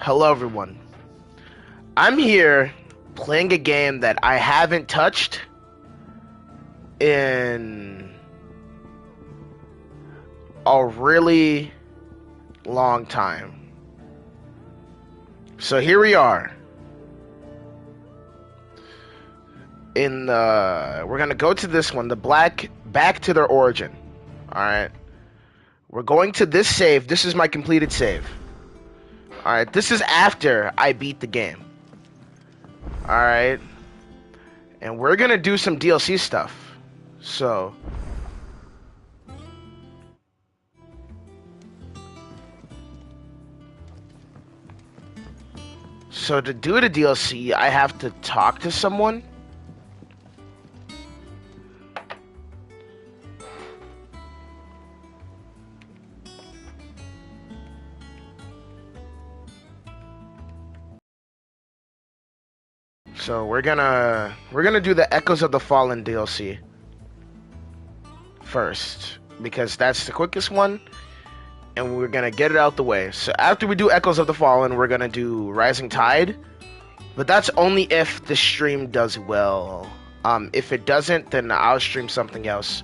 Hello everyone. I'm here playing a game that I haven't touched in a really long time. So here we are. We're gonna go to this one, the back to their origin. Alright. We're going to this save. This is my completed save. Alright, this is after I beat the game. Alright. And we're gonna do some DLC stuff. So to do the DLC, I have to talk to someone. So we're gonna do the Echoes of the Fallen DLC first, because that's the quickest one, and we're gonna get it out the way. So after we do Echoes of the Fallen, we're gonna do Rising Tide, but that's only if the stream does well. If it doesn't, then I'll stream something else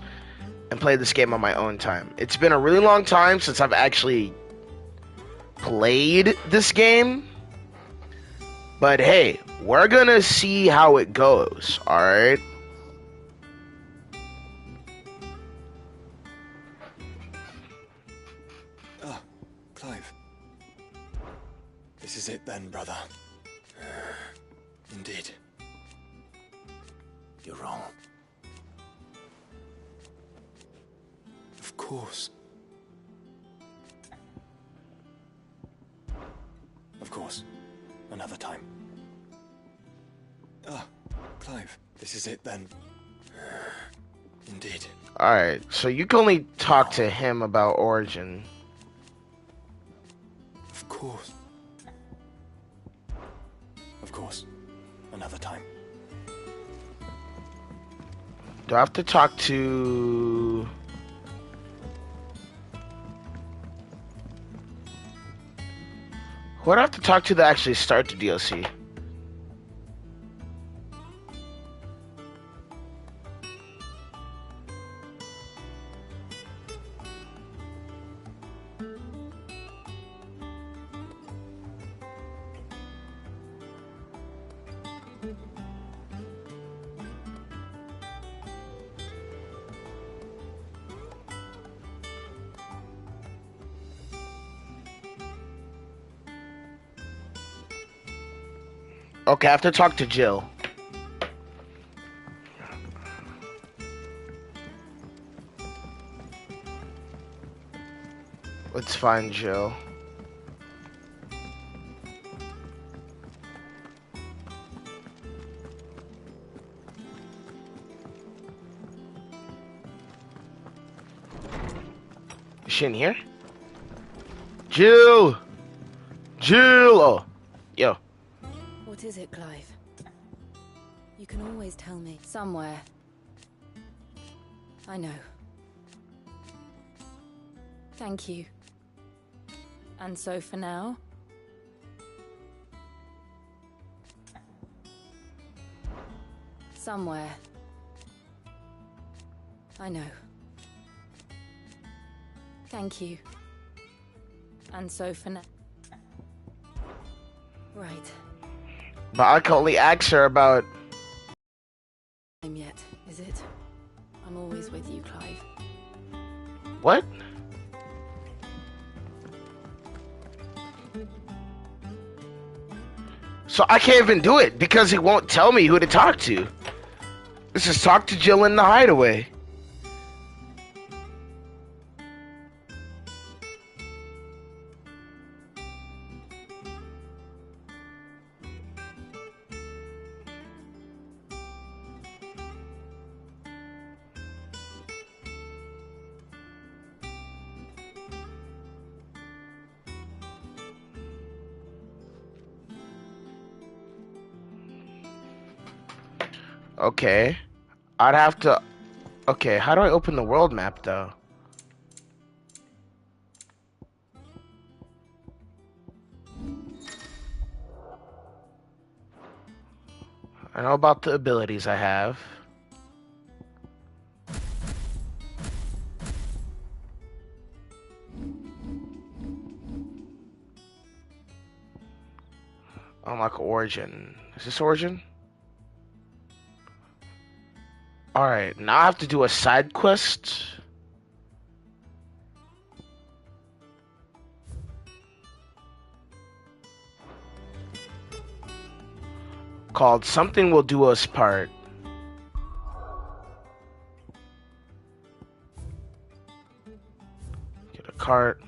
and play this game on my own time. It's been a really long time since I've actually played this game, but hey, we're gonna see how it goes, alright? Ah, Clive. This is it then, brother. Indeed. You're wrong. Of course. Of course. Another time. Ah, Clive. This is it then. Indeed. Alright, so you can only talk to him about Origin. Of course. Of course. Another time. Do I have to talk to... Who do I have to talk to that actually start the DLC? Okay, I have to talk to Jill. Let's find Jill. Is she in here? Jill! Jill! Oh, yo. What is it, Clive? You can always tell me. Somewhere. I know. Thank you. And so for now? Somewhere. I know. Thank you. And so for now? Right. But I can only ask her about... Yet, is it? I'm always with you, Clive. What? So I can't even do it because he won't tell me who to talk to. Let's just talk to Jill in the hideaway. Okay. I'd have to... Okay, how do I open the world map, though? I know about the abilities I have. Unlock Origin. Is this Origin? Alright, now I have to do a side quest. Called Something Will Do Us Part. Get a cart.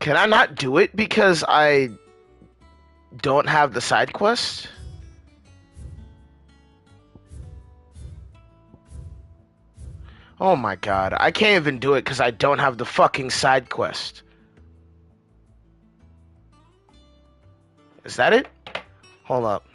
Can I not do it because I don't have the side quest? Oh my god, I can't even do it because I don't have the fucking side quest. Is that it? Hold up.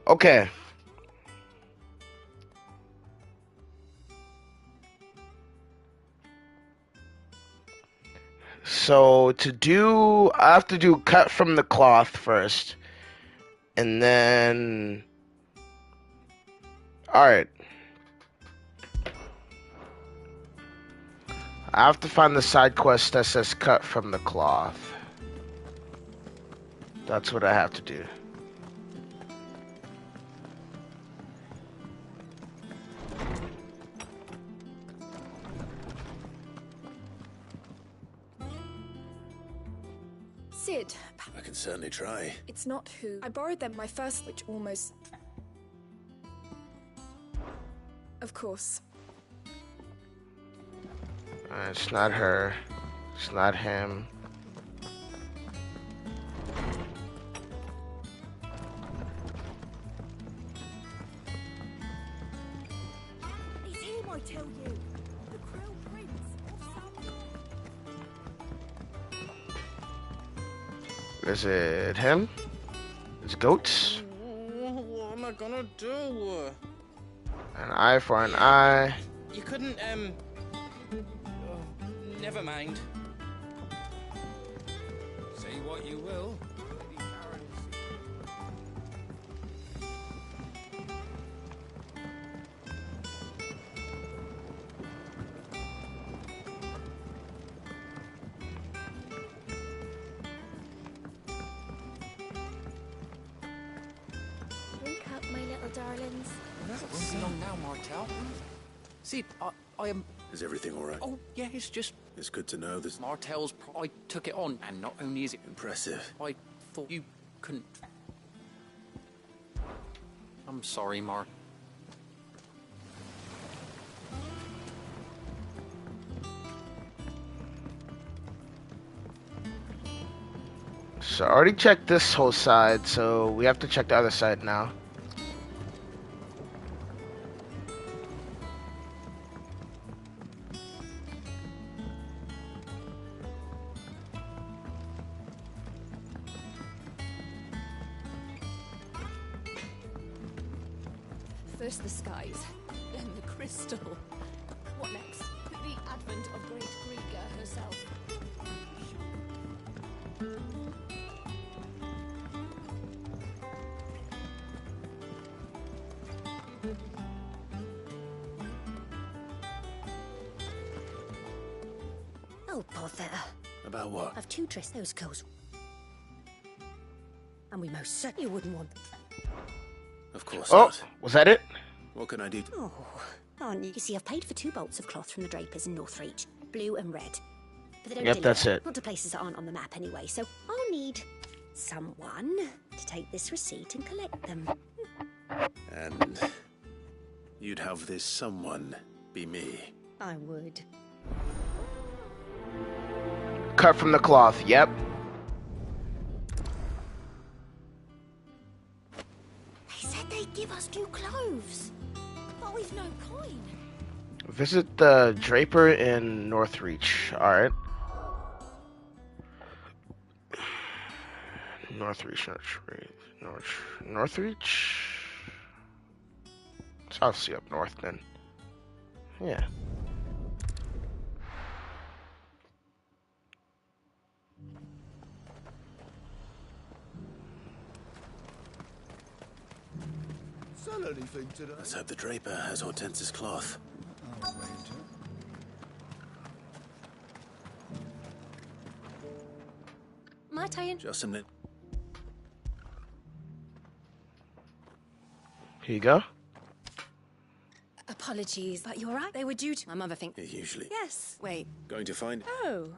Okay. So I have to do cut from the cloth first. And then, alright. I have to find the side quest that says cut from the cloth. That's what I have to do. Sid, I can certainly try. it's not who. I borrowed them my first, which almost. Of course. It's not her. It's not him. He's him, I tell you. The Crown Prince of Sam. Is it him? It's goats? What am I gonna do? An eye for an eye. You couldn't, oh, never mind. Say what you will. Wake up, my little darlings. What's wrong now, Martel? See, I am. Is everything all right? Oh, yeah, it's just It's good to know this. Martel's. I took it on, and not only is it Impressive. I thought you couldn't. I'm sorry, Mar. So I already checked this whole side, so we have to check the other side now. First the skies, then the crystal. What next? The advent of Great Kriega herself. Oh, bother. About what? I've 2 dresses. Those girls. And we most certainly wouldn't want them. Of course Oh, not. was that it? What can I do? Oh, aren't you? You see, I've paid for 2 bolts of cloth from the drapers in Northreach. Blue and red. But they don't Yep, deliver. that's it. Not to places that aren't on the map anyway, so I'll need someone to take this receipt and collect them. And you'd have this someone be me. I would. Cut from the cloth. Yep. They said they'd give us new clothes. But we've no coin. Visit the Draper in Northreach. Alright. Northreach? It's obviously up north then. Yeah. Sell anything today? Let's hope the Draper has Hortense's cloth. I'll wait until. Might I Just a minute. Here you go. Apologies, but you're right. They were due to. My mother thinks. Usually. Yes. Wait. Going to find... Oh.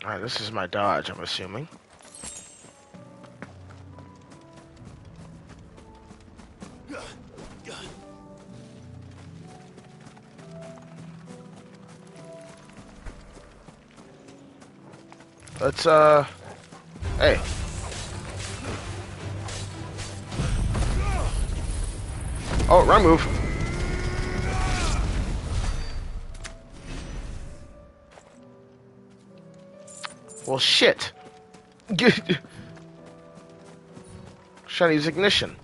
Alright, this is my dodge, I'm assuming. Let's, hey. Oh, wrong move. Well, shit. Trying to use ignition.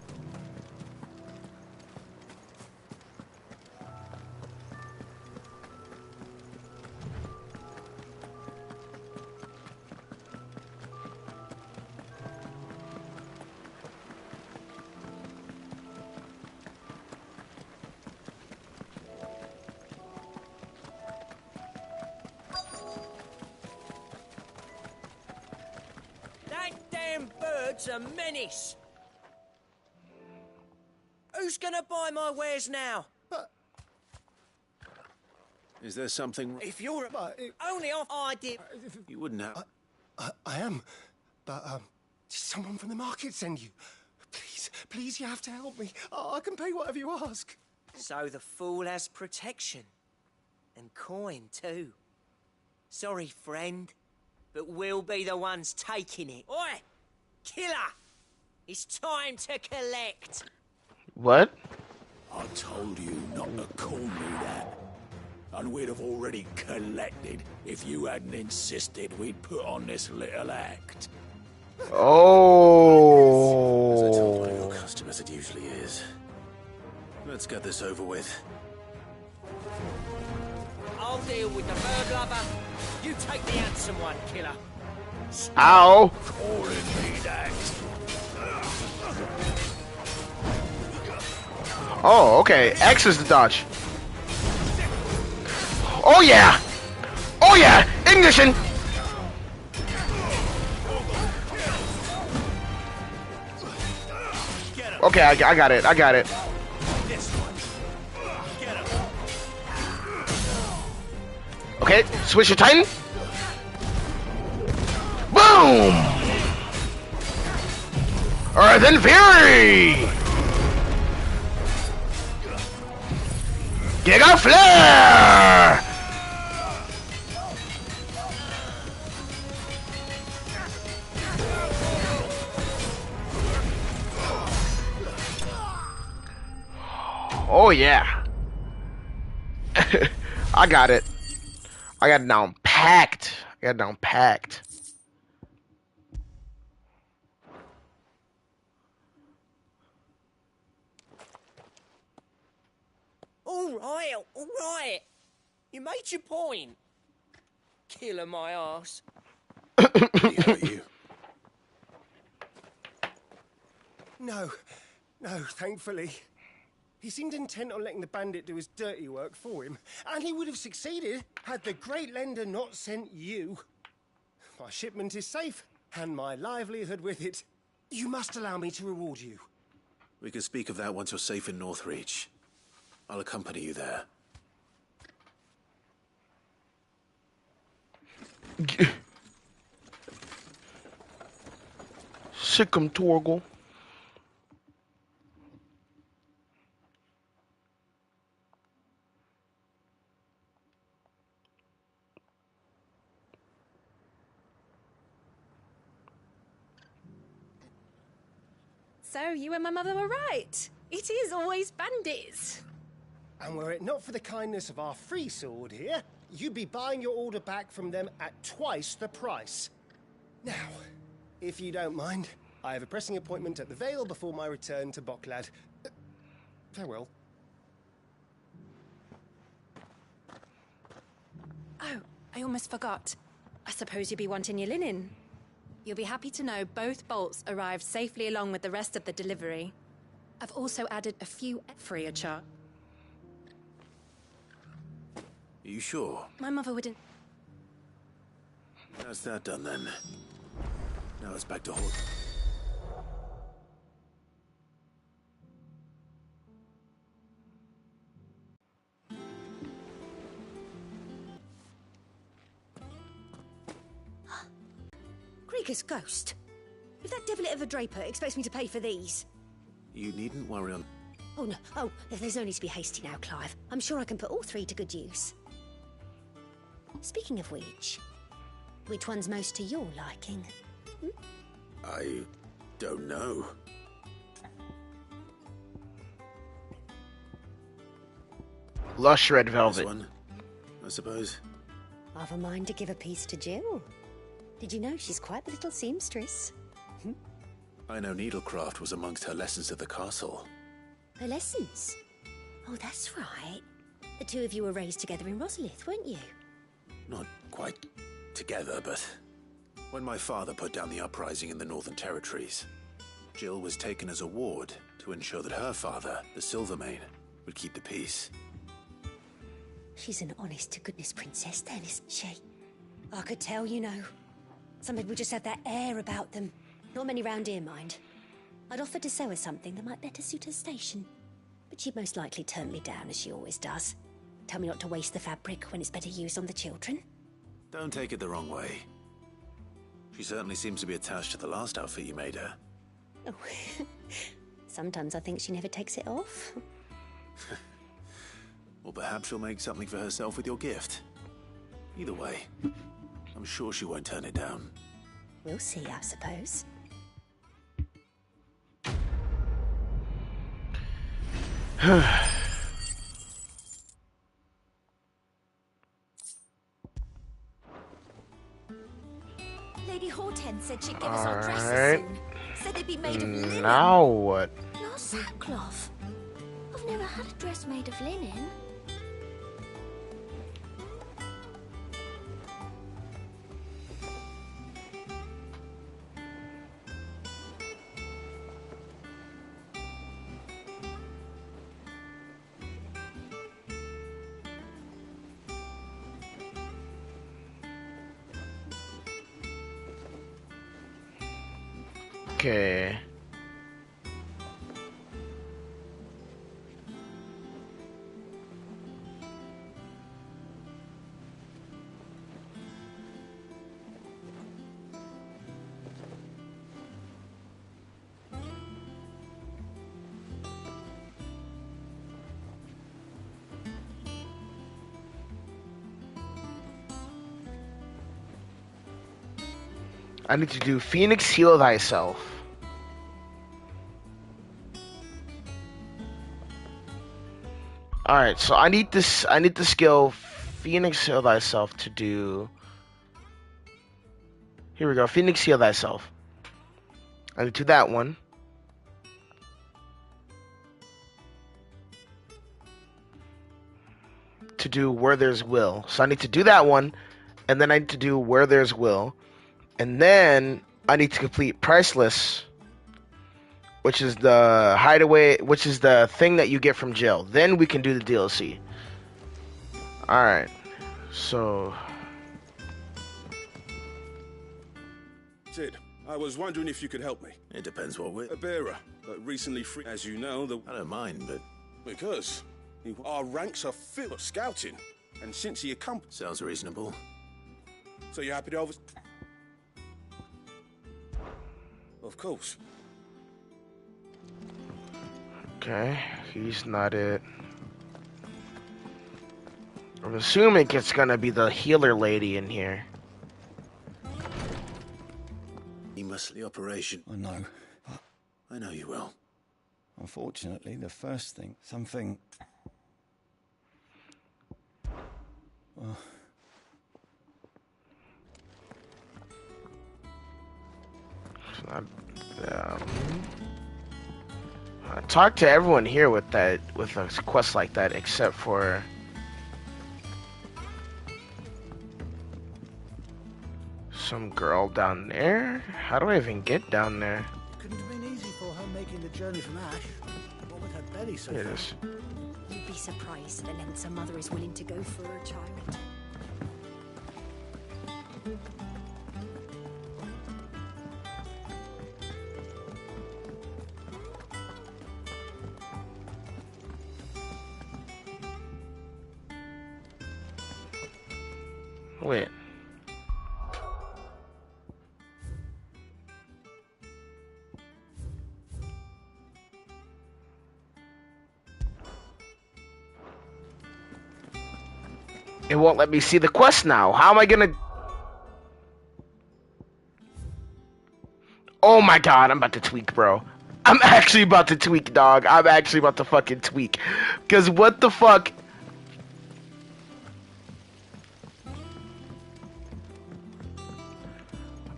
That damn bird's a menace. Who's gonna buy my wares now? Is there something... If you're But it- only off idea. You wouldn't have... I am, but did someone from the market send you? Please, please, you have to help me. I can pay whatever you ask. So the fool has protection. And coin, too. Sorry, friend, but we'll be the ones taking it. Oi! Killer! It's time to collect. What? I told you not to call me that. And we'd have already collected if you hadn't insisted we'd put on this little act. As I told one of your Oh. customers, it usually is. Let's get this over with. I'll deal with the bird lover. You take the handsome one, killer. Ow. Calling me that. Oh, okay. X is the dodge. Oh yeah! Oh yeah! Ignition! Okay, I got it. I got it. Okay, switch your Titan. Boom! Earth and Fury! Giga Flare! Oh yeah. I got it. I got it down packed. I got it down packed. All right. You made your point. Killer my ass. Did he hurt you? No, thankfully. He seemed intent on letting the bandit do his dirty work for him, and he would have succeeded had the great lender not sent you. My shipment is safe, and my livelihood with it. You must allow me to reward you. We can speak of that once you're safe in Northreach. I'll accompany you there. Sick 'em, Torgal. So you and my mother were right. It is always bandits. And were it not for the kindness of our free sword here, you'd be buying your order back from them at twice the price. Now, if you don't mind, I have a pressing appointment at the Vale before my return to Boklad. Farewell. Oh, I almost forgot. I suppose you'll be wanting your linen. You'll be happy to know both bolts arrived safely along with the rest of the delivery. I've also added a few free of charge. Are you sure? My mother wouldn't... That's that done then. Now it's back to hold. Krieger's ghost. If that devil of a draper expects me to pay for these... You needn't worry on... Oh, no. Oh, there's no need to be hasty now, Clive. I'm sure I can put all three to good use. Speaking of which one's most to your liking? I don't know. Lush red This velvet. one, I suppose. I've a mind to give a piece to Jill. Did you know she's quite the little seamstress? I know needlecraft was amongst her lessons at the castle. Her lessons? Oh, that's right. The two of you were raised together in Rosalith, weren't you? Not quite together, but when my father put down the uprising in the Northern Territories, Jill was taken as a ward to ensure that her father, the Silvermane, would keep the peace. She's an honest-to-goodness princess then, isn't she? I could tell, you know. Some people just have that air about them. Not many round here, mind. I'd offered to sew her something that might better suit her station. But she'd most likely turn me down, as she always does. Tell me not to waste the fabric when it's better used on the children. Don't take it the wrong way. She certainly seems to be attached to the last outfit you made her. Oh, sometimes I think she never takes it off. Or perhaps she'll make something for herself with your gift. Either way, I'm sure she won't turn it down. We'll see, I suppose. Lady Hortense said she'd give us our Alright. dresses soon. Said they'd be made of linen. Now what? Not sackcloth. I've never had a dress made of linen. Okay. I need to do Phoenix Heal Thyself. All right, so I need this. I need the skill Phoenix Heal Thyself to do. Here we go. Phoenix Heal Thyself. I need to do that one. To do Where There's Will. So I need to do that one, and then I need to do Where There's Will, and then I need to complete Priceless, which is the hideaway, which is the thing that you get from jail. Then we can do the DLC. Alright. So... Sid, I was wondering if you could help me. It depends what we're... A bearer, recently free. As you know, I don't mind, but... Because our ranks are filled with scouting, and since he accompanied... Sounds reasonable. So you happy to over... Of course. Okay, he's not it. I'm assuming it's gonna be the healer lady in here. You must the operation. I know. I know you will. Unfortunately, the first thing, something... It's not them. I talked to everyone here with a quest like that, except for some girl down there. How do I even get down there? Couldn't have been easy for her making the journey from Ash. What with her belly so Here it fat? is. You'd be surprised at the lengths a mother is willing to go for her child. Wait. It won't let me see the quest now. How am I gonna... Oh my god, I'm about to tweak, bro. I'm actually about to tweak, dog. I'm actually about to fucking tweak. Because what the fuck...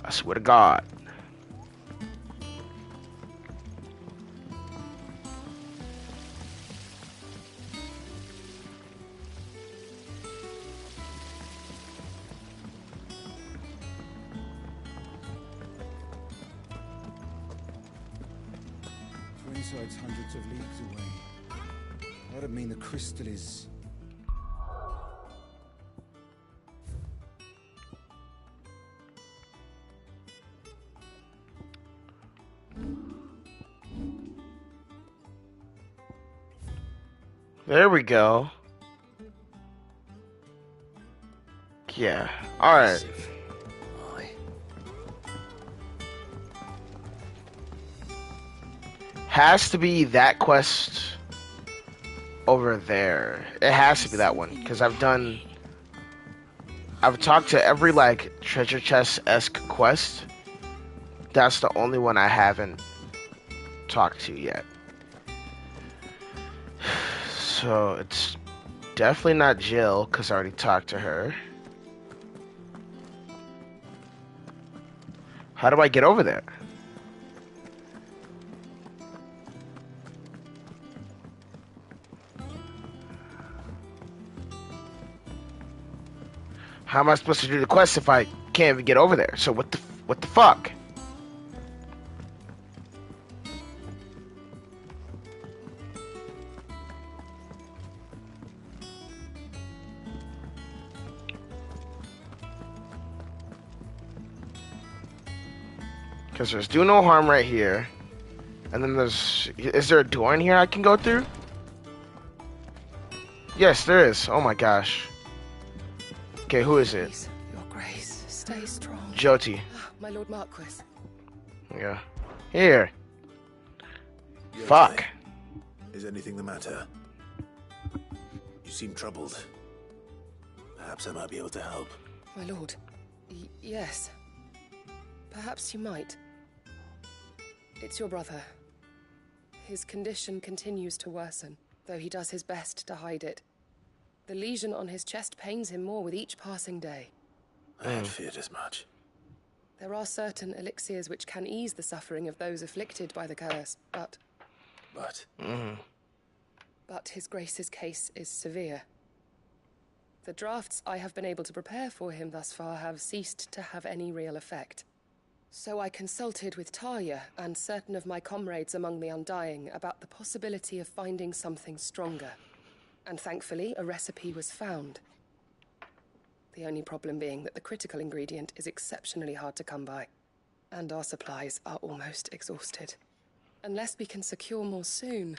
I swear to God. Twinside's hundreds of leagues away. That'd mean the crystal is... There we go. Yeah. Alright. Has to be that quest over there. It has to be that one. Because I've talked to every, like, treasure chest-esque quest. That's the only one I haven't talked to yet. So, it's definitely not Jill, because I already talked to her. How do I get over there? How am I supposed to do the quest if I can't even get over there? So what the fuck? Because there's do no harm right here. And then is there a door in here I can go through? Yes, there is. Oh my gosh. Okay, who is it? Please, Your Grace, stay strong. Jyoti. My Lord Marquis. Yeah. Here. You're Fuck. okay. Is anything the matter? You seem troubled. Perhaps I might be able to help. My Lord. Yes. Perhaps you might. It's your brother. His condition continues to worsen. though he does his best to hide it. The lesion on his chest pains him more with each passing day. I had feared as much. There are certain elixirs which can ease the suffering of those afflicted by the curse, but His Grace's case is severe. The drafts I have been able to prepare for him thus far have ceased to have any real effect. So I consulted with Talia and certain of my comrades among the Undying about the possibility of finding something stronger. And thankfully, a recipe was found. The only problem being that the critical ingredient is exceptionally hard to come by, and our supplies are almost exhausted. Unless we can secure more soon,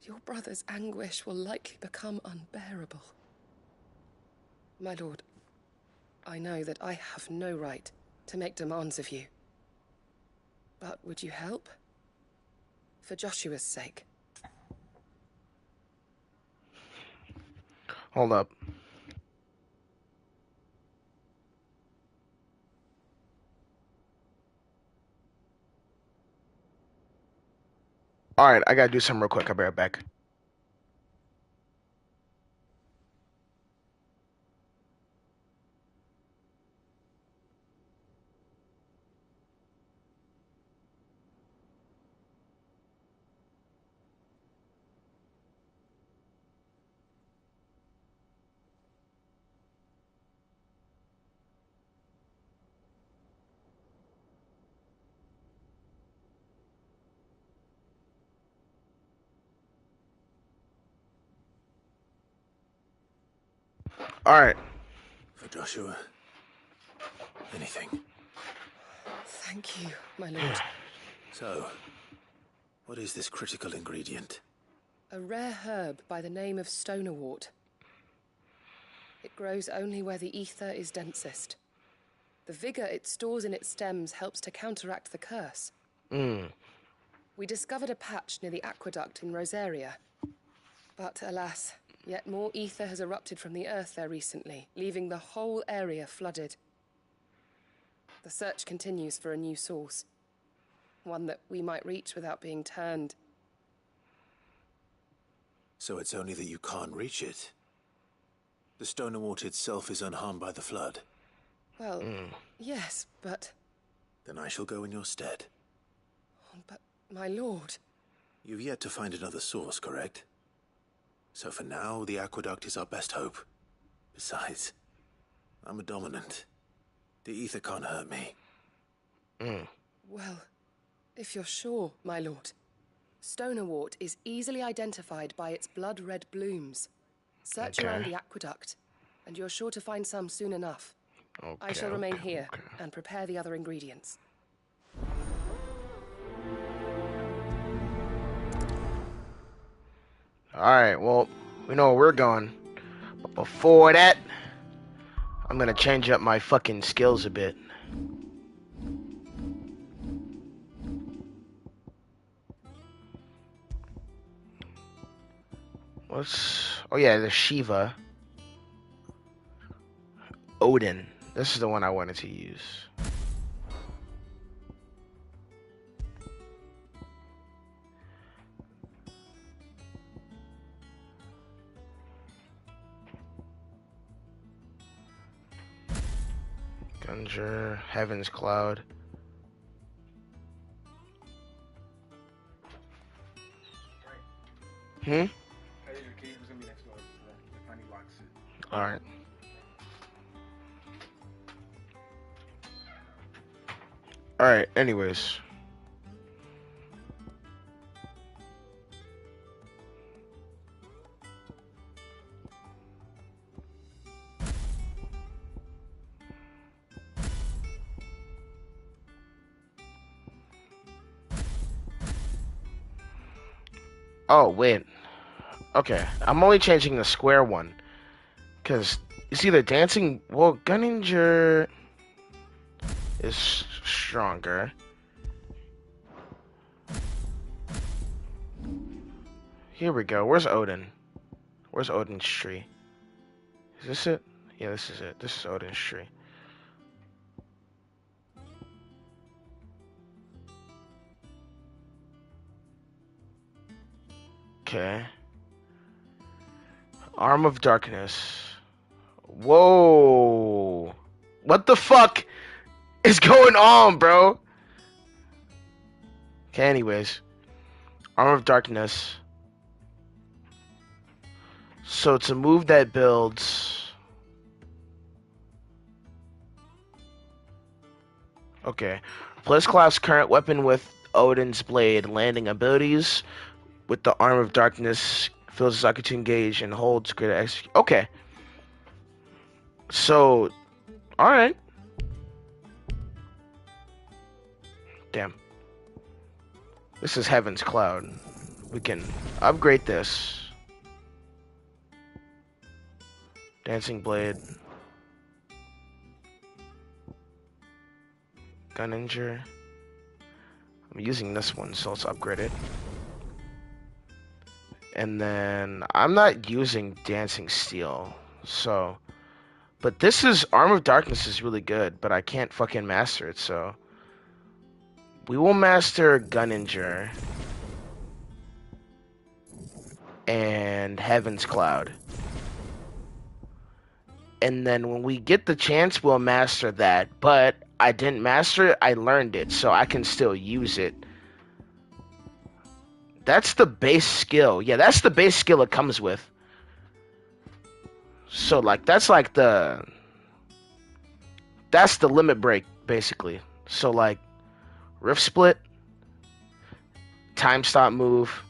your brother's anguish will likely become unbearable. My lord, I know that I have no right to make demands of you. But would you help? For Joshua's sake. Hold up. Alright, I gotta do something real quick. I'll be right back. Alright. For Joshua, anything. Thank you, my lord. So, what is this critical ingredient? A rare herb by the name of stonerwort. It grows only where the ether is densest. The vigor it stores in its stems helps to counteract the curse. We discovered a patch near the aqueduct in Rosaria. But alas, yet more ether has erupted from the earth there recently, leaving the whole area flooded. The search continues for a new source. One that we might reach without being turned. So it's only that you can't reach it. The Stonerwort itself is unharmed by the flood. Well, yes, but... Then I shall go in your stead. But, my lord... You've yet to find another source, correct? So for now, the aqueduct is our best hope. Besides, I'm a dominant. The ether can't hurt me. Well, if you're sure, my lord. Stonerwort is easily identified by its blood-red blooms. Search around the aqueduct, and you're sure to find some soon enough. I shall remain here and prepare the other ingredients. Alright, well, we know where we're going. But before that, I'm gonna change up my fucking skills a bit. Oh yeah, the Shiva. Odin. This is the one I wanted to use. Gunjer, Heaven's Cloud. Alright. Alright, anyways. Oh, wait. Okay, I'm only changing the square one. Because, you see, the dancing... Well, Gunninger is stronger. Here we go. Where's Odin? Where's Odin's tree? Is this it? Yeah, this is it. This is Odin's tree. Okay. Arm of Darkness. Whoa. What the fuck is going on, bro? Okay, anyways. Arm of Darkness. So it's a move that builds... Okay. Replace class current weapon with Odin's Blade. Landing abilities with the Arm of Darkness. Feels as I could engage and holds greater execute. Okay. So, alright. Damn. This is Heaven's Cloud. We can upgrade this. Dancing Blade. Gunninger. I'm using this one, so let's upgrade it. And then I'm not using Dancing Steel, so. But this is Arm of Darkness is really good, but I can't fucking master it, so. We will master Gunninger and Heaven's Cloud. And then when we get the chance, we'll master that. But I didn't master it, I learned it, so I can still use it. That's the base skill. Yeah, that's the base skill it comes with. So, like, that's the limit break, basically. So, like, Rift Split, Time Stop move.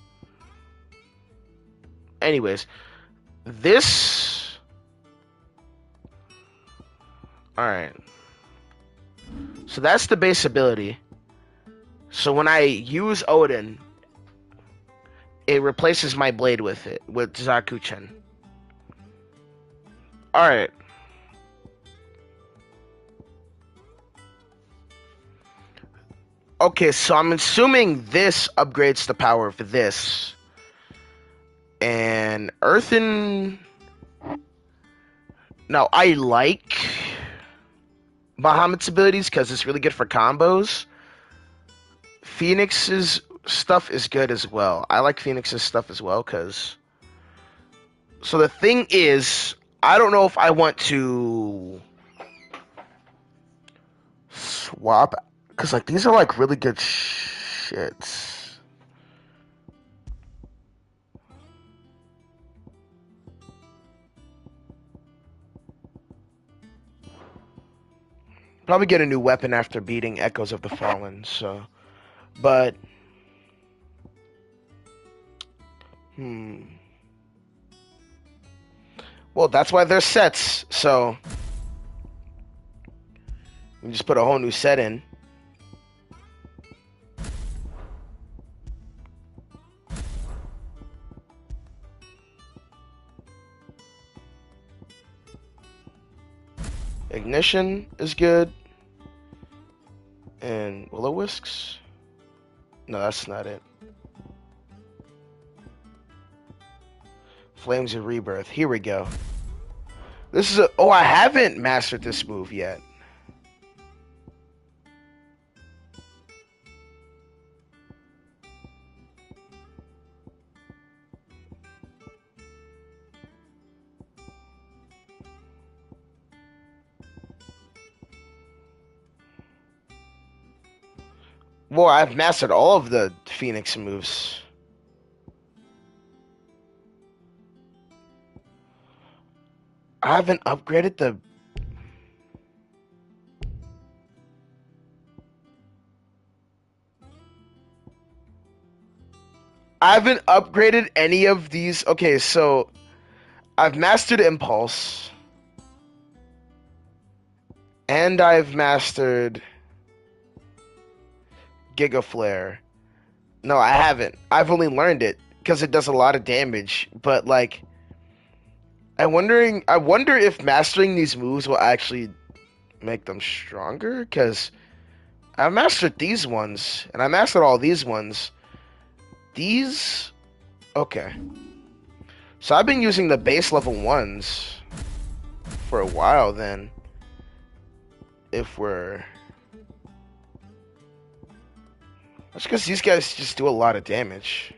Anyways, this... Alright. So that's the base ability. So when I use Odin, it replaces my blade with it, with Zakuchen. Alright. Okay, so I'm assuming this upgrades the power of this. And Earthen... Now, I like Bahamut's abilities because it's really good for combos. Phoenix's stuff is good as well. I like Phoenix's stuff as well because... So the thing is, I don't know if I want to swap, because like these are like really good shits. Probably get a new weapon after beating Echoes of the Fallen, so. But. Well, that's why there's sets, so. We just put a whole new set in. Ignition is good. And Will-O-Wisps? No, that's not it. Flames of Rebirth. Here we go. This is a... Oh, I haven't mastered this move yet. Well, I've mastered all of the Phoenix moves. I haven't upgraded the... I haven't upgraded any of these. Okay, so I've mastered Impulse. And I've mastered Giga Flare. No, I haven't. I've only learned it because it does a lot of damage. But like, I wonder if mastering these moves will actually make them stronger. Because I've mastered these ones, and I mastered all these ones. These, okay. So I've been using the base level ones for a while. Then, if we're That's because these guys just do a lot of damage.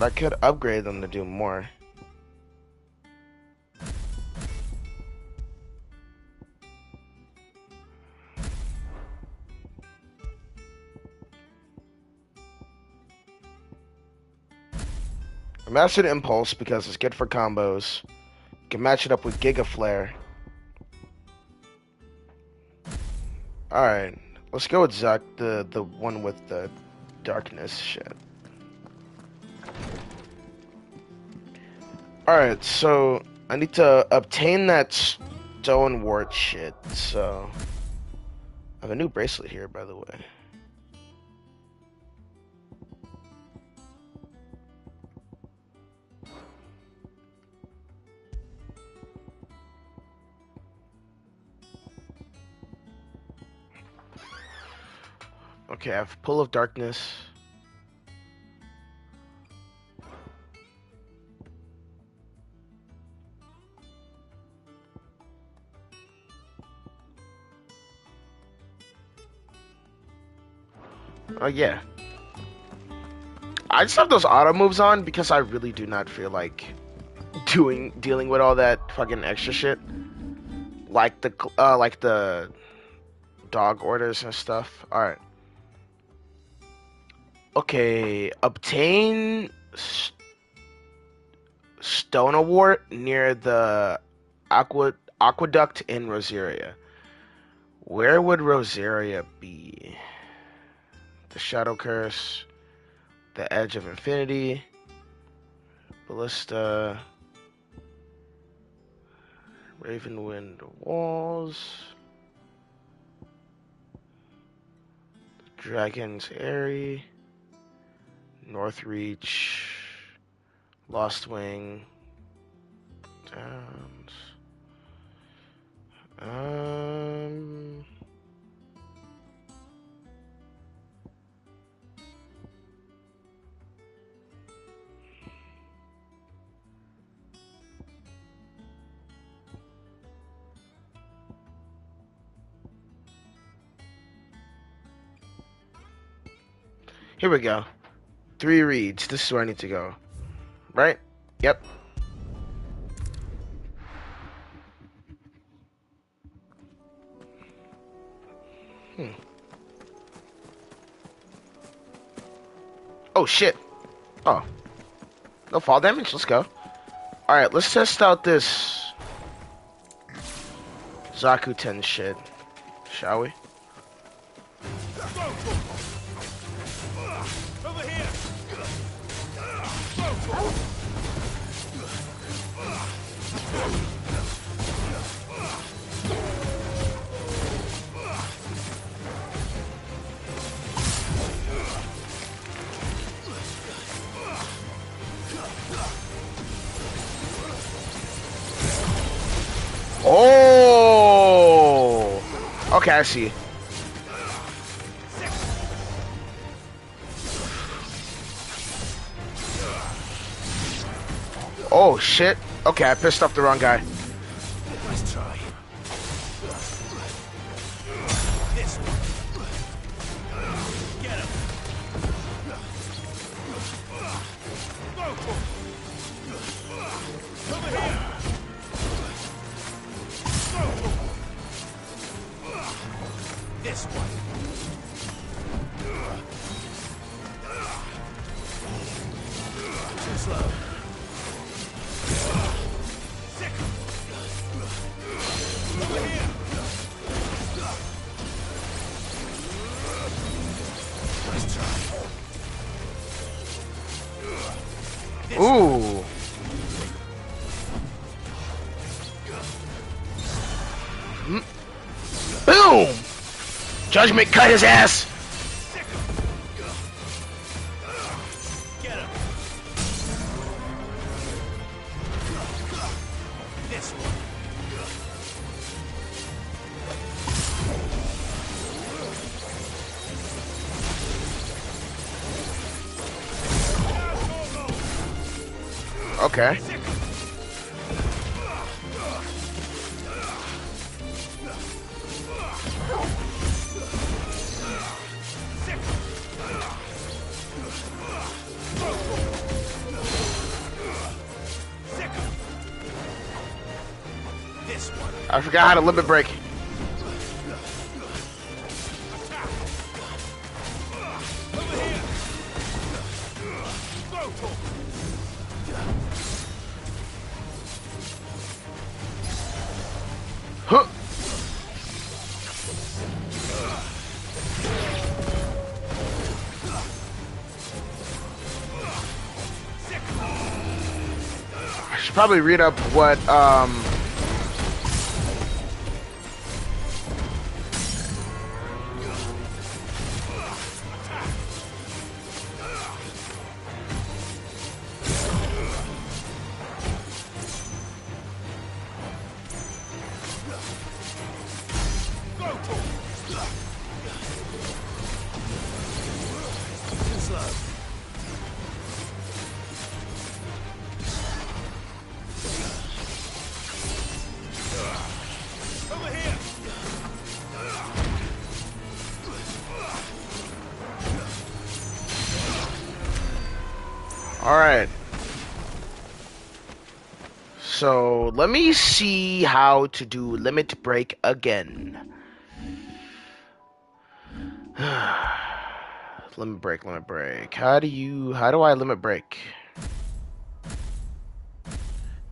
But I could upgrade them to do more. I mastered Impulse because it's good for combos. You can match it up with Giga Flare. Alright, let's go with Zuck, the one with the darkness shit. Alright, so I need to obtain that stone wart shit, so I have a new bracelet here, by the way. Okay, I have Pull of Darkness. Oh yeah. I just have those auto moves on because I really do not feel like dealing with all that fucking extra shit. Like the dog orders and stuff. Alright. Okay, obtain Stone Award near the aqueduct in Rosaria. Where would Rosaria be? The Shadow Curse, the Edge of Infinity, Ballista, Ravenwind Walls, Dragon's Eyrie, Northreach, Lost Wing, Downs. Here we go. 3 reads. This is where I need to go. Right? Yep. Oh, shit. Oh. No fall damage? Let's go. Alright, let's test out this Zakuten shit. Shall we? Over here. Oh! Okay, I see. Oh, shit. Okay, I pissed off the wrong guy. Nice try. This one. Get him. Go for it. Over here. Go for it. This one. Too slow. Ooh. Boom! Judgment cut his ass! Get him. This one. Okay. I forgot how to limit break. Huh. I should probably read up what Alright. So, let me see how to do limit break again. Limit break, limit break. How do I limit break?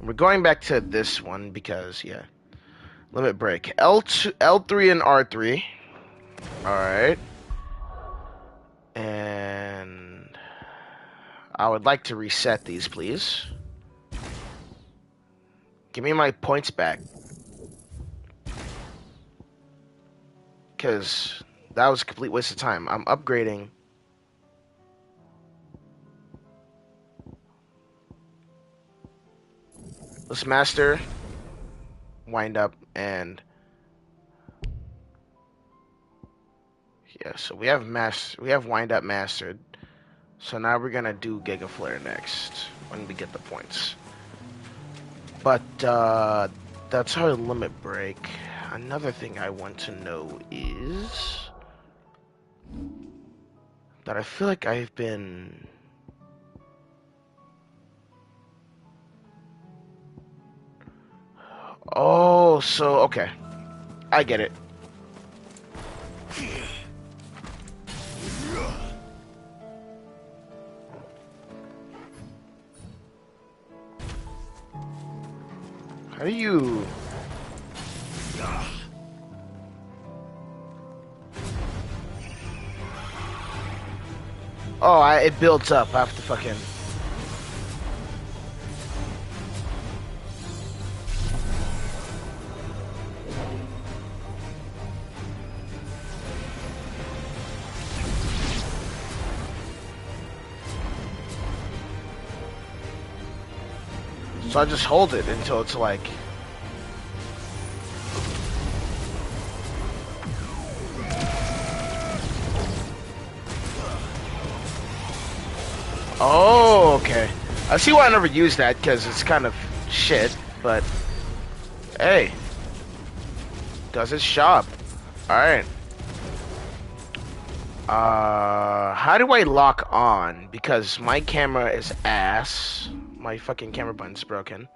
We're going back to this one because, yeah. Limit break. L2, L3 and R3. Alright. And I would like to reset these, please. Give me my points back. Because that was a complete waste of time. I'm upgrading. Let's master, wind up, and yeah. So we have wind up mastered. So now we're gonna do Giga Flare next when we get the points. But that's our limit break. Another thing I want to know is that I feel like I've been. Oh, so okay, I get it. How do you? Oh, it builds up. I have to fucking. So I just hold it until it's like. Oh, okay. I see why I never use that, because it's kind of shit, but hey, does its job. Alright. How do I lock on? Because my camera is ass. My fucking camera button's broken.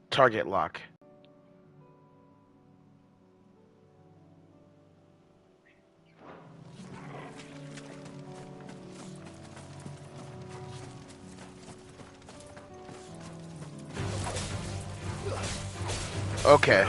Target lock. Okay.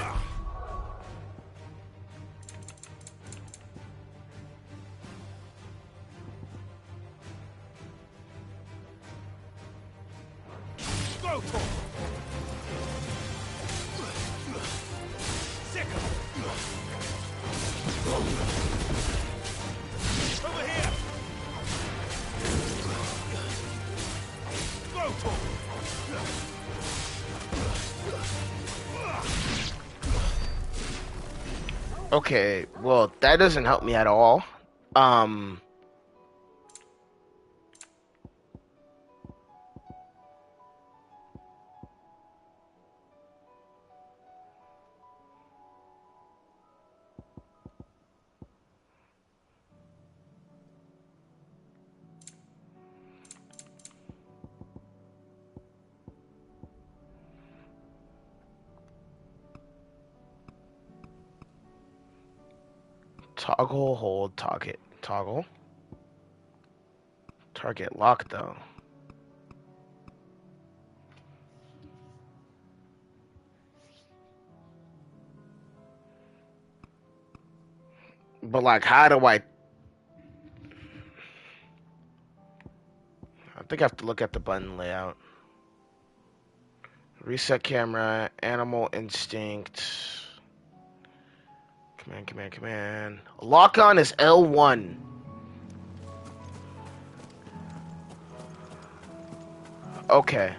Okay, well, that doesn't help me at all. Toggle, hold, target. Toggle. Target lock, though. But, like, how do I think I have to look at the button layout. Reset camera, animal instinct. Command. Lock on is L1. Okay.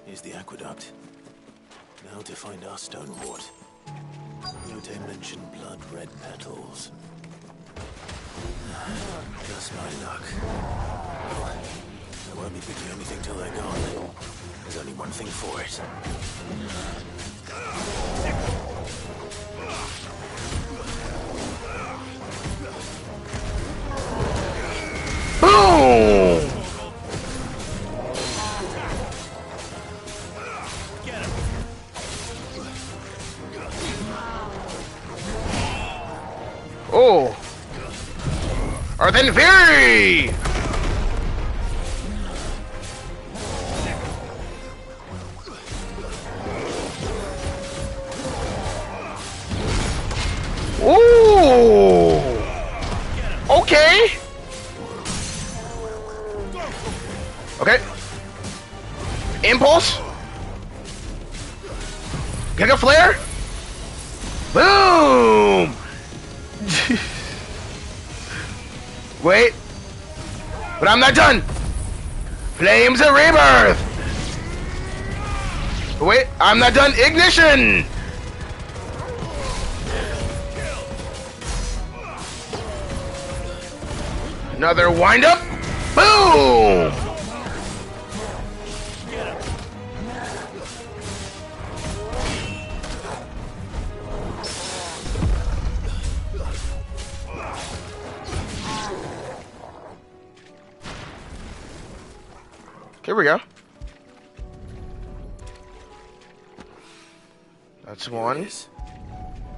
Here's the aqueduct. Now to find our stone wart. Yote mentioned blood-red petals. Just my luck. I won't be picking anything till they're gone. There's only one thing for it. Boom! Oh! Earthen Fury! Ooh! Okay! Okay. Impulse! Giga Flare! Boom! Wait. But I'm not done! Flames of Rebirth! Wait, I'm not done! Ignition! Another wind up! Boom! Here we go. That's one.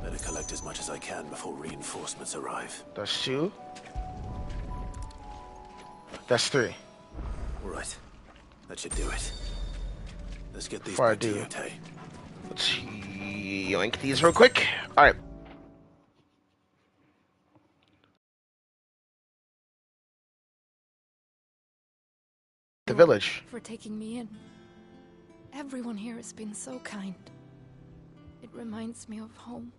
Better collect as much as I can before reinforcements arrive. That's two. That's three. All right. That should do it. Let's get these Before I back to do, Yote. let's yoink these real quick. Alright. The village. For taking me in. Everyone here has been so kind. It reminds me of home.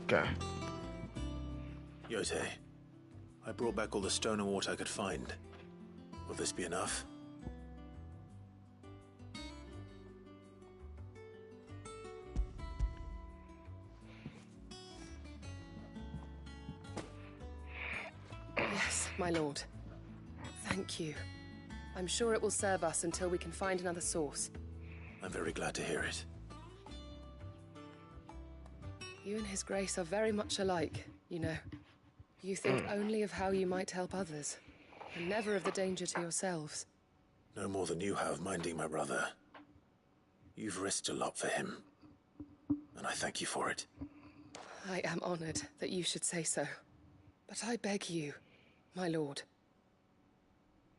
Okay. Yote, I brought back all the stone and water I could find. Will this be enough? Yes, my lord. Thank you. I'm sure it will serve us until we can find another source. I'm very glad to hear it. You and His Grace are very much alike, you know. You think only of how you might help others, and never of the danger to yourselves. No more than you have minding my brother. You've risked a lot for him, and I thank you for it. I am honored that you should say so. But I beg you, my lord,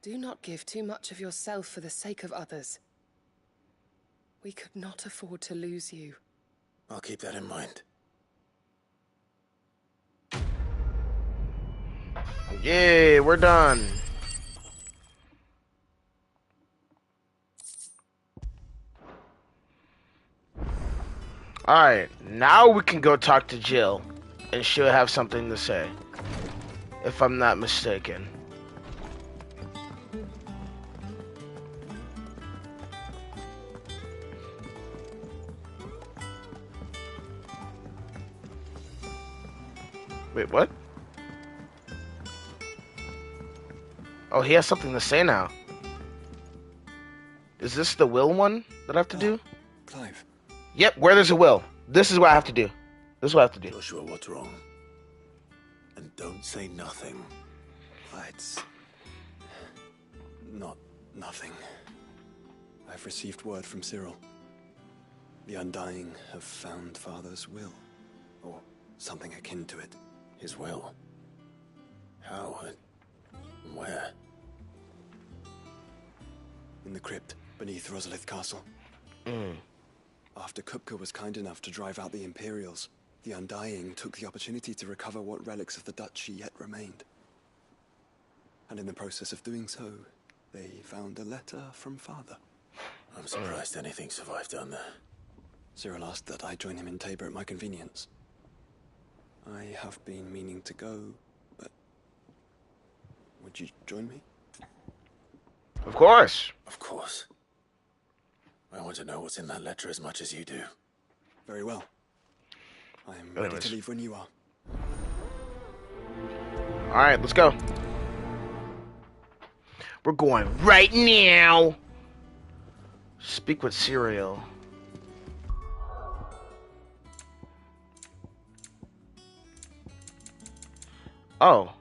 do not give too much of yourself for the sake of others. We could not afford to lose you. I'll keep that in mind. Yay, we're done. Alright, now we can go talk to Jill, and she'll have something to say, if I'm not mistaken. Wait, what? Oh, he has something to say now. Is this the will one that I have to do? Clive. Yep, where there's a will. This is what I have to do. This is what I have to do. Joshua, what's wrong? And don't say nothing. It's not nothing. I've received word from Cyril. The Undying have found Father's will, or something akin to it. His will? How and where? In the crypt beneath Rosalith Castle. After Kupka was kind enough to drive out the Imperials, the Undying took the opportunity to recover what relics of the Duchy yet remained. And in the process of doing so, they found a letter from Father. I'm surprised anything survived down there. Cyril asked that I join him in Tabor at my convenience. I have been meaning to go, but would you join me? Of course. Of course. I want to know what's in that letter as much as you do. Very well. I am ready to leave when you are. Alright, let's go. We're going right now. Speak with Cyril. Oh.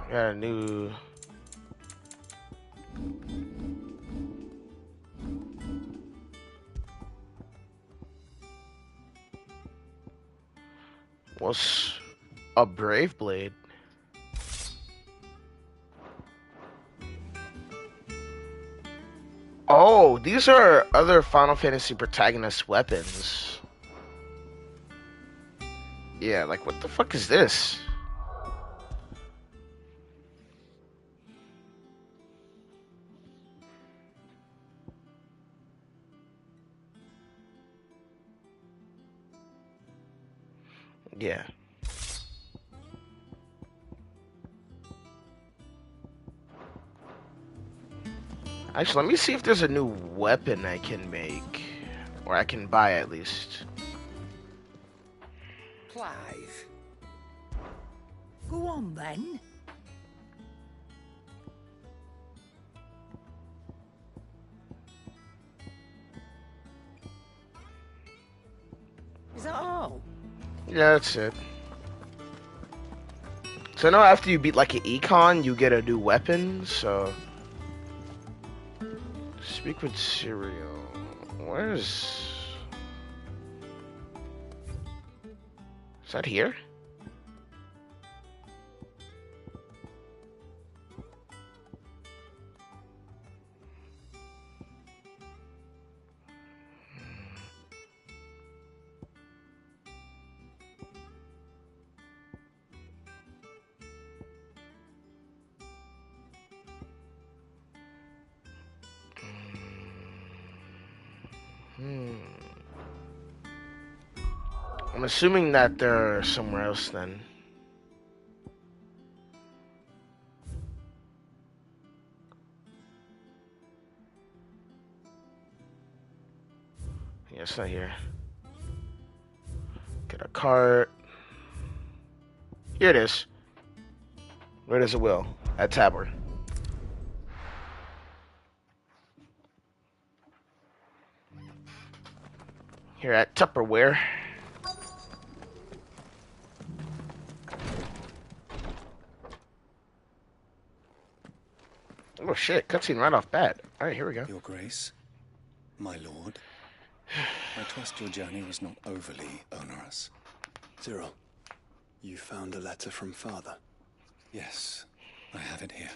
Got a new... What's a Brave Blade? Oh, these are other Final Fantasy protagonist weapons. Yeah, like what the fuck is this? Yeah. Actually, let me see if there's a new weapon I can make. Or I can buy, at least. Clive. Go on, then. Is that all? Yeah, that's it. So I know after you beat like an econ, you get a new weapon, so... Speak with Cyril. Where's... Is that here? I'm assuming that they're somewhere else then. Yeah, it's not here. Get a cart. Here it is. Where does it will? At Tabor. Here at Tupperware. Oh shit, cutscene right off bat. Alright, here we go. Your Grace, my lord, I trust your journey was not overly onerous. Cyril, you found a letter from Father? Yes, I have it here.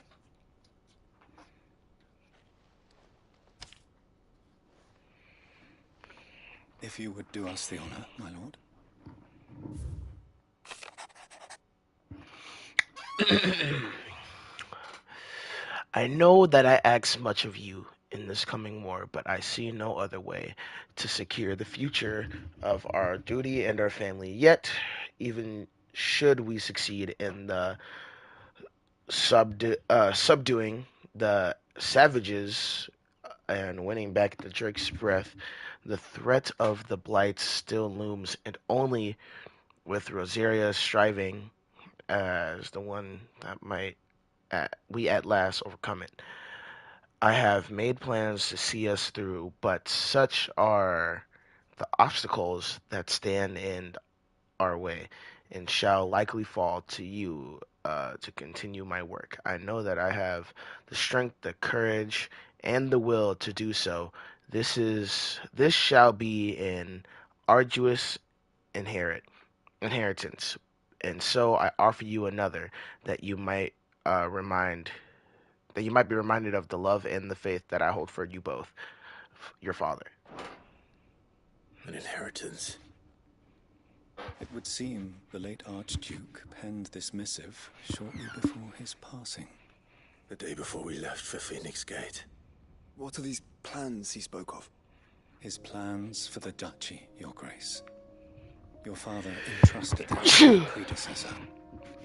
If you would do us the honor, my lord. I know that I ask much of you in this coming war, but I see no other way to secure the future of our duty and our family. Yet, even should we succeed in the subduing the savages and winning back the Drake's breath, the threat of the Blight still looms, and only with Rosaria striving as the one that might we at last overcome it. I have made plans to see us through, but such are the obstacles that stand in our way, and shall likely fall to you to continue my work. I know that I have the strength, the courage, and the will to do so. This shall be an arduous inheritance, and so I offer you another that remind that you might be reminded of the love and the faith that I hold for you both, your father. An inheritance. It would seem the late Archduke penned this missive shortly before his passing. The day before we left for Phoenix Gate. What are these plans he spoke of? His plans for the duchy, Your Grace. Your father entrusted them to your predecessor,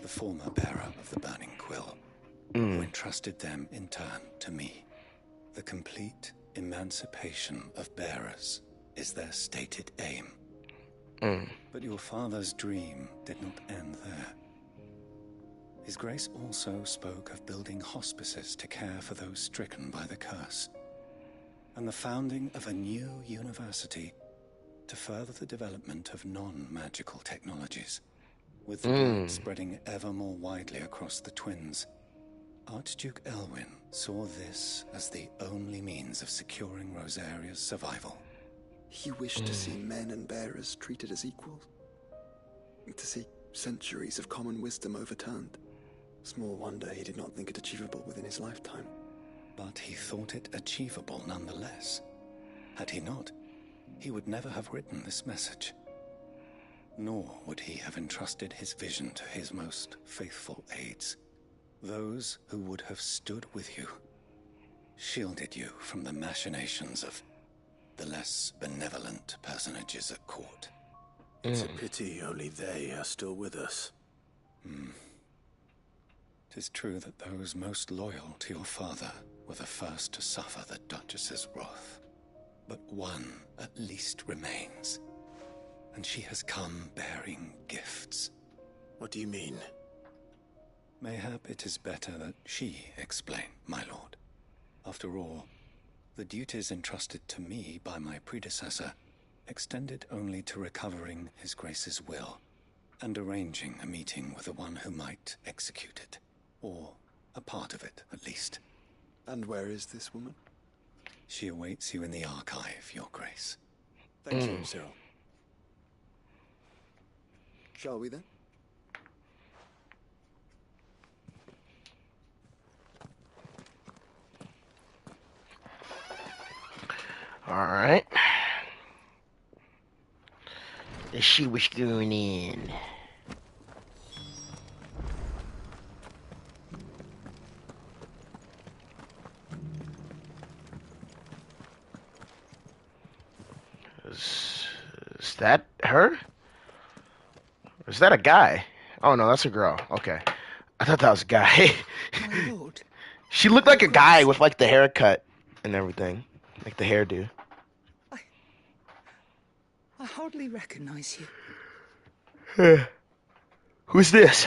the former bearer of the Burning Quill, who entrusted them in turn to me. The complete emancipation of bearers is their stated aim. But your father's dream did not end there. His Grace also spoke of building hospices to care for those stricken by the curse, and the founding of a new university to further the development of non-magical technologies. With the blight spreading ever more widely across the twins, Archduke Elwyn saw this as the only means of securing Rosaria's survival. He wished to see men and bearers treated as equals. To see centuries of common wisdom overturned. Small wonder he did not think it achievable within his lifetime. But he thought it achievable nonetheless. Had he not, he would never have written this message. Nor would he have entrusted his vision to his most faithful aides, those who would have stood with you, shielded you from the machinations of the less benevolent personages at court. It's a pity only they are still with us. 'Tis true that those most loyal to your father were the first to suffer the Duchess's wrath. But one at least remains, and she has come bearing gifts. What do you mean? Mayhap it is better that she explain, my lord. After all, the duties entrusted to me by my predecessor extended only to recovering His Grace's will and arranging a meeting with the one who might execute it, or a part of it at least. And where is this woman? She awaits you in the archive, Your Grace. Thank you, Cyril. Shall we then? Alright. Let's see what's going in. Is that her? Or is that a guy? Oh no, that's a girl. Okay. I thought that was a guy. My lord. She looked like a guy with like the haircut and everything. Like the hairdo. I hardly recognize you. Who's this?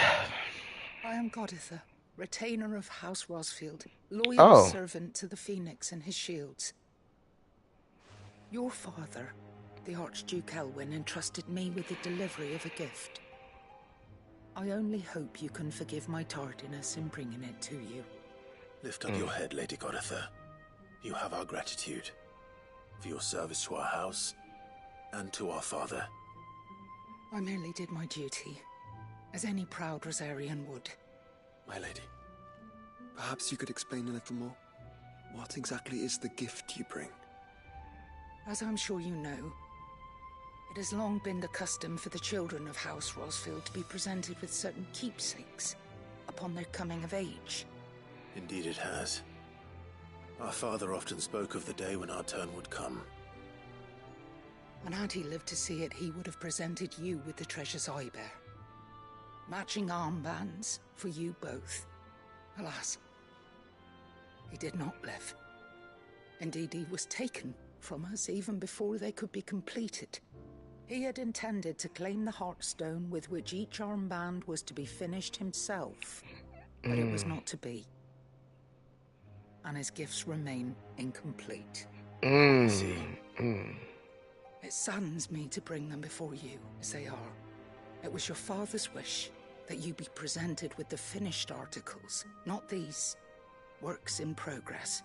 I am Goditha, retainer of House Rosfield, loyal servant to the Phoenix and his shields. Your father, the Archduke Elwyn, entrusted me with the delivery of a gift. I only hope you can forgive my tardiness in bringing it to you. Lift up your head, Lady Goditha. You have our gratitude for your service to our house and to our father. I merely did my duty, as any proud Rosarian would. My lady, perhaps you could explain a little more? What exactly is the gift you bring? As I'm sure you know, it has long been the custom for the children of House Rosfield to be presented with certain keepsakes upon their coming of age. Indeed it has. Our father often spoke of the day when our turn would come. And had he lived to see it, he would have presented you with the treasures I bear. Matching armbands for you both, Alas, he did not live. Indeed, he was taken from us even before they could be completed. He had intended to claim the Heartstone with which each armband was to be finished himself, but it was not to be. And his gifts remain incomplete. It saddens me to bring them before you, as they are. It was your father's wish that you be presented with the finished articles, not these works in progress.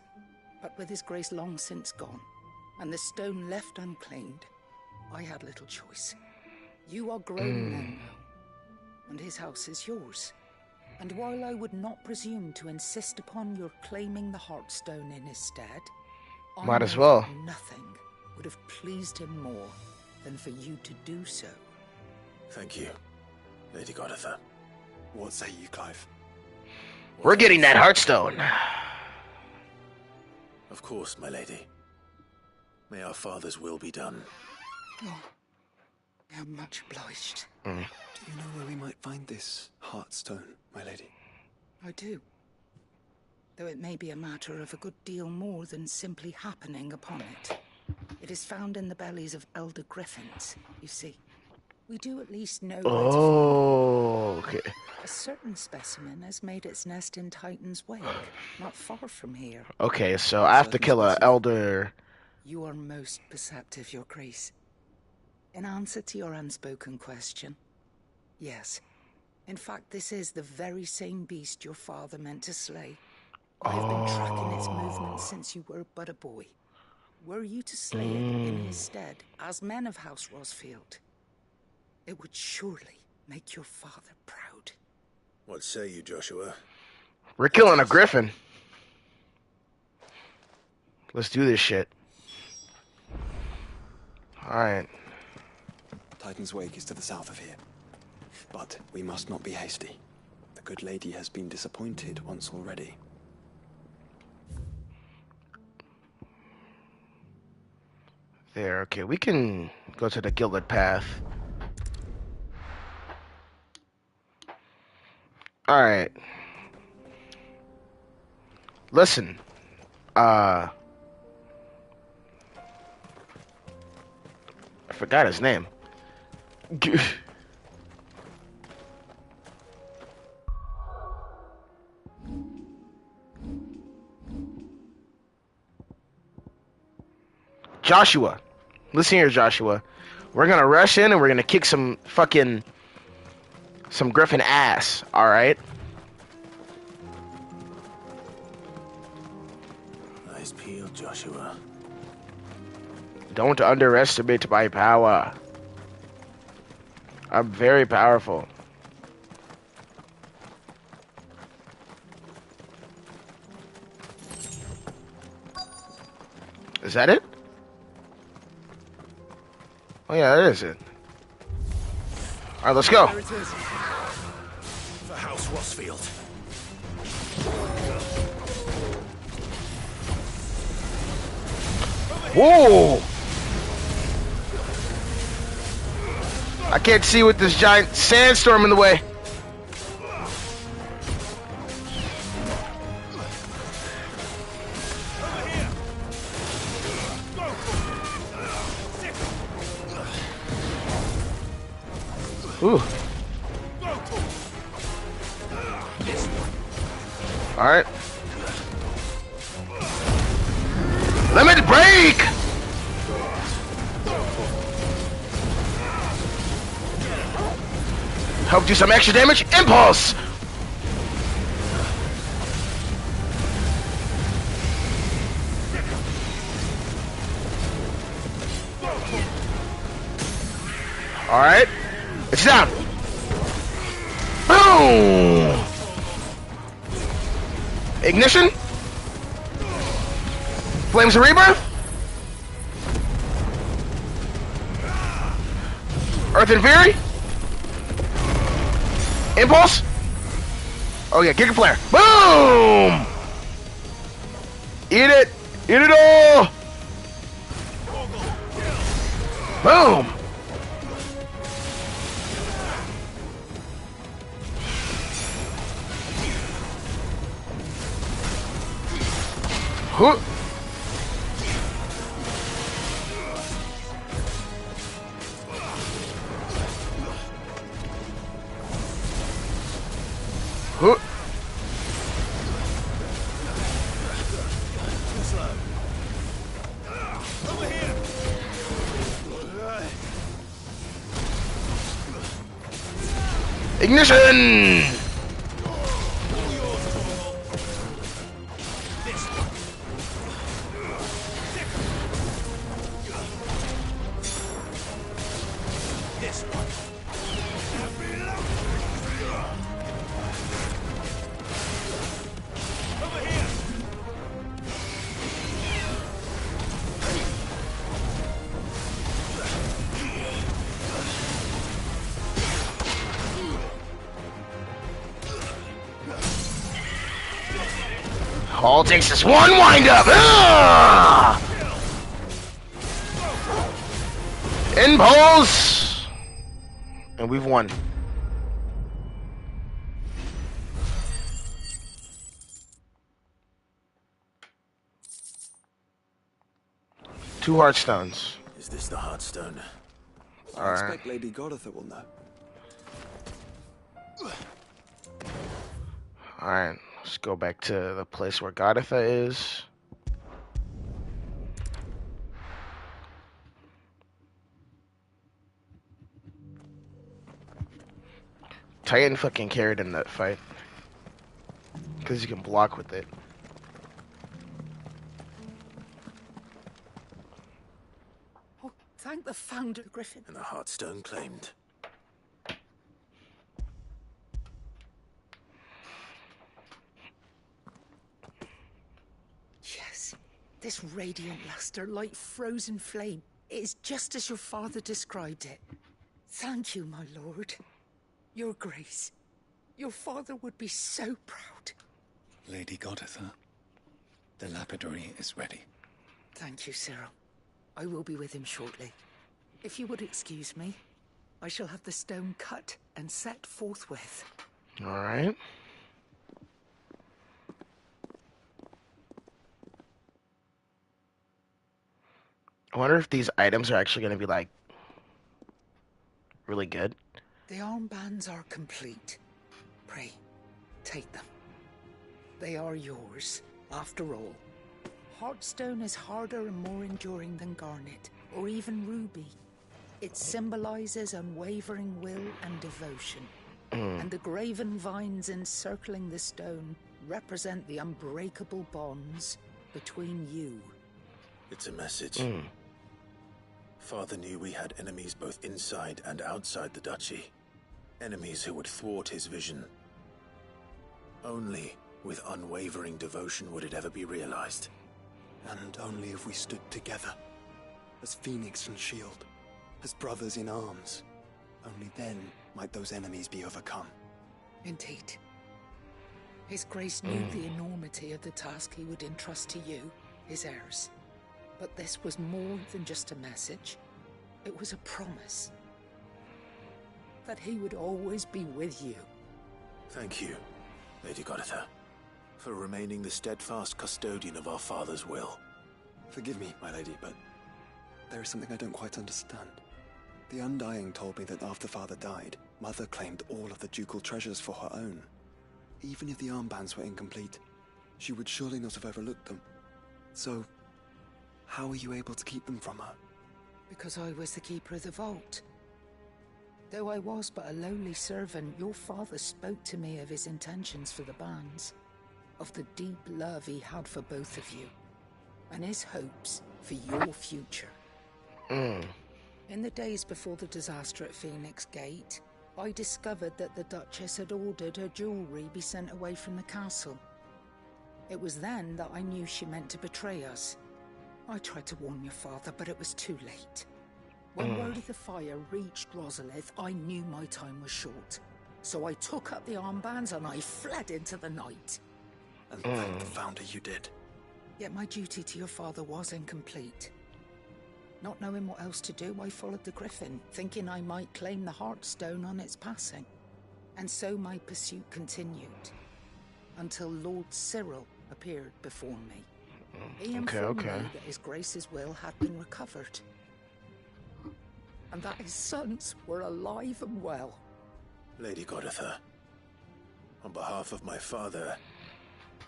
But with his grace long since gone, and the stone left unclaimed, I had little choice. You are grown men now, and his house is yours. And while I would not presume to insist upon your claiming the Heartstone in his stead, might as well. Nothing would have pleased him more than for you to do so. Thank you, Lady Goditha. What say you, Clive? We're getting that Heartstone. Of course, my lady. May our father's will be done. Oh, I am much obliged. Do you know where we might find this Heartstone, my lady? I do. Though it may be a matter of a good deal more than simply happening upon it. It is found in the bellies of elder griffins, you see. We do at least know where to find it. Okay. A certain specimen has made its nest in Titan's Wake, not far from here. Okay, so I have to kill an elder. You are most perceptive, Your Grace. In answer to your unspoken question, yes. In fact, this is the very same beast your father meant to slay. I've been tracking its movements since you were but a boy. Were you to slay it in his stead, as men of House Rosfield, it would surely make your father proud. What say you, Joshua? We're killing a griffin. Let's do this shit. Alright. Titan's Wake is to the south of here. But we must not be hasty. The good lady has been disappointed once already. There, okay, we can go to the Gilded Path. Alright. Listen. I forgot his name. Joshua. Listen here, Joshua. We're gonna rush in and we're gonna kick some griffin ass, alright? Nice peel, Joshua. Don't underestimate my power. I'm very powerful. Is that it? Oh yeah, that is it. Alright, let's go. There it is. For House Rosfield. Whoa! I can't see with this giant sandstorm in the way. Ooh. Alright. Limit break! Help do some extra damage. Impulse! Alright. It's down. Boom! Ignition. Flames of Rebirth. Earth and Fury. Impulse. Oh yeah, Giga Flare. Boom! Eat it. Eat it all. Boom! Huh. Huh. Over here. Ignition! All it takes is one wind up. Impulse! And we've won. Two Heartstones. Is this the Heartstone? I expect Lady Goditha will know. Alright, let's go back to the place where Goditha is. Titan fucking carried in that fight. Because you can block with it. Oh, thank the founder, Griffin. And the Heartstone claimed. Yes, this radiant luster like frozen flame. It is just as your father described it. Thank you, my lord. Your grace. Your father would be so proud. Lady Goditha, the lapidary is ready. Thank you, Cyril. I will be with him shortly. If you would excuse me, I shall have the stone cut and set forthwith. Alright. I wonder if these items are actually going to be, like, really good. The armbands are complete. Pray, take them. They are yours, after all. Heartstone is harder and more enduring than garnet, or even ruby. It symbolizes unwavering will and devotion. And the graven vines encircling the stone represent the unbreakable bonds between you. It's a message. Father knew we had enemies both inside and outside the duchy. Enemies who would thwart his vision. Only with unwavering devotion would it ever be realized. And only if we stood together, as Phoenix and Shield, as brothers in arms. Only then might those enemies be overcome. Indeed. His Grace knew the enormity of the task he would entrust to you, his heirs. But this was more than just a message. It was a promise. That he would always be with you. Thank you, Lady Goditha, for remaining the steadfast custodian of our father's will. Forgive me, my lady, but there is something I don't quite understand. The Undying told me that after Father died, Mother claimed all of the ducal treasures for her own. Even if the armbands were incomplete, she would surely not have overlooked them. So, how were you able to keep them from her? Because I was the keeper of the vault. Though I was but a lowly servant, your father spoke to me of his intentions for the bands, of the deep love he had for both of you, and his hopes for your future. In the days before the disaster at Phoenix Gate, I discovered that the Duchess had ordered her jewelry be sent away from the castle. It was then that I knew she meant to betray us. I tried to warn your father, but it was too late. When word of the fire reached Rosalith, I knew my time was short. So I took up the armbands and I fled into the night. And thank the founder you did. Yet my duty to your father was incomplete. Not knowing what else to do, I followed the Griffin, thinking I might claim the Heartstone on its passing. And so my pursuit continued, until Lord Cyril appeared before me. He informed me that His Grace's will had been recovered, and that his sons were alive and well. Lady Goditha, on behalf of my father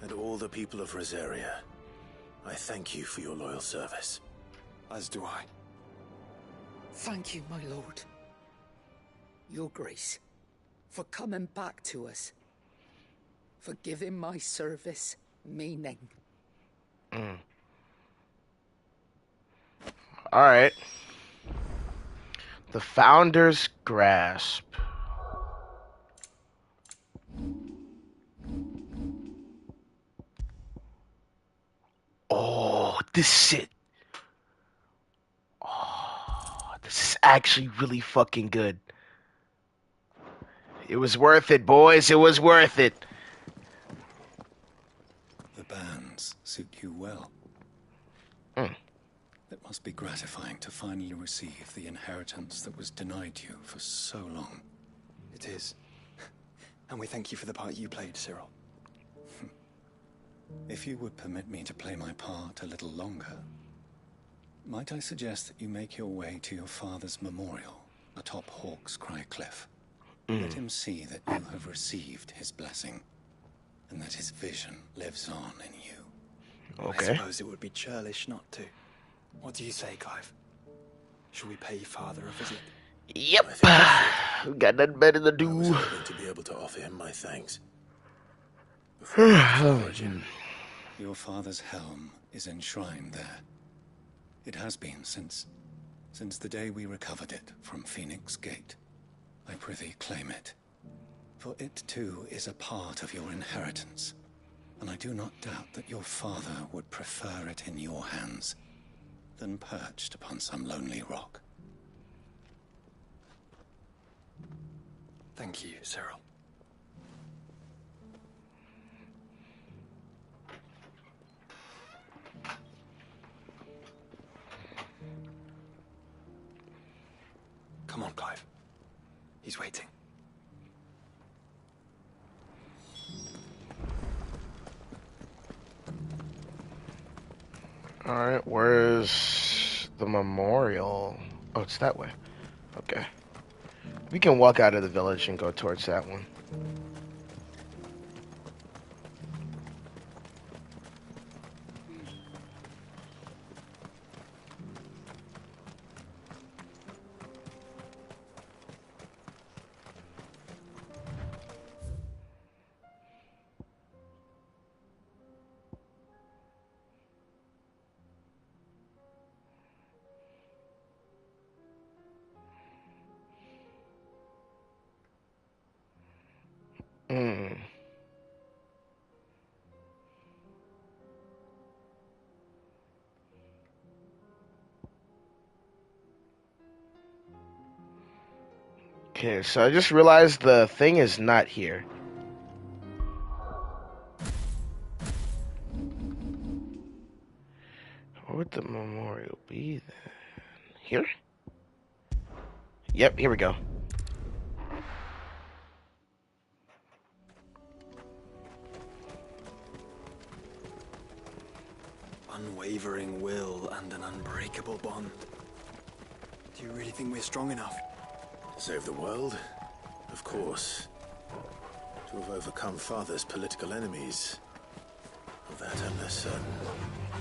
and all the people of Rosaria, I thank you for your loyal service. As do I. Thank you, my lord. Your Grace, for coming back to us, for giving my service meaning. Alright. The Founder's Grasp. Oh, this shit. Oh, this is actually really fucking good. It was worth it, boys. It was worth it. The bands suit you well. It must be gratifying to finally receive the inheritance that was denied you for so long. It is. And we thank you for the part you played, Cyril. If you would permit me to play my part a little longer, might I suggest that you make your way to your father's memorial atop Hawk's Cry Cliff? Let him see that you have received his blessing, and that his vision lives on in you. I suppose it would be churlish not to. What do you say, Clive? Shall we pay father a visit? Yep. We got nothing better to do. I was hoping to be able to offer him my thanks. Before my origin. Your father's helm is enshrined there. It has been since the day we recovered it from Phoenix Gate. I prithee claim it, for it too is a part of your inheritance, and I do not doubt that your father would prefer it in your hands than perched upon some lonely rock. Thank you, Cyril. Come on, Clive. He's waiting. Alright, where's the memorial? Oh, it's that way. Okay. We can walk out of the village and go towards that one. Okay, so I just realized the thing is not here. Where would the memorial be then? Here? Yep, here we go. Unwavering will and an unbreakable bond. Do you really think we're strong enough? To save the world? Of course. To have overcome Father's political enemies. Of that I'm less certain.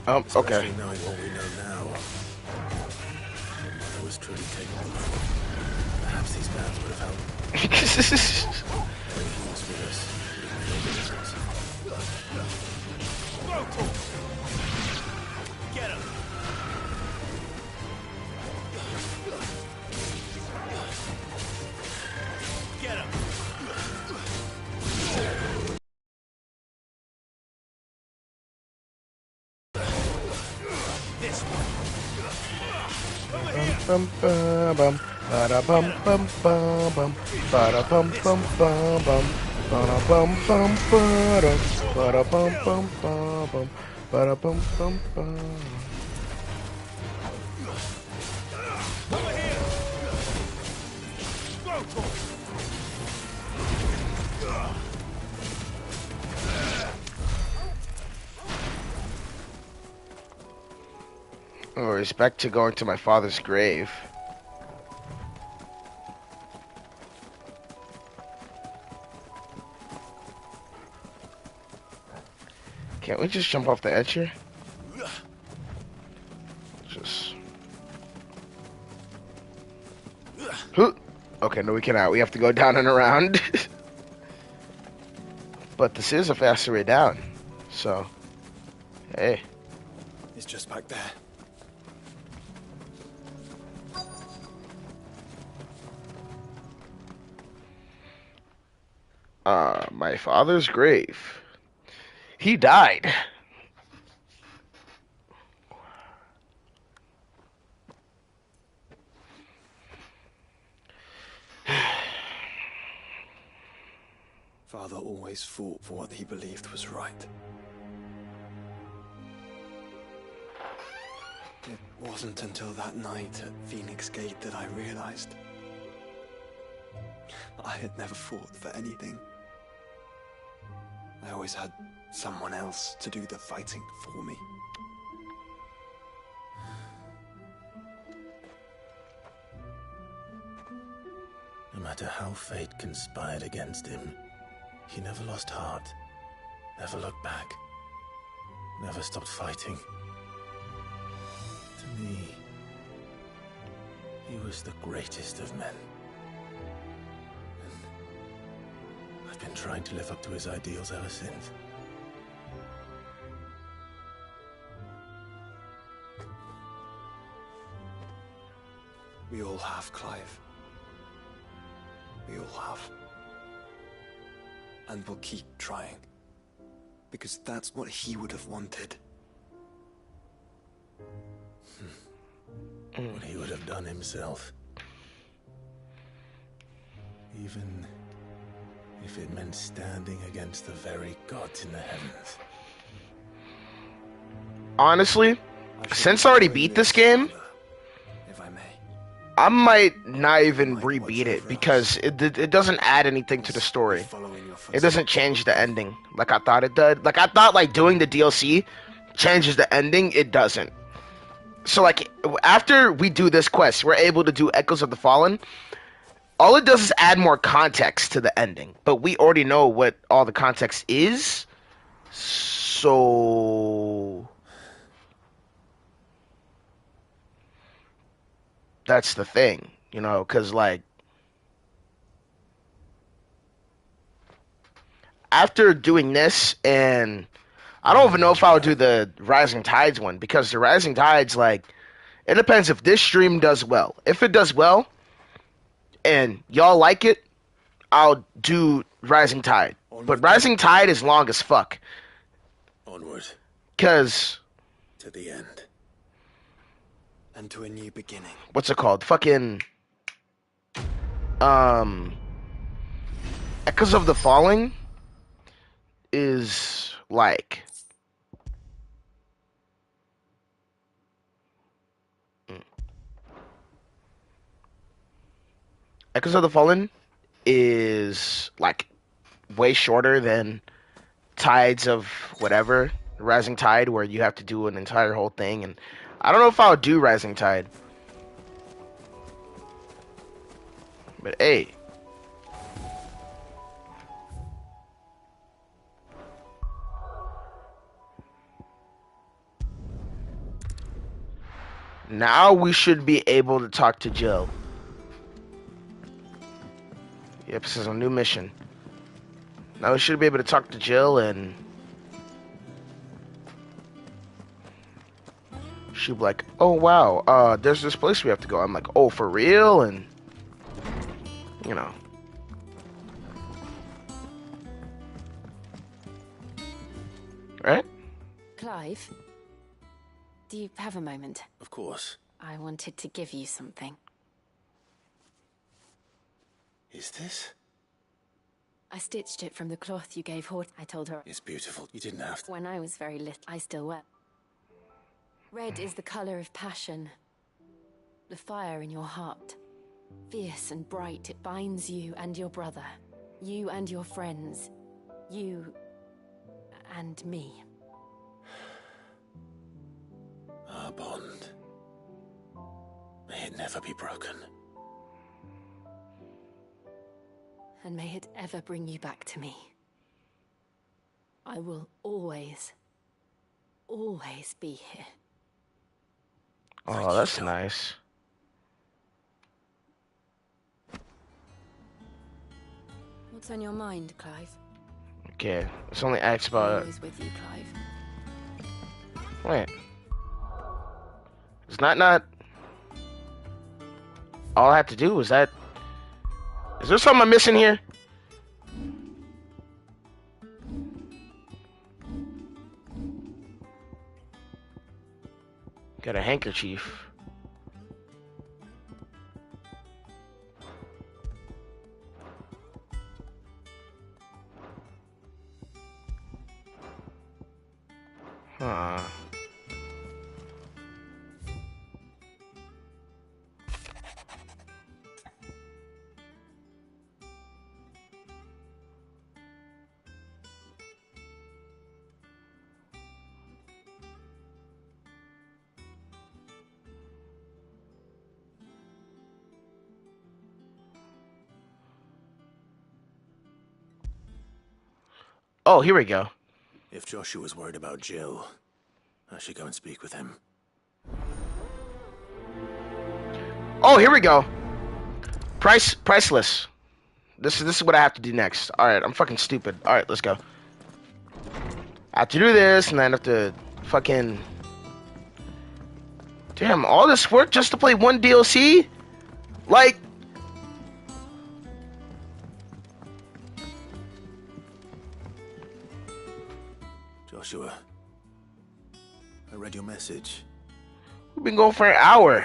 Oh, okay. Especially knowing what we know now. I was truly capable before. Perhaps these bands would have helped. Breaking this with us. Get him! Get him! This one. Bum bum bum bada bum bum bum bum bada bum bum bum bum bada bum bum bada bum bum bum bada bum bum bum. Anyways, back to going to my father's grave. Can't we just jump off the edge here? Just... Okay, no we cannot. We have to go down and around. But this is a faster way down. So, hey. It's just back there. My father's grave. He died. Father always fought for what he believed was right. It wasn't until that night at Phoenix Gate that I realized I had never fought for anything. I always had someone else to do the fighting for me. No matter how fate conspired against him, he never lost heart, never looked back, never stopped fighting. To me, he was the greatest of men. And I've been trying to live up to his ideals ever since. We all have, Clive. We all have. And we'll keep trying. Because that's what he would have wanted. What he would have done himself. Even if it meant standing against the very gods in the heavens. Honestly, since I already beat this game, if I may, I might not even re-beat it because it doesn't add anything to the story. It doesn't change the ending like I thought it did. Like I thought like doing the DLC changes the ending. It doesn't. So like after we do this quest, we're able to do Echoes of the Fallen. All it does is add more context to the ending, but we already know what all the context is. So that's the thing, you know, because like after doing this, and I don't even know if I'll do the Rising Tides one, because the Rising Tides, like, it depends if this stream does well. If it does well and y'all like it, I'll do Rising Tide. But Rising Tide is long as fuck. Onward. Because to the end. And to a new beginning. What's it called? Fucking Echoes of the Falling is like Echoes of the Fallen is like way shorter than Tides of whatever, Rising Tide, where you have to do an entire whole thing, and I don't know if I'll do Rising Tide. But hey. Now we should be able to talk to Jill. Yep, this is a new mission. Now we should be able to talk to Jill, and she'll be like, oh wow, there's this place we have to go. I'm like, oh, for real? And you know. Right? Clive, do you have a moment? Of course. I wanted to give you something. Is this? I stitched it from the cloth you gave Hort. I told her. It's beautiful. You didn't have to. When I was very little, I still wear. Red is the color of passion. The fire in your heart. Fierce and bright, it binds you and your brother. You and your friends. You and me. Our bond. May it never be broken. And may it ever bring you back to me. I will always be here. Oh, that's nice. What's on your mind, Clive? Okay, it's only X about. Always with you, Clive. Wait. It's not. All I have to do is that. Is there something I'm missing here? Got a handkerchief. Huh. Oh, here we go. If Joshua's worried about Jill, I should go and speak with him. Oh, here we go. Priceless. This is what I have to do next. All right, I'm fucking stupid. All right, let's go. I have to do this, and then I have to fucking. Damn, all this work just to play one DLC? Like. Joshua, I read your message. We've been going for an hour.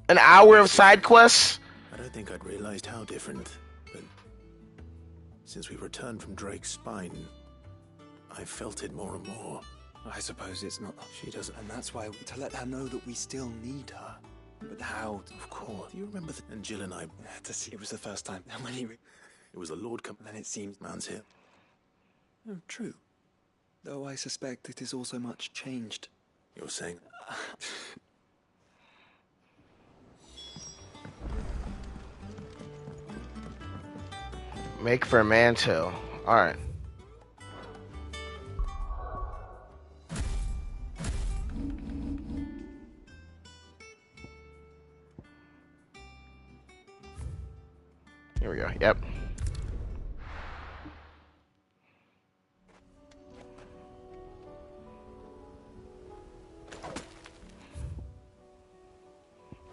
An hour of side quests? I don't think I'd realized how different, but since we returned from Drake's spine, I felt it more and more. I suppose it's not. She doesn't. And that's why, to let her know that we still need her. But how? Of course. Do you remember that? And Jill and I. To see, it was the first time. And when he. It was the Lord come. Then it seems. Man's here. Oh, true. Though I suspect it is also much changed. You're saying. Make for a mantle. Alright. Here we go. Yep.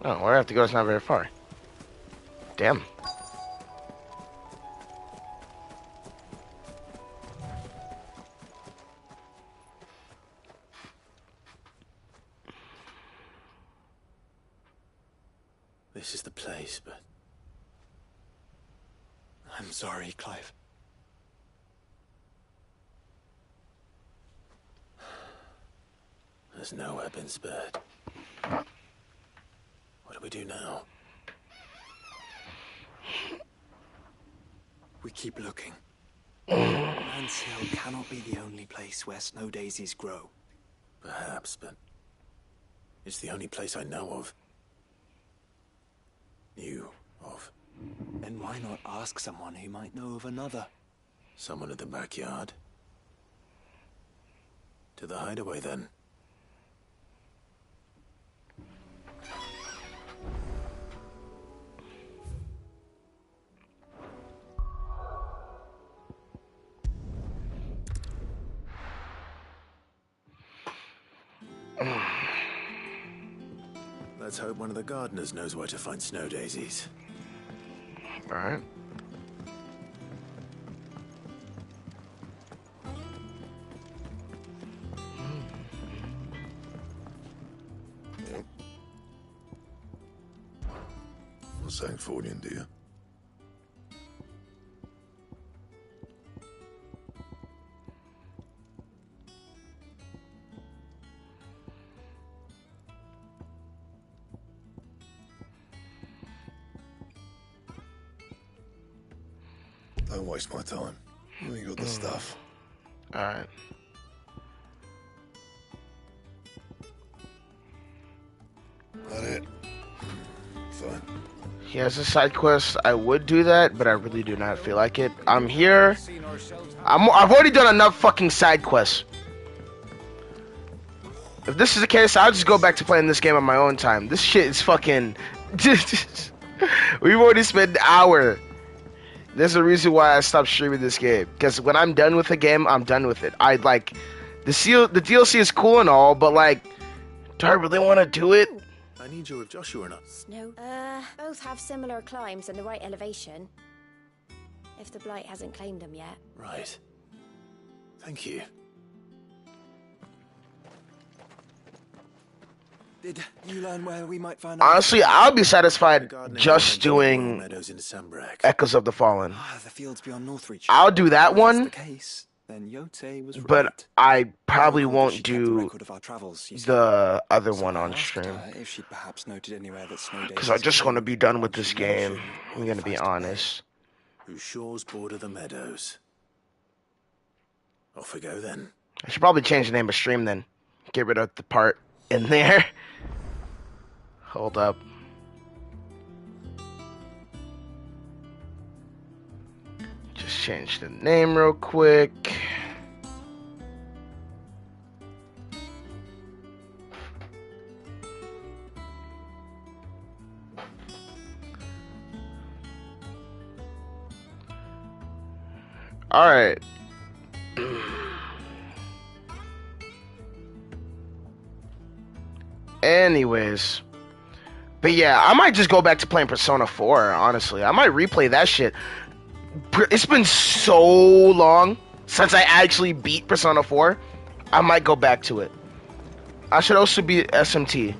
Oh, where I have to go is not very far. Damn. This is the place, but I'm sorry, Clive. There's nowhere been spared. What do we do now? We keep looking. Man's Hill cannot be the only place where snow daisies grow. Perhaps, but it's the only place I know of. Knew of. Then why not ask someone who might know of another? Someone in the backyard? To the hideaway, then. Let's hope one of the gardeners knows where to find snow daisies. All right. What's that for you, dear? Don't waste my time. You ain't got the stuff. Alright. That it? fine. He has a side quest. I would do that, but I really do not feel like it. I'm here. I've already done enough fucking side quests. If this is the case, I'll just go back to playing this game on my own time. This shit is fucking... We've already spent an hour. There's a reason why I stopped streaming this game. Because when I'm done with the game, I'm done with it. I like... The DLC is cool and all, but like... Do I really want to do it? I need you with Joshua or not. Snow. Both have similar climbs and the right elevation. If the Blight hasn't claimed them yet. Right. Thank you. Did you learn where we might find? Honestly, I'll be satisfied just doing Meadows in Sambrak. Echoes of the Fallen. The fields beyond Northreach. I'll do that one. If that's the case, then Yote was But right. I probably won't She kept a do record of our travels, you see. the other So one I on asked stream. her if she'd perhaps noted anywhere that snow days. Because I just want to be done with this game. I'm going to be honest. Whose shores border the meadows. Off we go then. I should probably change the name of stream then. Get rid of the part in there. Hold up. Just change the name real quick. All right. Anyways. But yeah, I might just go back to playing Persona 4, honestly. I might replay that shit. It's been so long since I actually beat Persona 4. I might go back to it. I should also beat SMT.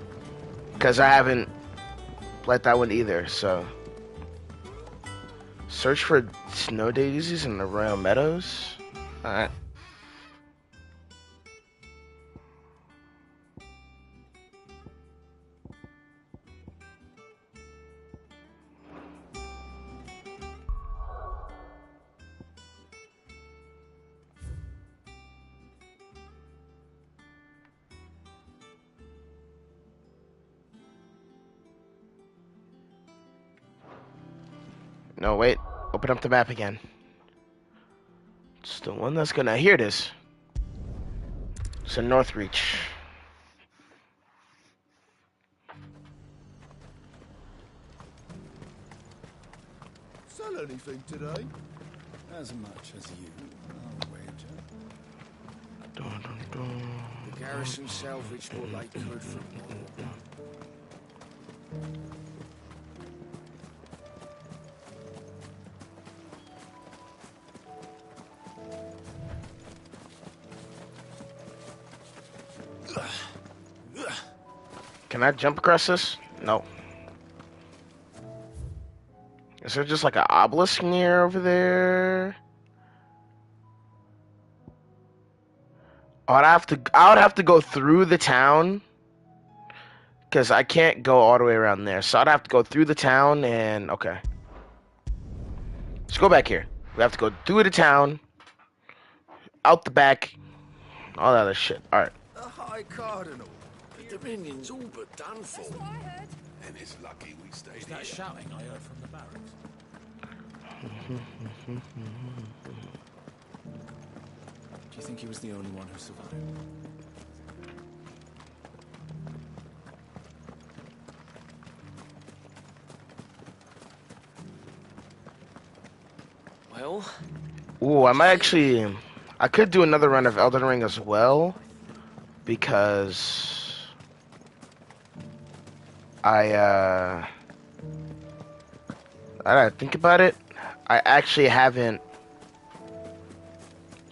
Because I haven't played that one either, so... Search for snow daisies in the Royal Meadows? Alright. No, wait. Open up the map again. It's the one that's gonna... Here it is. It's in Northreach. Sell anything today? As much as you, I'll wager. The garrison salvaged what they could from war. Can I jump across this? No. Is there just like an obelisk near over there? I would have to go through the town. Because I can't go all the way around there. So I'd have to go through the town and... Okay. Let's go back here. We have to go through the town. Out the back. All that other shit. Alright. The High Cardinal. The Dominion's all but done for. And it's lucky we stayed Is that shouting I heard from the barracks? Do you think he was the only one who survived? Well... Ooh, I might actually... I could do another run of Elden Ring as well. Because... I gotta think about it. I actually haven't...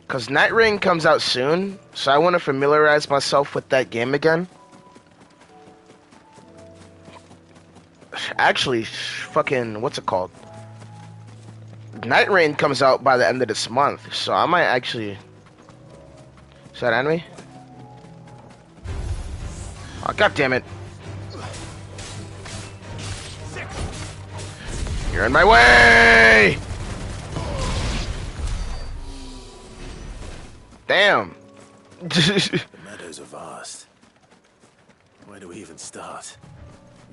Because Night Rain comes out soon, so I want to familiarize myself with that game again. Actually, fucking, what's it called? Night Rain comes out by the end of this month, so I might actually... Is that enemy? Oh, god damn it. You're in my way! Damn. The meadows are vast. Where do we even start?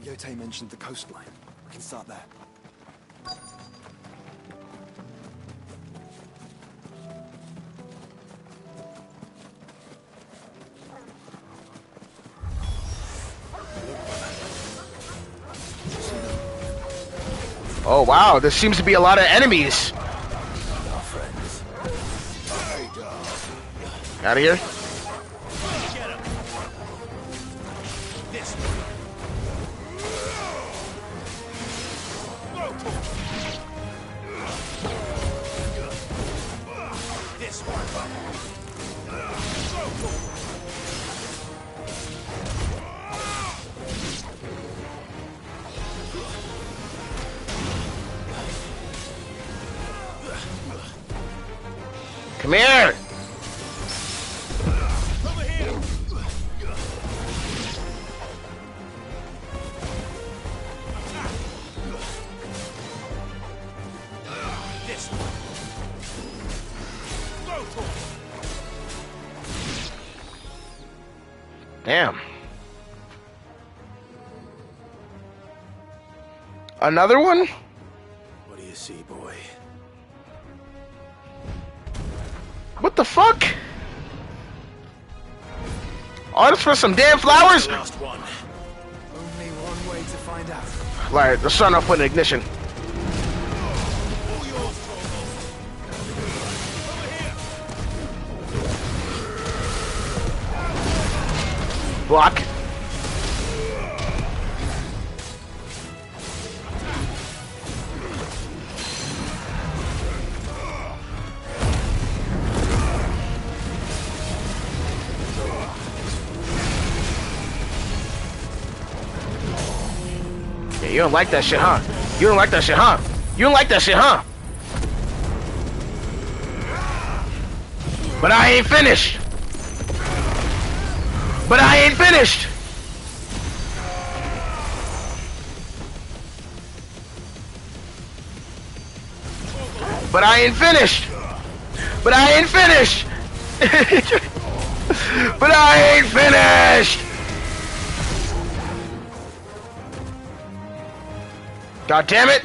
Yote mentioned the coastline. We can start there. Oh wow, there seems to be a lot of enemies. Out of here. Come here! Damn. Another one? What do you see, boy? What the fuck? Oh, that's for some damn flowers? Last one. Only one way to find out. Alright, let's start off with an ignition. Block. Yeah, you don't like that shit, huh? You don't like that shit, huh? You don't like that shit, huh? But I ain't finished. But I ain't finished. But I ain't finished. But I ain't finished. But I ain't finished. God damn it.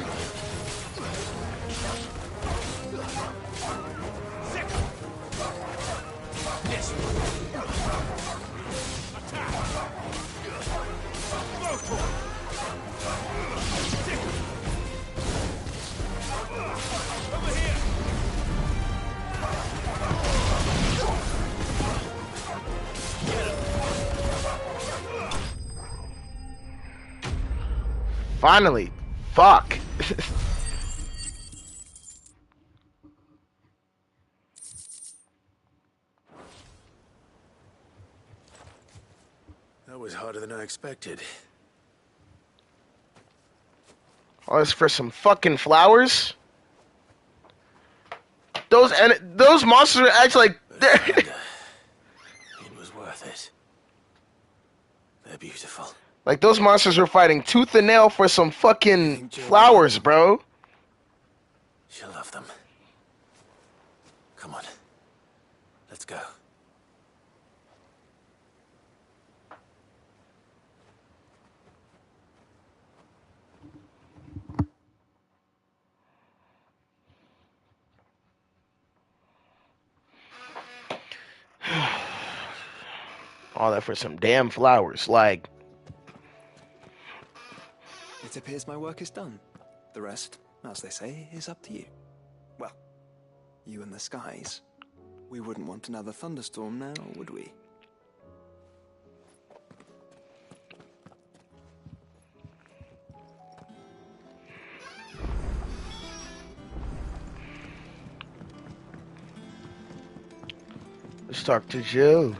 Finally. Fuck. That was harder than I expected. Oh, this for some fucking flowers? Those monsters are actually like... It was worth it. They're beautiful. Like, those monsters are fighting tooth and nail for some fucking flowers, bro. She'll love them. Come on. Let's go. All that for some damn flowers. Like... It appears my work is done. The rest, as they say, is up to you. Well, you and the skies. We wouldn't want another thunderstorm now, would we? Let's talk to Jill.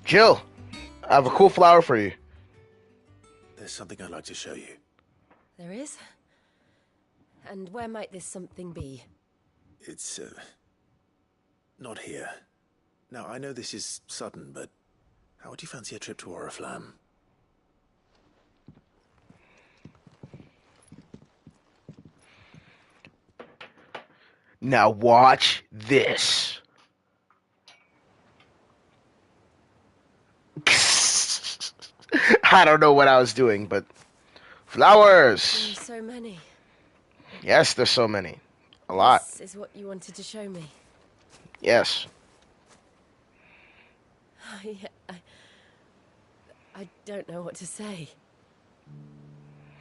Jill, I have a cool flower for you. There's something I'd like to show you. There is? And where might this something be? It's, not here. Now, I know this is sudden, but how would you fancy a trip to Oriflamme? Now watch this. I don't know what I was doing, but flowers. There's so many. Yes, there's so many. A lot. This is what you wanted to show me. Yes. I don't know what to say.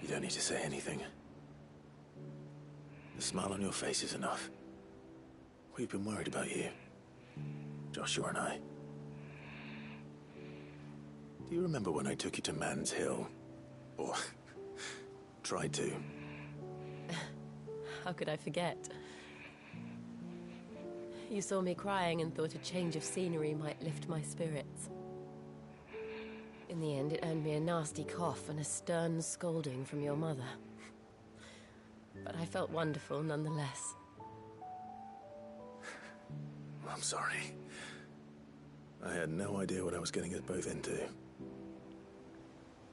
You don't need to say anything. The smile on your face is enough. We've been worried about you, Joshua and I. Do you remember when I took you to Man's Hill? Or tried to? How could I forget? You saw me crying and thought a change of scenery might lift my spirits. In the end, it earned me a nasty cough and a stern scolding from your mother. But I felt wonderful nonetheless. I'm sorry. I had no idea what I was getting us both into.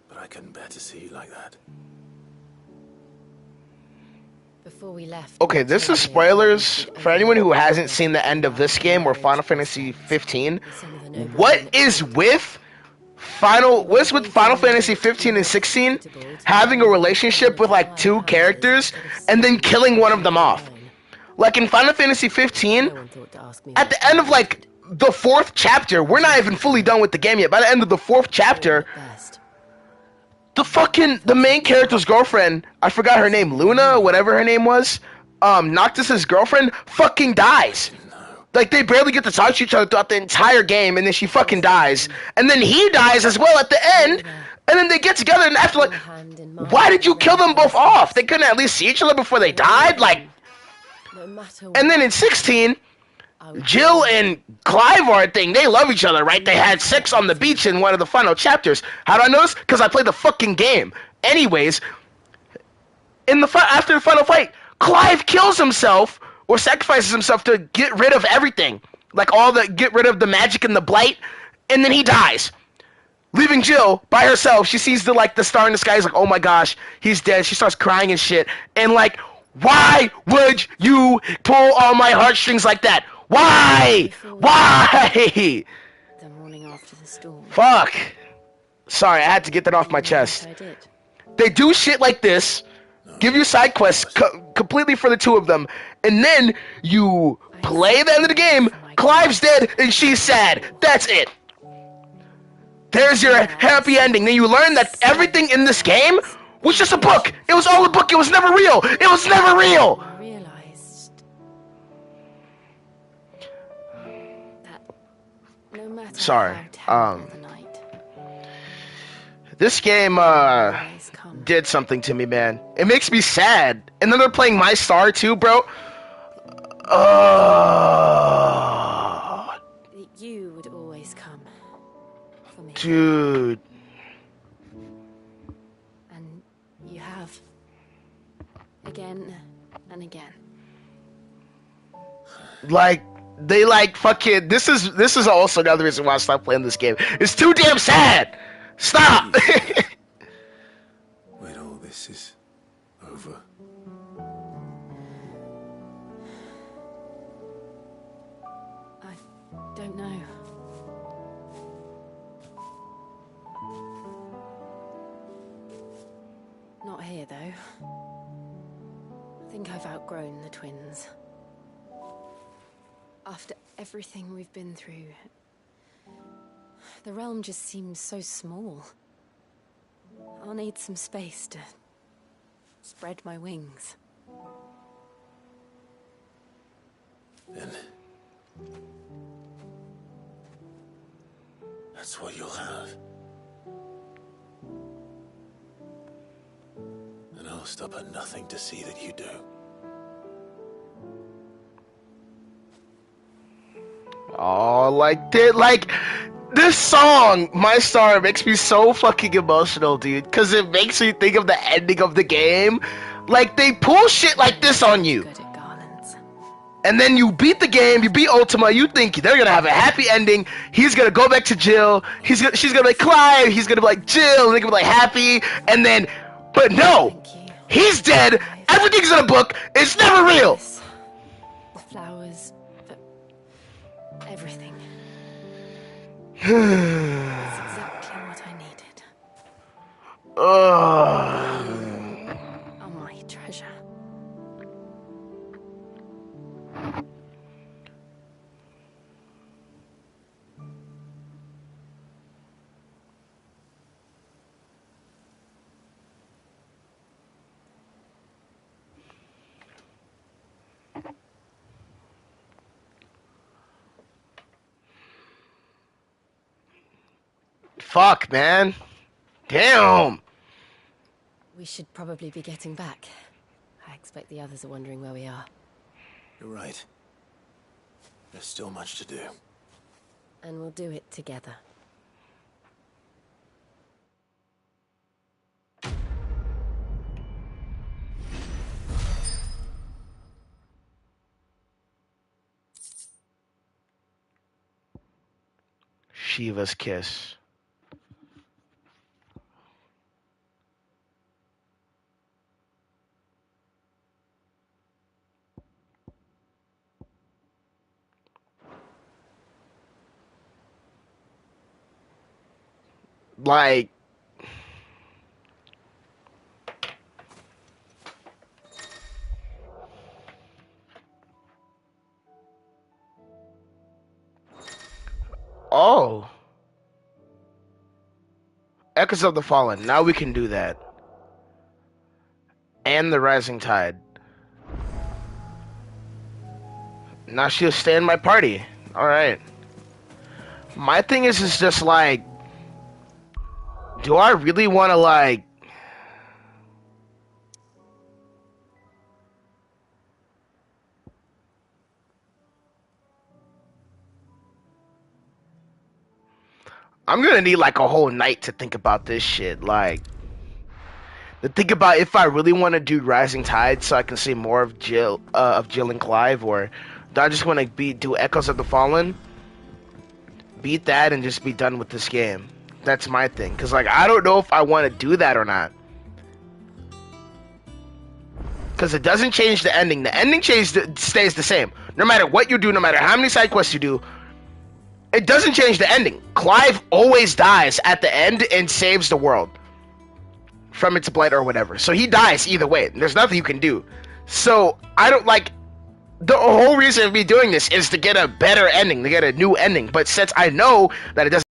But I couldn't bear to see you like that. Before we left... Okay, this is spoilers for anyone who hasn't seen the end of this game or Final Fantasy 15. What is with Final Fantasy 15 and 16 having a relationship with like two characters and then killing one of them off? Like in Final Fantasy 15, at the end of like the 4th chapter, we're not even fully done with the game yet. By the end of the 4th chapter, the main character's girlfriend, I forgot her name, Luna, whatever her name was, Noctis's girlfriend, fucking dies. Like, they barely get to talk to each other throughout the entire game, and then she fucking dies. And then he dies as well at the end, and then they get together, and after, like, why did you kill them both off? They couldn't at least see each other before they died? Like, and then in 16, Jill and Clive are a thing. They love each other, right? They had sex on the beach in one of the final chapters. How do I know this? Because I played the fucking game. Anyways, after the final fight, Clive kills himself or sacrifices himself to get rid of everything. Like get rid of the magic and the blight, and then he dies. Leaving Jill by herself. She sees the star in the sky. Is like, oh my gosh, he's dead. She starts crying and shit. And like, why would you pull all my heartstrings like that? Why? Why? The morning after the storm. Fuck. Sorry, I had to get that off my chest. They do shit like this, give you side quests completely for the two of them, and then you play the end of the game, Clive's dead, and she's sad. That's it. There's your happy ending. Then you learn that everything in this game was just a book. It was all a book. It was never real. It was never real. I realized that no matter Sorry. how terrible the night, This game did something to me, man. It makes me sad. And then they're playing My Star too, bro. that you would always come for me. Dude. And you have. Again and again. Like, they fucking, this is also another reason why I stopped playing this game. It's too damn sad. Stop. When all this is over. I don't know. Not here, though. I think I've outgrown the twins. After everything we've been through, the realm just seems so small. I'll need some space to spread my wings. Then that's what you'll have. And I'll stop at nothing to see that you do. Oh, this song, My Star, makes me so fucking emotional, dude. Because it makes me think of the ending of the game. Like, they pull shit like this on you. And then you beat the game, you beat Ultima, you think they're gonna have a happy ending. He's gonna go back to Jill. She's gonna be like Clive. He's gonna be like Jill. And they're gonna be like happy. And then, but no, he's dead. Everything's in a book. It's never real. The everything. It's exactly what I needed. Oh, my treasure. Fuck, man. Damn. We should probably be getting back. I expect the others are wondering where we are. You're right. There's still much to do. And we'll do it together. Shiva's kiss. Like, oh. Echoes of the Fallen. Now we can do that. And the Rising Tide. Now she'll stay in my party. Alright. My thing is just like, do I really want to like... I'm gonna need like a whole night to think about this shit. Like, to think about if I really want to do Rising Tide so I can see more of Jill and Clive, or do I just want to do Echoes of the Fallen, beat that, and just be done with this game? That's my thing. Cause like I don't know if I want to do that or not. Cause it doesn't change the ending. The ending stays the same. No matter what you do, no matter how many side quests you do. It doesn't change the ending. Clive always dies at the end and saves the world from its blight or whatever. So he dies either way. There's nothing you can do. So I don't like... The whole reason of me doing this is to get a better ending, to get a new ending. But since I know that it doesn't...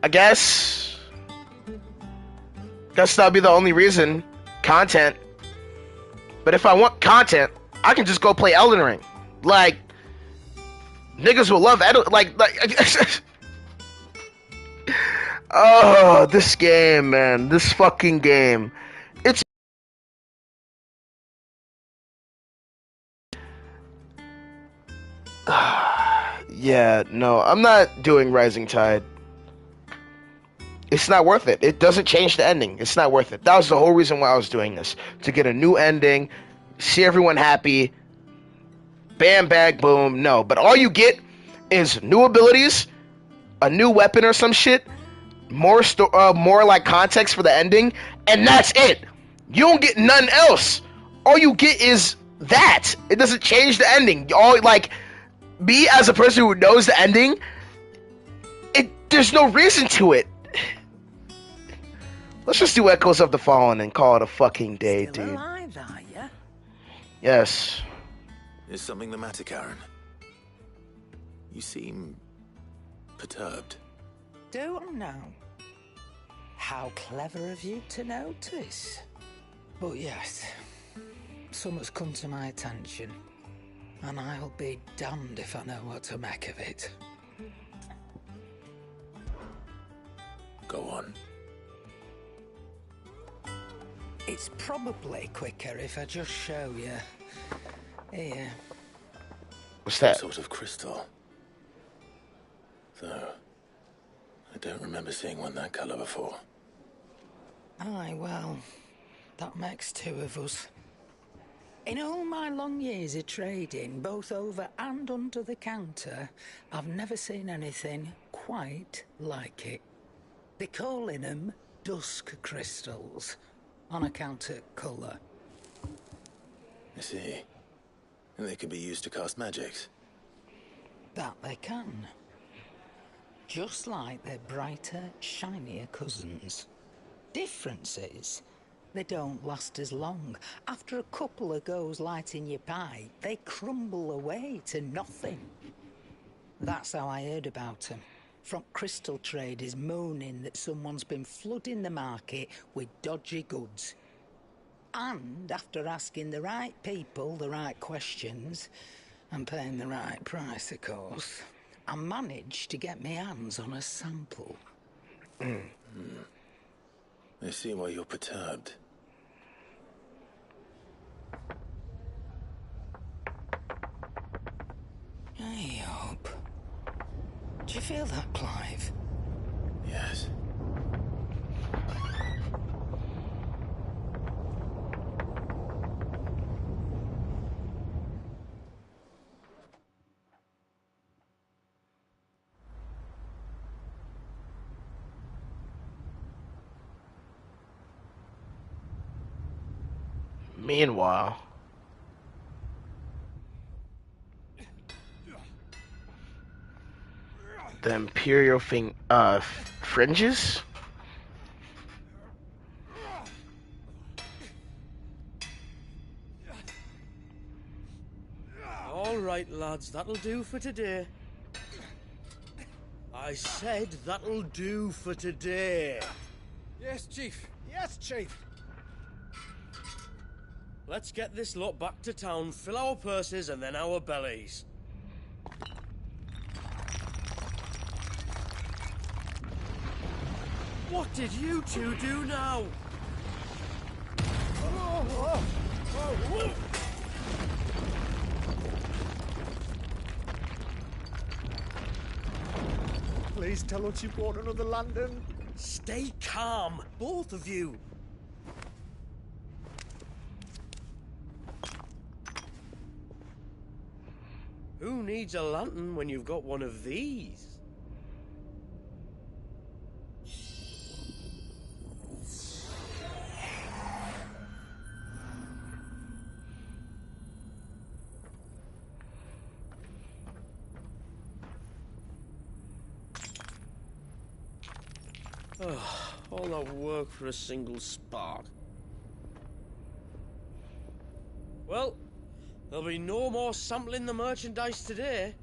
I guess that'll be the only reason. Content. But if I want content, I can just go play Elden Ring. Like... Niggas will love like oh, this game, man. This fucking game. It's yeah, no, I'm not doing Rising Tide. It's not worth it. It doesn't change the ending. It's not worth it. That was the whole reason why I was doing this. To get a new ending, see everyone happy. Bam, bag, boom. No, but all you get is new abilities, a new weapon or some shit, more like context for the ending, and that's it. You don't get nothing else. All you get is that. It doesn't change the ending. All like me as a person who knows the ending, there's no reason to it. Let's just do Echoes of the Fallen and call it a fucking day, Still dude. alive, are ya? Yes. Is something the matter, Karen? You seem perturbed. Don't know. How clever of you to notice. But yes, something's come to my attention, and I'll be damned if I know what to make of it. Go on. It's probably quicker if I just show you. Here. What's that? Some sort of crystal. Though, I don't remember seeing one that color before. Aye, well, that makes two of us. In all my long years of trading, both over and under the counter, I've never seen anything quite like it. They're calling them dusk crystals, on account of colour. I see. And they can be used to cast magics. That they can. Just like their brighter, shinier cousins. Difference is, they don't last as long. After a couple of goes lighting your pipe, they crumble away to nothing. That's how I heard about them. From crystal traders moaning that someone's been flooding the market with dodgy goods. And after asking the right people the right questions, and paying the right price, of course, I managed to get my hands on a sample. I see why you're perturbed. I hope. Do you feel that, Clive? Yes. Meanwhile, the Imperial fringes? All right, lads, that'll do for today. I said that'll do for today. Yes, Chief. Yes, Chief. Let's get this lot back to town, fill our purses and then our bellies. What did you two do now? Please tell us you brought another London. Stay calm, both of you. Who needs a lantern when you've got one of these? All that work for a single spark. Well, there'll be no more sampling the merchandise today.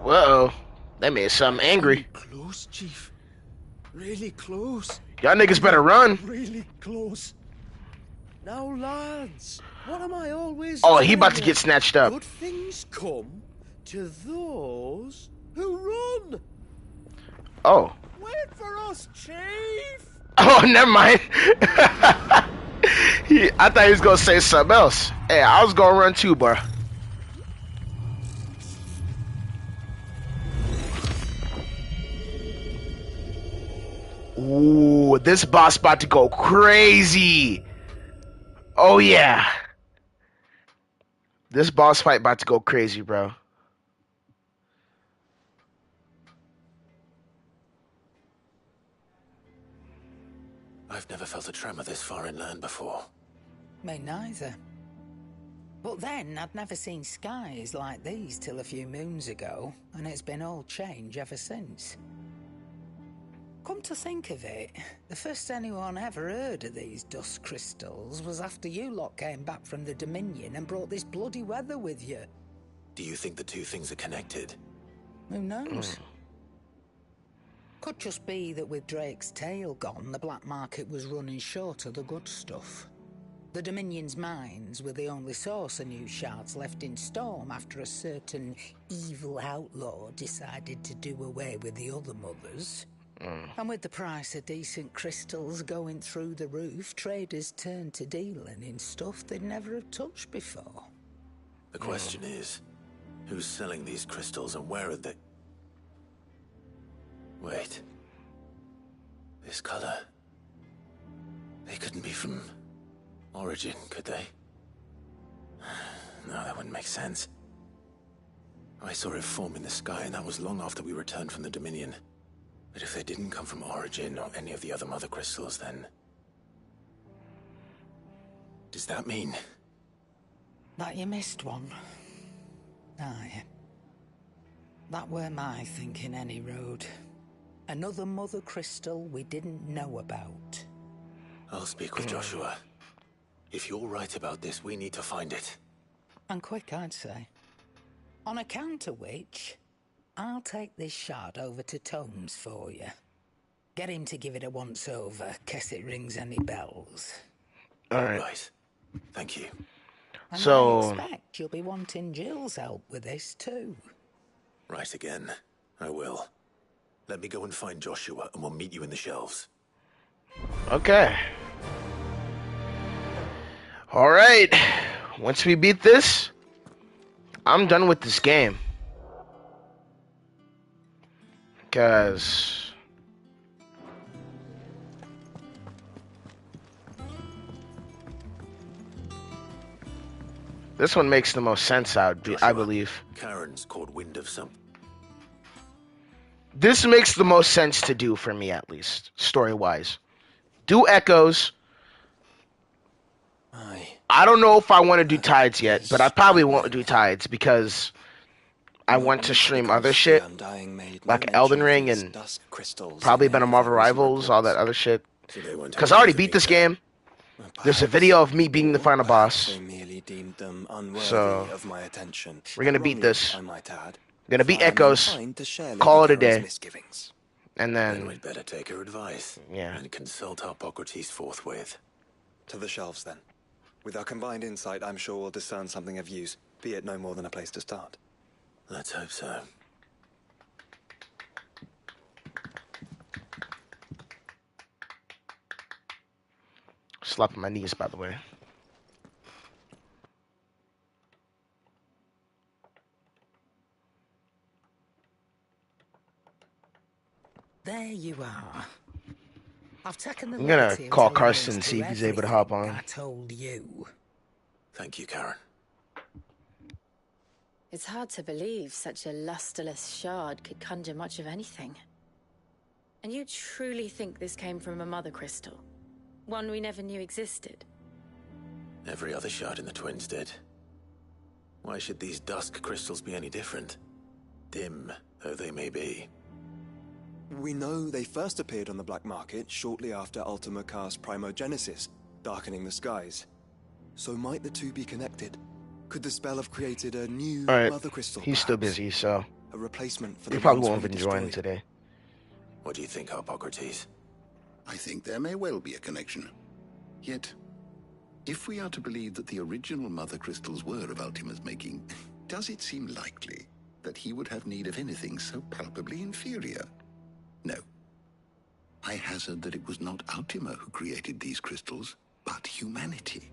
Whoa, that made something angry. Close, Chief. Really close. Y'all niggas better run. Really close. Now, lads, what am I always Oh, he about to saying? get snatched up. Good things come to those who run. Oh. Wait for us, Chief. Oh, never mind. I thought he was gonna say something else. Hey, I was gonna run too, bro. Ooh, this boss about to go crazy. Oh yeah. This boss fight about to go crazy, bro. I've never felt a tremor this far inland before. Me neither. But then I'd never seen skies like these till a few moons ago, and it's been all change ever since. Come to think of it, the first anyone ever heard of these dust crystals was after you lot came back from the Dominion and brought this bloody weather with you. Do you think the two things are connected? Who knows? Could just be that with Drake's tail gone, the black market was running short of the good stuff. The Dominion's mines were the only source of new shards left in Storm after a certain evil outlaw decided to do away with the other mothers. And with the price of decent crystals going through the roof, traders turned to dealing in stuff they'd never have touched before. The question is, who's selling these crystals and where are they? Wait. This color. They couldn't be from Origin, could they? No, that wouldn't make sense. I saw it form in the sky, and that was long after we returned from the Dominion. But if they didn't come from Origin or any of the other mother crystals, then... Does that mean... That you missed one? Aye. That were my thinking, any road. Another mother crystal we didn't know about. I'll speak with Joshua. If you're right about this, we need to find it. And quick, I'd say. On account of which, I'll take this shard over to Tomes for you. Get him to give it a once-over, case it rings any bells. Alright. Right. Thank you. And So... I expect you'll be wanting Jill's help with this, too. Right again. I will. Let me go and find Joshua, and we'll meet you in the shelves. Okay. Alright. Once we beat this, I'm done with this game. Because... this one makes the most sense, I believe. Karen's caught wind of some... This makes the most sense to do for me, at least, story-wise. Do Echoes. I don't know if I want to do Tides yet, but I probably won't do Tides because I want to stream other shit, like Elden Ring and probably Been a Marvel Rivals, all that other shit. Because I already beat this game. There's a video of me beating the final boss. So, we're gonna beat this. We're gonna beat Echoes, call it a day. And then we'd better take her advice. Yeah. And consult Hippocrates forthwith. To the shelves, then. With our combined insight, I'm sure we'll discern something of use, be it no more than a place to start. Let's hope so. Slapping my knees, by the way. There you are. I've taken the I'm gonna liberty of call telling Carson and Liz see if to he's able to hop everything on. I told you. Thank you, Karen. It's hard to believe such a lusterless shard could conjure much of anything. And you truly think this came from a mother crystal? One we never knew existed? Every other shard in the Twins did. Why should these dusk crystals be any different? Dim though they may be. We know they first appeared on the black market shortly after Ultima cast Primogenesis, darkening the skies. So might the two be connected? Could the spell have created a new mother crystal? He's still busy, so a replacement for he the probably ones won't we even join destroyed? today. What do you think, Hippocrates? I think there may well be a connection. Yet, if we are to believe that the original mother crystals were of Ultima's making, does it seem likely that he would have need of anything so palpably inferior? No. I hazard that it was not Ultima who created these crystals, but humanity.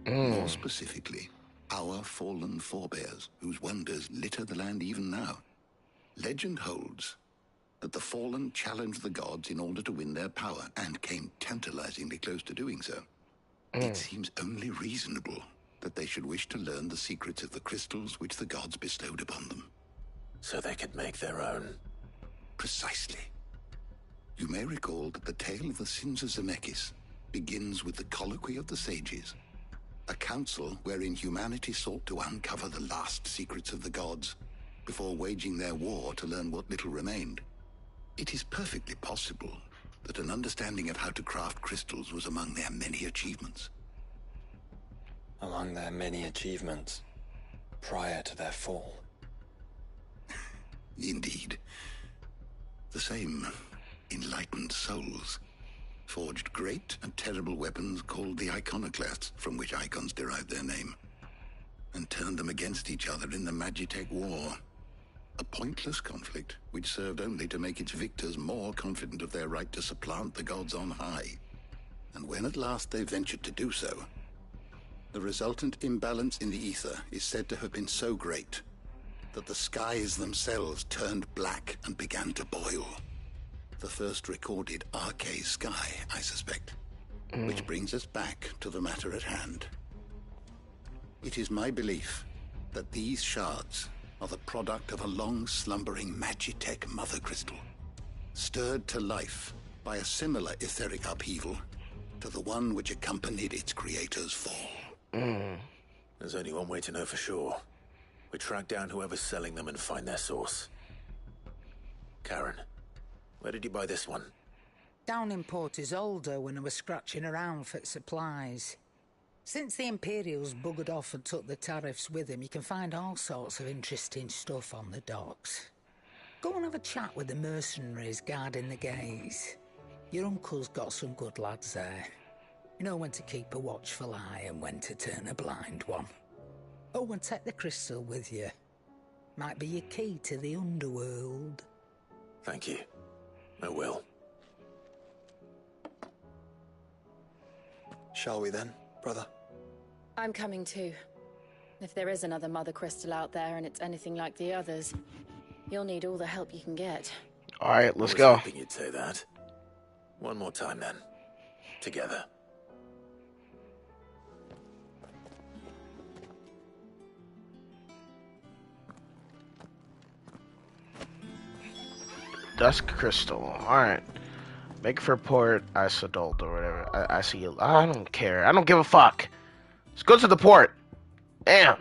More specifically, our fallen forebears, whose wonders litter the land even now. Legend holds that the fallen challenged the gods in order to win their power, and came tantalizingly close to doing so. It seems only reasonable that they should wish to learn the secrets of the crystals which the gods bestowed upon them. So they could make their own. Precisely. You may recall that the tale of the sins of Zemeckis begins with the colloquy of the sages, a council wherein humanity sought to uncover the last secrets of the gods before waging their war to learn what little remained. It is perfectly possible that an understanding of how to craft crystals was among their many achievements. Among their many achievements, prior to their fall. Indeed. The same enlightened souls forged great and terrible weapons called the iconoclasts, from which icons derived their name, and turned them against each other in the Magitech War. A pointless conflict which served only to make its victors more confident of their right to supplant the gods on high. And when at last they ventured to do so, the resultant imbalance in the ether is said to have been so great that the skies themselves turned black and began to boil. The first recorded arcade sky, I suspect. Which brings us back to the matter at hand. It is my belief that these shards are the product of a long-slumbering Magitech mother crystal, stirred to life by a similar etheric upheaval to to the one which accompanied its creator's fall. There's only one way to know for sure. We track down whoever's selling them and find their source. Karen, where did you buy this one? Down in Port Isolde when I was scratching around for supplies. Since the Imperials buggered off and took the tariffs with them, you can find all sorts of interesting stuff on the docks. Go and have a chat with the mercenaries guarding the gates. Your uncle's got some good lads there. You know when to keep a watchful eye and when to turn a blind one. Oh, and take the crystal with you. Might be your key to the underworld. Thank you. I will. Shall we then, brother? I'm coming too. If there is another mother crystal out there and it's anything like the others, you'll need all the help you can get. Alright, let's I was go. hoping you'd say that. One more time then. Together. Dusk crystal. Alright. Make for port, Isodolt or whatever. I see you. I don't care. I don't give a fuck. Let's go to the port. Damn.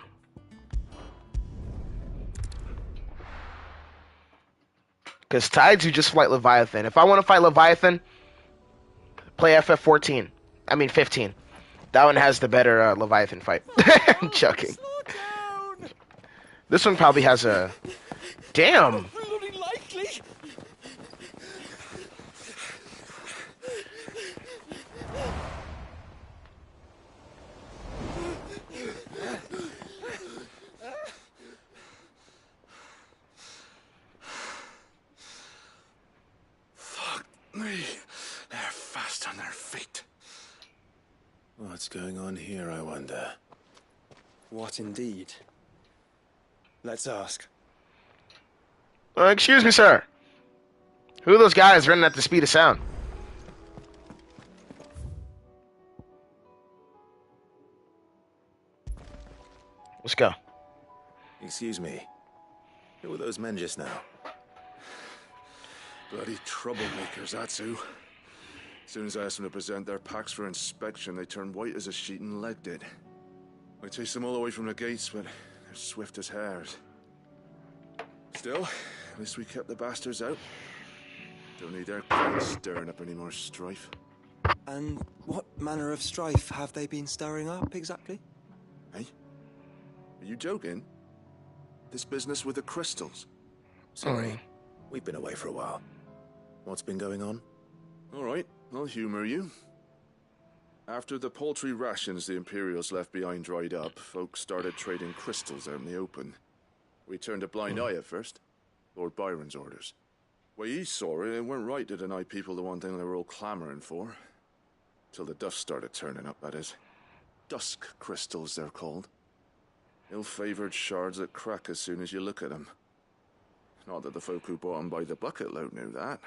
Because Tides, you just fight Leviathan. If I want to fight Leviathan, play FF14. I mean 15. That one has the better Leviathan fight. I'm joking. This one probably has a... Damn. They're fast on their feet. What's going on here, I wonder? What indeed? Let's ask. Excuse me, sir. Who are those guys running at the speed of sound? Let's go. Excuse me. Who were those men just now? Bloody troublemakers, that's who. As soon as I asked them to present their packs for inspection, they turned white as a sheet and legged it. I chased them all the way from the gates, but they're swift as hares. Still, at least we kept the bastards out. Don't need their kind stirring up any more strife. And what manner of strife have they been stirring up, exactly? Hey? Are you joking? This business with the crystals? Sorry. We've been away for a while. What's been going on? All right, I'll humor you. After the paltry rations the Imperials left behind dried up, folks started trading crystals out in the open. We turned a blind eye at first. Lord Byron's orders. Way he saw it, it weren't right to deny people the one thing they were all clamoring for. Till the dust started turning up, that is. Dusk crystals, they're called. Ill-favored shards that crack as soon as you look at them. Not that the folk who bought them by the bucket load knew that.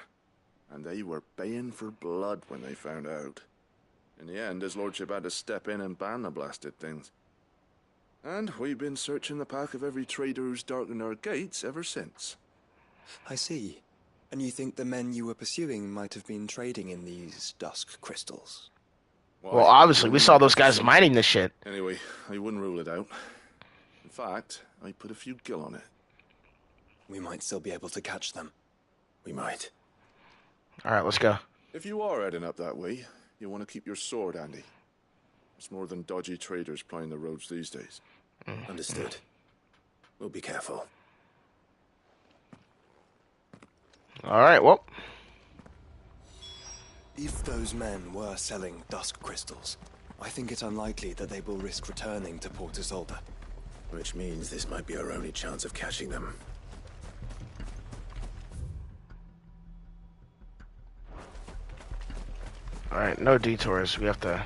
And they were baying for blood when they found out. In the end, his lordship had to step in and ban the blasted things. And we've been searching the pack of every trader who's darkened our gates ever since. I see. And you think the men you were pursuing might have been trading in these dusk crystals? Well, obviously, we saw those guys mining this shit. Anyway, I wouldn't rule it out. In fact, I put a few gil on it. We might still be able to catch them. We might. Alright, let's go. If you are heading up that way, you want to keep your sword handy. It's more than dodgy traders plying the roads these days. Understood. We'll be careful. Alright, well. If those men were selling dusk crystals, I think it unlikely that they will risk returning to Port Isolde. Which means this might be our only chance of catching them. Alright, no detours. We have to...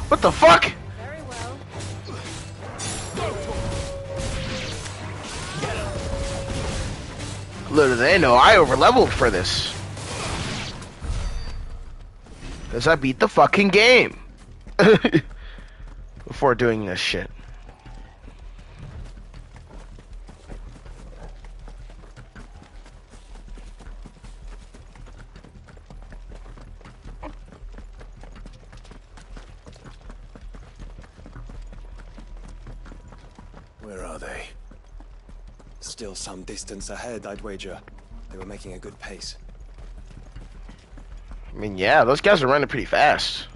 What the fuck? Very well. Little do they know, I overleveled for this. Because I beat the fucking game. Before doing this shit. they? Still some distance ahead, I'd wager. They were making a good pace. I mean, yeah, those guys are running pretty fast.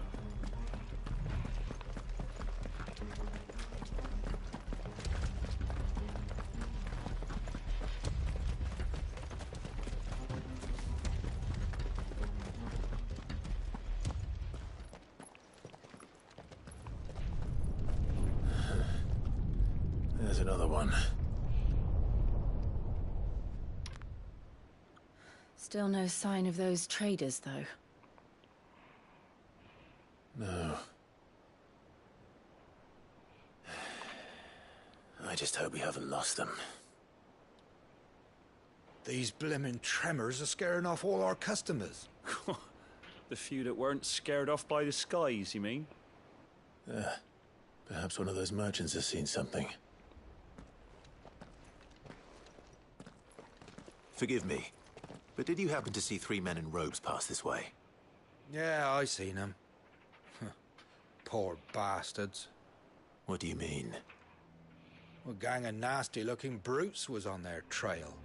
There's another one. Still no sign of those traders, though. No. I just hope we haven't lost them. These blimmin' tremors are scaring off all our customers. The few that weren't scared off by the skies, you mean? Perhaps one of those merchants has seen something. Forgive me, but did you happen to see 3 men in robes pass this way? Yeah, I seen them. Poor bastards. What do you mean? A gang of nasty-looking brutes was on their trail.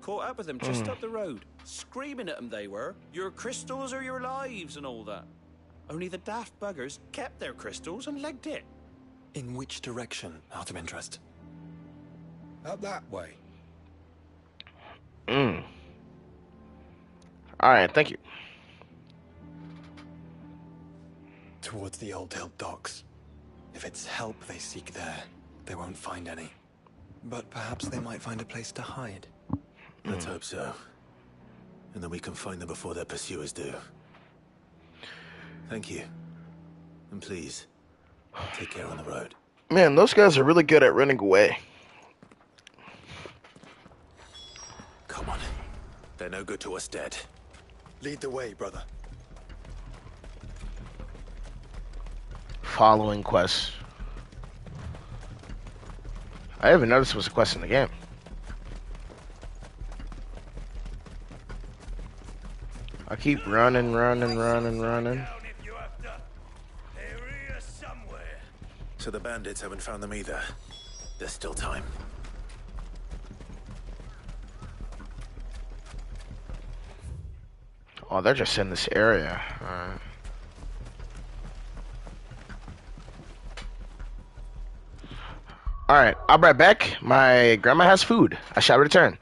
Caught up with them just up the road, screaming at them they were. Your crystals or your lives and all that. Only the daft buggers kept their crystals and legged it. In which direction, out of interest? Up that way. Alright, thank you. Towards the Old Hill docks. If it's help they seek there, they won't find any. But perhaps they might find a place to hide. Let's hope so. And then we can find them before their pursuers do. Thank you. And please, take care on the road. Man, those guys are really good at running away. Come on. They're no good to us dead. Lead the way, brother. Following quest. I didn't even notice it was a quest in the game. I keep running. So the bandits haven't found them either. There's still time. Oh, they're just in this area. Alright, I'll be right back. My grandma has food. I shall return.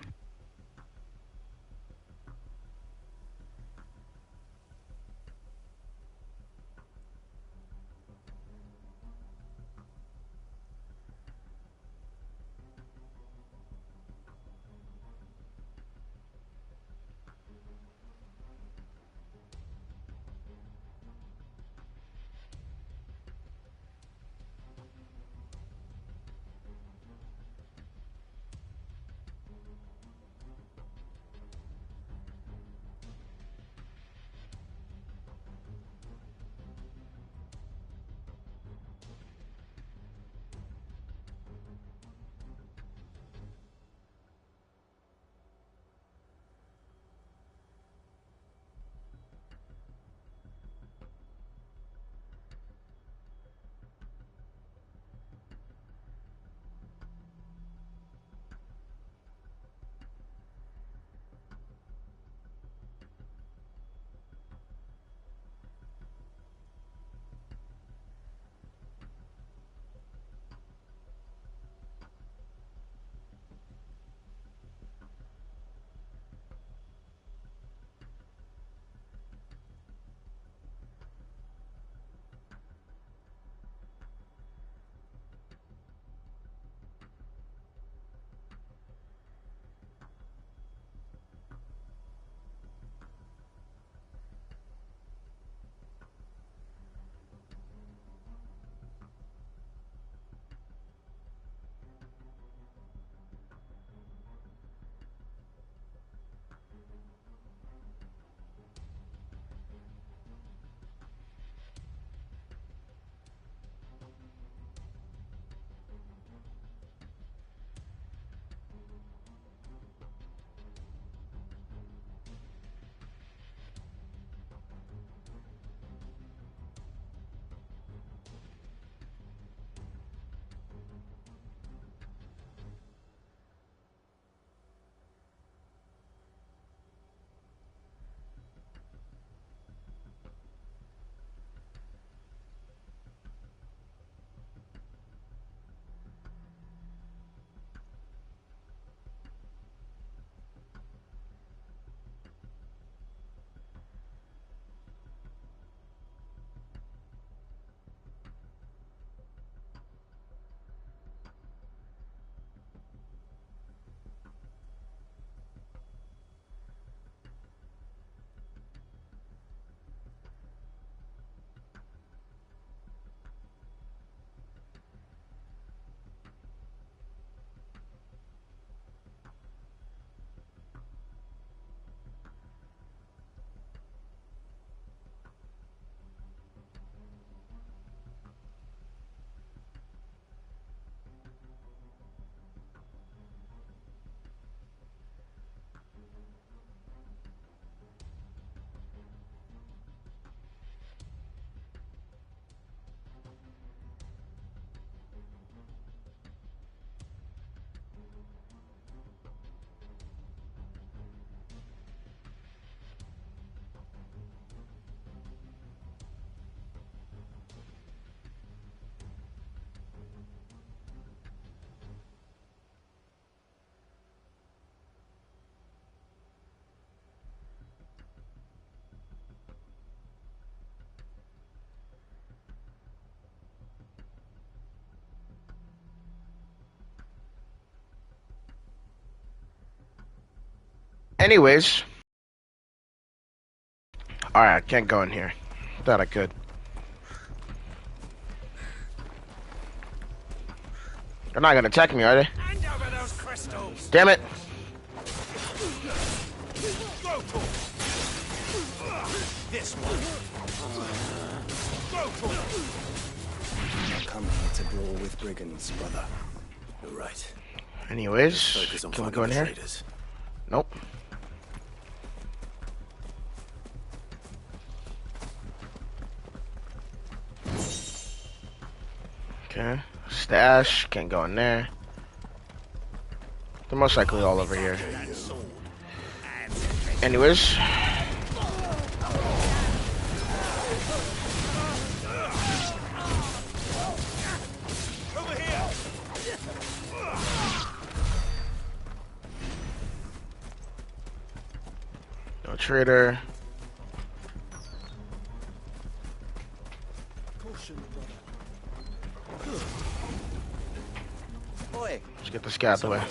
Anyways. Alright, I can't go in here. Thought I could. They're not gonna attack me, are they? Hand over those crystals. Damn it. This one. I've come here to brawl with brigands, brother. You're right. Anyways, Focus on can we finding go in the here? traitors. Nope. Okay. Stash, can't go in there. They're most likely all over here. Anyways. No traitor. Let's get this guy out the way.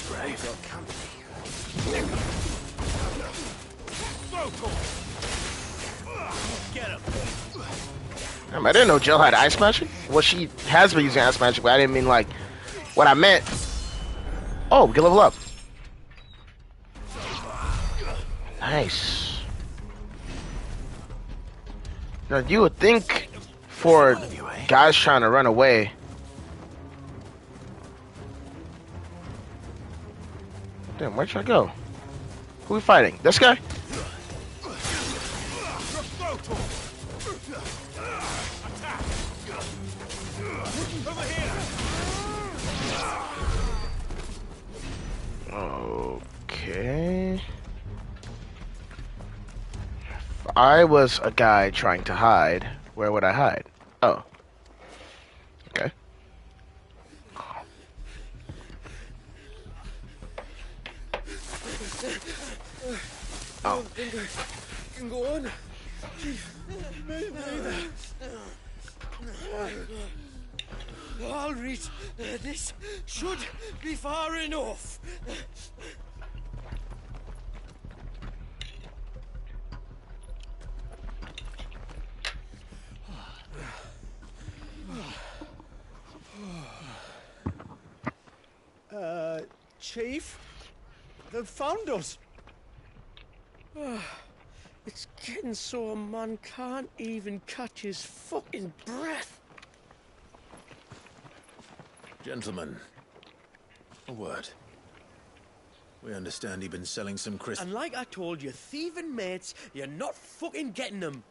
I didn't know Jill had ice magic. Well, she has been using ice magic, but I didn't mean like what I meant. Oh, we can level up. Nice. Now you would think for guys trying to run away. Damn, where'd I go? Who we fighting? This guy? Okay. If I was a guy trying to hide, where would I hide? Oh. Okay. I don't think I can go on. I'll reach. This should be far enough. Chief? They've found us. It's getting so a man can't even catch his fucking breath. Gentlemen, a word. We understand you've been selling some crystals. And like I told your thieving mates, you're not fucking getting them.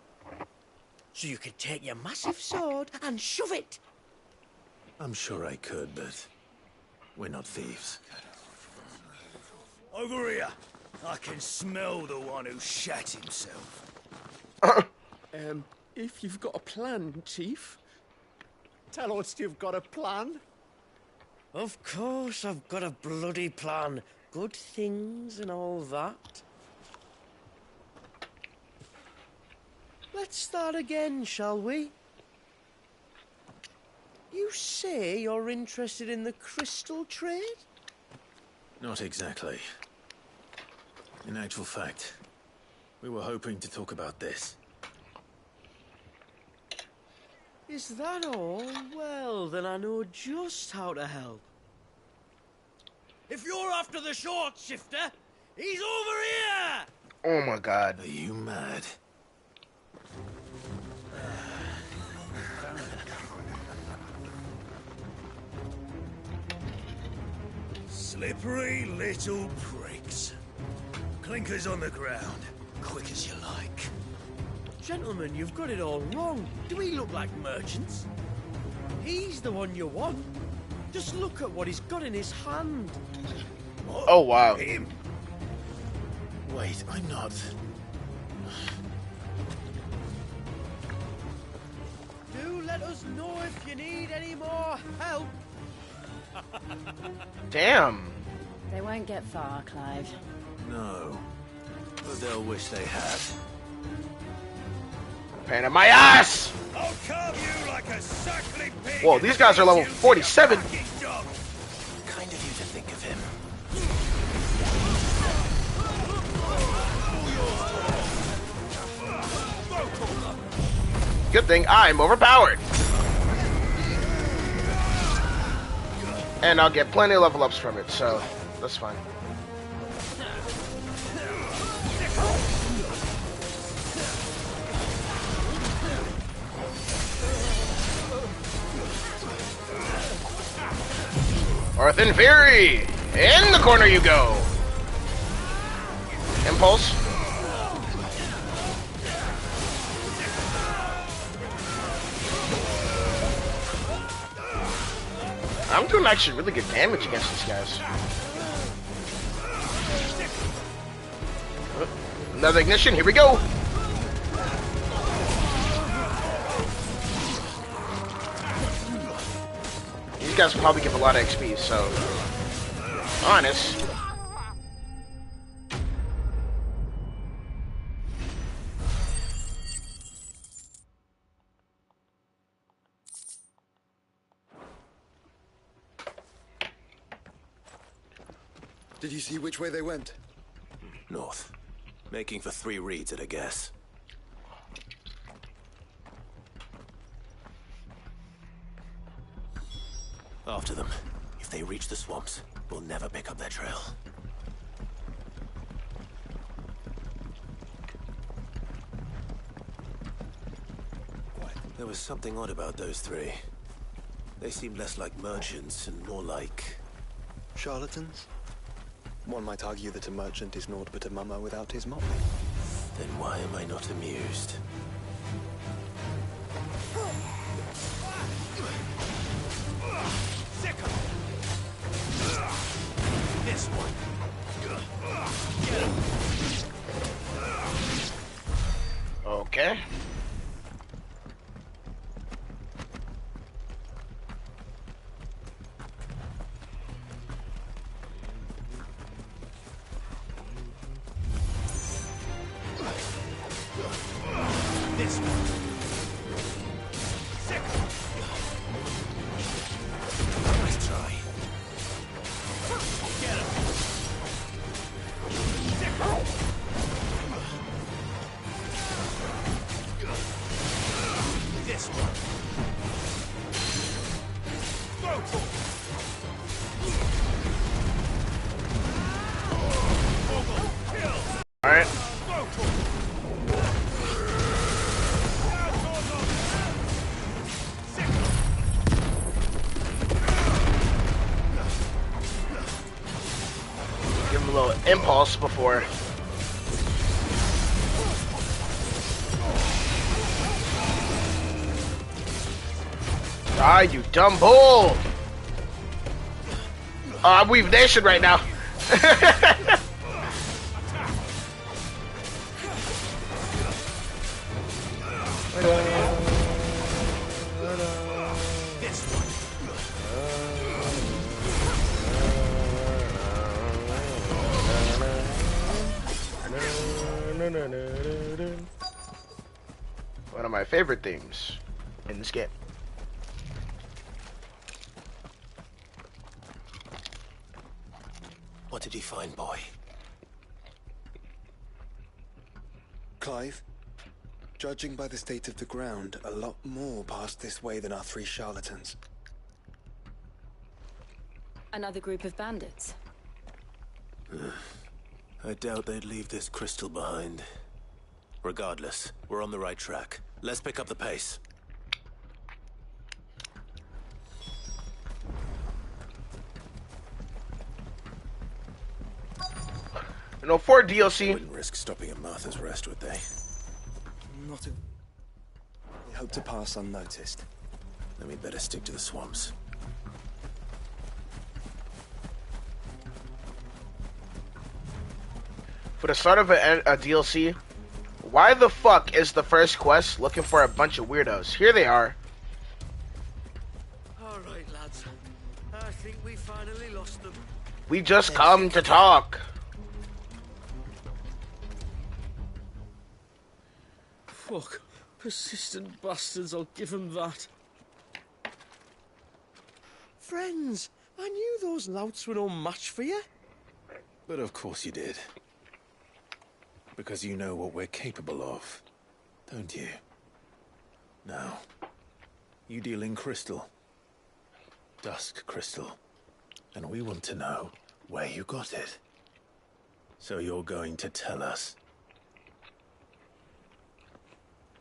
So you could take your massive sword and shove it. I'm sure I could, but we're not thieves. Over here. I can smell the one who shat himself. If you've got a plan, Chief, tell us you've got a plan. Of course I've got a bloody plan. Good things and all that. Let's start again, shall we? You say you're interested in the crystal trade? Not exactly. In actual fact, we were hoping to talk about this. Is that all? Well, then I know just how to help. If you're after the short shifter, he's over here! Oh my god. Are you mad? Slippery little pricks. Clinkers on the ground, quick as you like. Gentlemen, you've got it all wrong. Do we look like merchants? He's the one you want. Just look at what he's got in his hand. What? Oh, wow. Him? Wait, I'm not. Do let us know if you need any more help. Damn. They won't get far, Clive. No. But they'll wish they had. Pain in my ass! I'll carve you like a suckling pig. Whoa, these guys are level 47. Kind of you to think of him. Good thing I'm overpowered. And I'll get plenty of level ups from it, so that's fine. Earth and Fury! In the corner you go! Impulse. I'm doing actually really good damage against these guys. Another ignition, here we go! These guys will probably give a lot of XP, so... honest. Did you see which way they went? North. Making for 3 reads at a guess. After them. If they reach the swamps, we'll never pick up their trail. There was something odd about those 3. They seemed less like merchants and more like... charlatans? One might argue that a merchant is naught but a mummer without his motley. Then why am I not amused? This one. Get him. Okay. This one. Nice try. Get him. This one. All right. Give him a little impulse before. Ah, you dumb bull! I'm Weave Nation right now. One of my favorite themes in this game. What did he find, boy? Clive, judging by the state of the ground, a lot more passed this way than our 3 charlatans. Another group of bandits. I doubt they'd leave this crystal behind. Regardless, we're on the right track. Let's pick up the pace. You know, for DLC, Wouldn't risk stopping at Martha's Rest, would they? Not a... We hope to pass unnoticed. Then we'd better stick to the swamps. for the start of a DLC, why the fuck is the first quest looking for a bunch of weirdos? Here they are. Alright, lads. I think we finally lost them. We just come to talk. Fuck. Persistent bastards, I'll give them that. Friends, I knew those louts were no match for you. But of course you did. Because you know what we're capable of, don't you? Now, you deal in crystal. Dusk crystal. And we want to know where you got it. So you're going to tell us.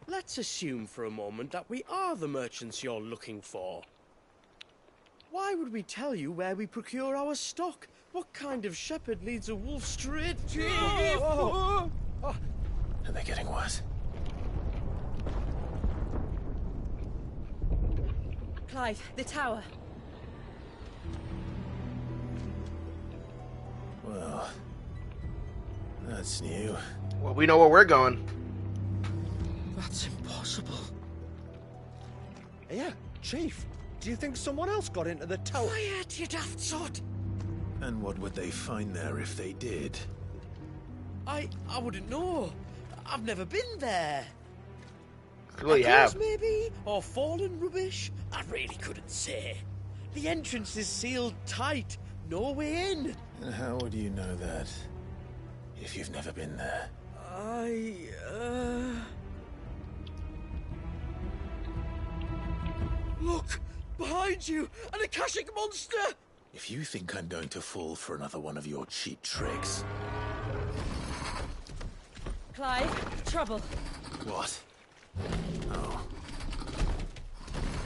Let's assume for a moment that we are the merchants you're looking for. Why would we tell you where we procure our stock? What kind of shepherd leads a wolf straight to... Are they getting worse? Clive, the tower. Well, that's new. Well, we know where we're going. That's impossible. Yeah, Chief. Do you think someone else got into the tower? Quiet, you daft sot! And what would they find there if they did? I wouldn't know. I've never been there. Clearly Echoes, have. maybe? Or fallen rubbish? I really couldn't say. The entrance is sealed tight. No way in. And how would you know that if you've never been there? Look! Behind you! An Akashic monster! If you think I'm going to fall for another one of your cheap tricks... Clive, trouble. What? Oh.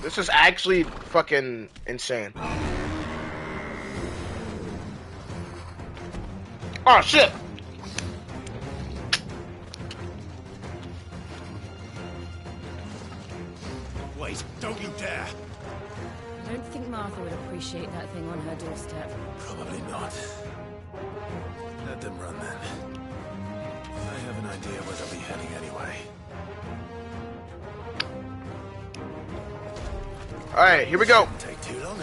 This is actually fucking insane. Oh shit! Wait, don't you dare! I don't think Martha would appreciate that thing on her doorstep. Probably not. Let them run then. I have an idea where they'll be heading anyway. Alright, here we go. Take too long.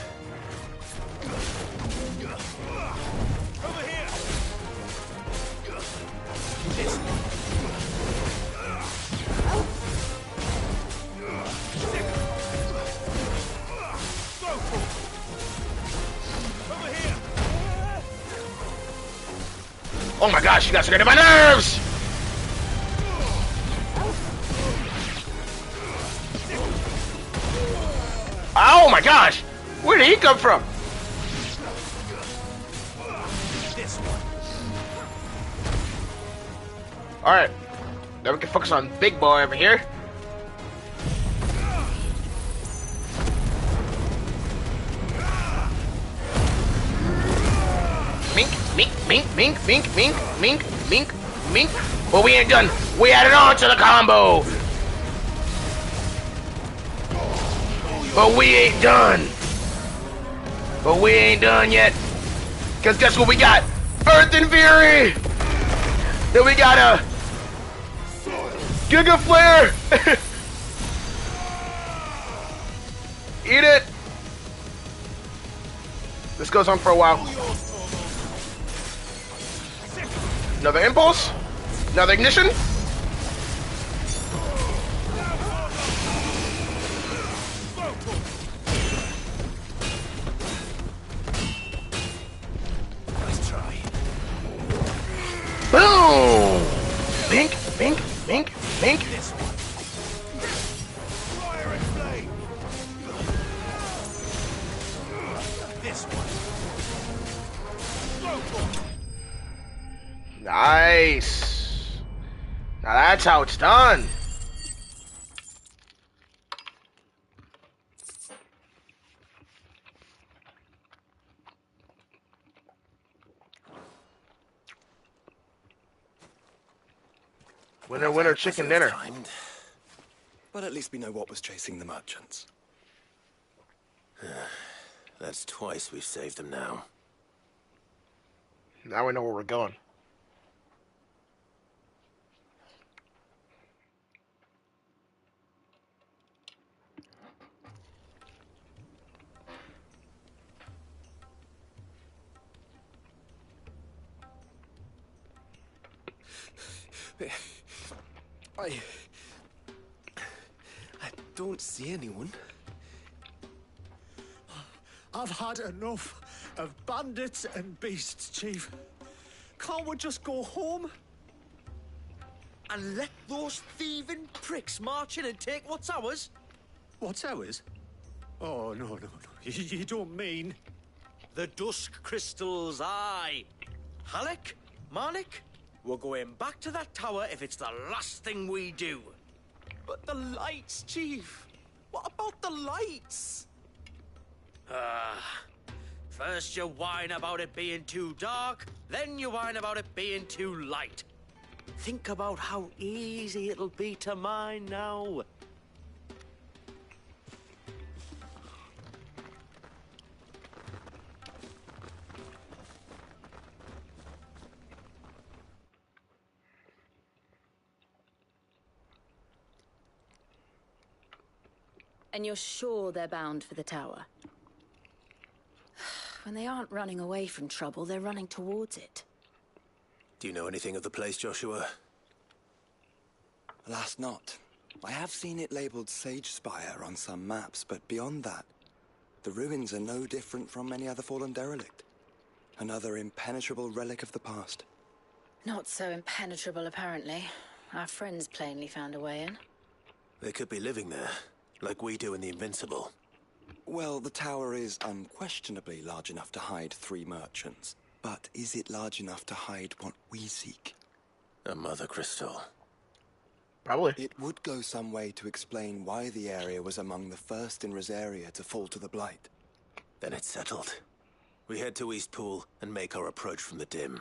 Over here! Oh my gosh, you guys are getting my nerves! Oh my gosh! Where did he come from? Alright. Now we can focus on big boy over here. Mink, mink, mink, mink, mink, mink, mink, mink, mink. But we ain't done. We added on to the combo. But we ain't done. But we ain't done yet. Cause guess what we got? Earth and Fury. Then we got a Giga Flare. Eat it. This goes on for a while. Another impulse. Another ignition. Nice try. Boom! Bink, bink, bink, bink. Fire and flame. This one. Nice. Now that's how it's done. Winner, winner, chicken dinner. But at least we know what was chasing the merchants. That's twice we've saved them now. Now we know where we're going. I don't see anyone. I've had enough of bandits and beasts, Chief. Can't we just go home? And let those thieving pricks march in and take what's ours? What towers? Oh, no. You don't mean... The dusk crystals, aye. Halleck, Marnik, we're going back to that tower if it's the last thing we do. But the lights, Chief. What about the lights? First you whine about it being too dark, then you whine about it being too light. Think about how easy it'll be to mine now. And you're sure they're bound for the tower? When they aren't running away from trouble, they're running towards it. Do you know anything of the place, Joshua? Alas, not. I have seen it labeled Sage Spire on some maps, but beyond that, the ruins are no different from any other fallen derelict. Another impenetrable relic of the past. Not so impenetrable, apparently. Our friends plainly found a way in. They could be living there, like we do in the Invincible. Well, the tower is unquestionably large enough to hide 3 merchants. But is it large enough to hide what we seek? A mother crystal. Probably. It would go some way to explain why the area was among the first in Rosaria to fall to the Blight. Then it's settled. We head to Eastpool and make our approach from the dim.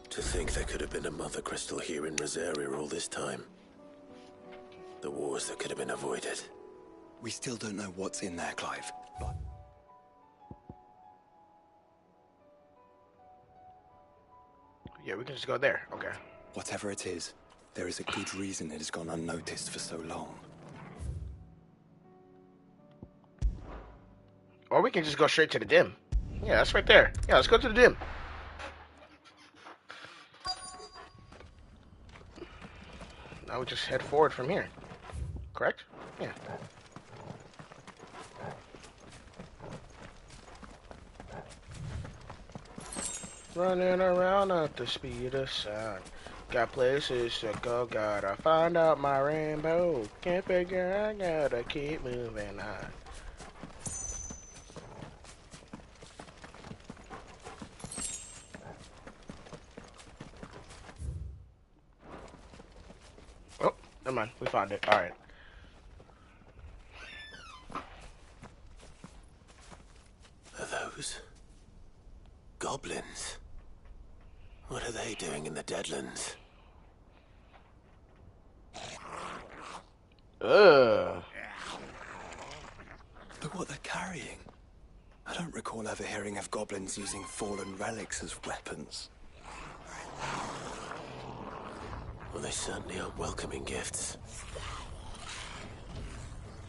To think there could have been a mother crystal here in Rosaria all this time. The wars that could have been avoided. We still don't know what's in there, Clive, but... Yeah, we can just go there. Okay. Whatever it is, there is a good reason it has gone unnoticed for so long. Or we can just go straight to the dim. Yeah, that's right there. Yeah, let's go to the dim. Now we just head forward from here. Correct? Yeah. Running around at the speed of sound. Got places to go, gotta find out my rainbow. Can't figure, I gotta keep moving on. Oh, never mind. We found it. Alright. Are those goblins? What are they doing in the Deadlands? Look what they're carrying. I don't recall ever hearing of goblins using fallen relics as weapons. Well, they certainly aren't welcoming gifts.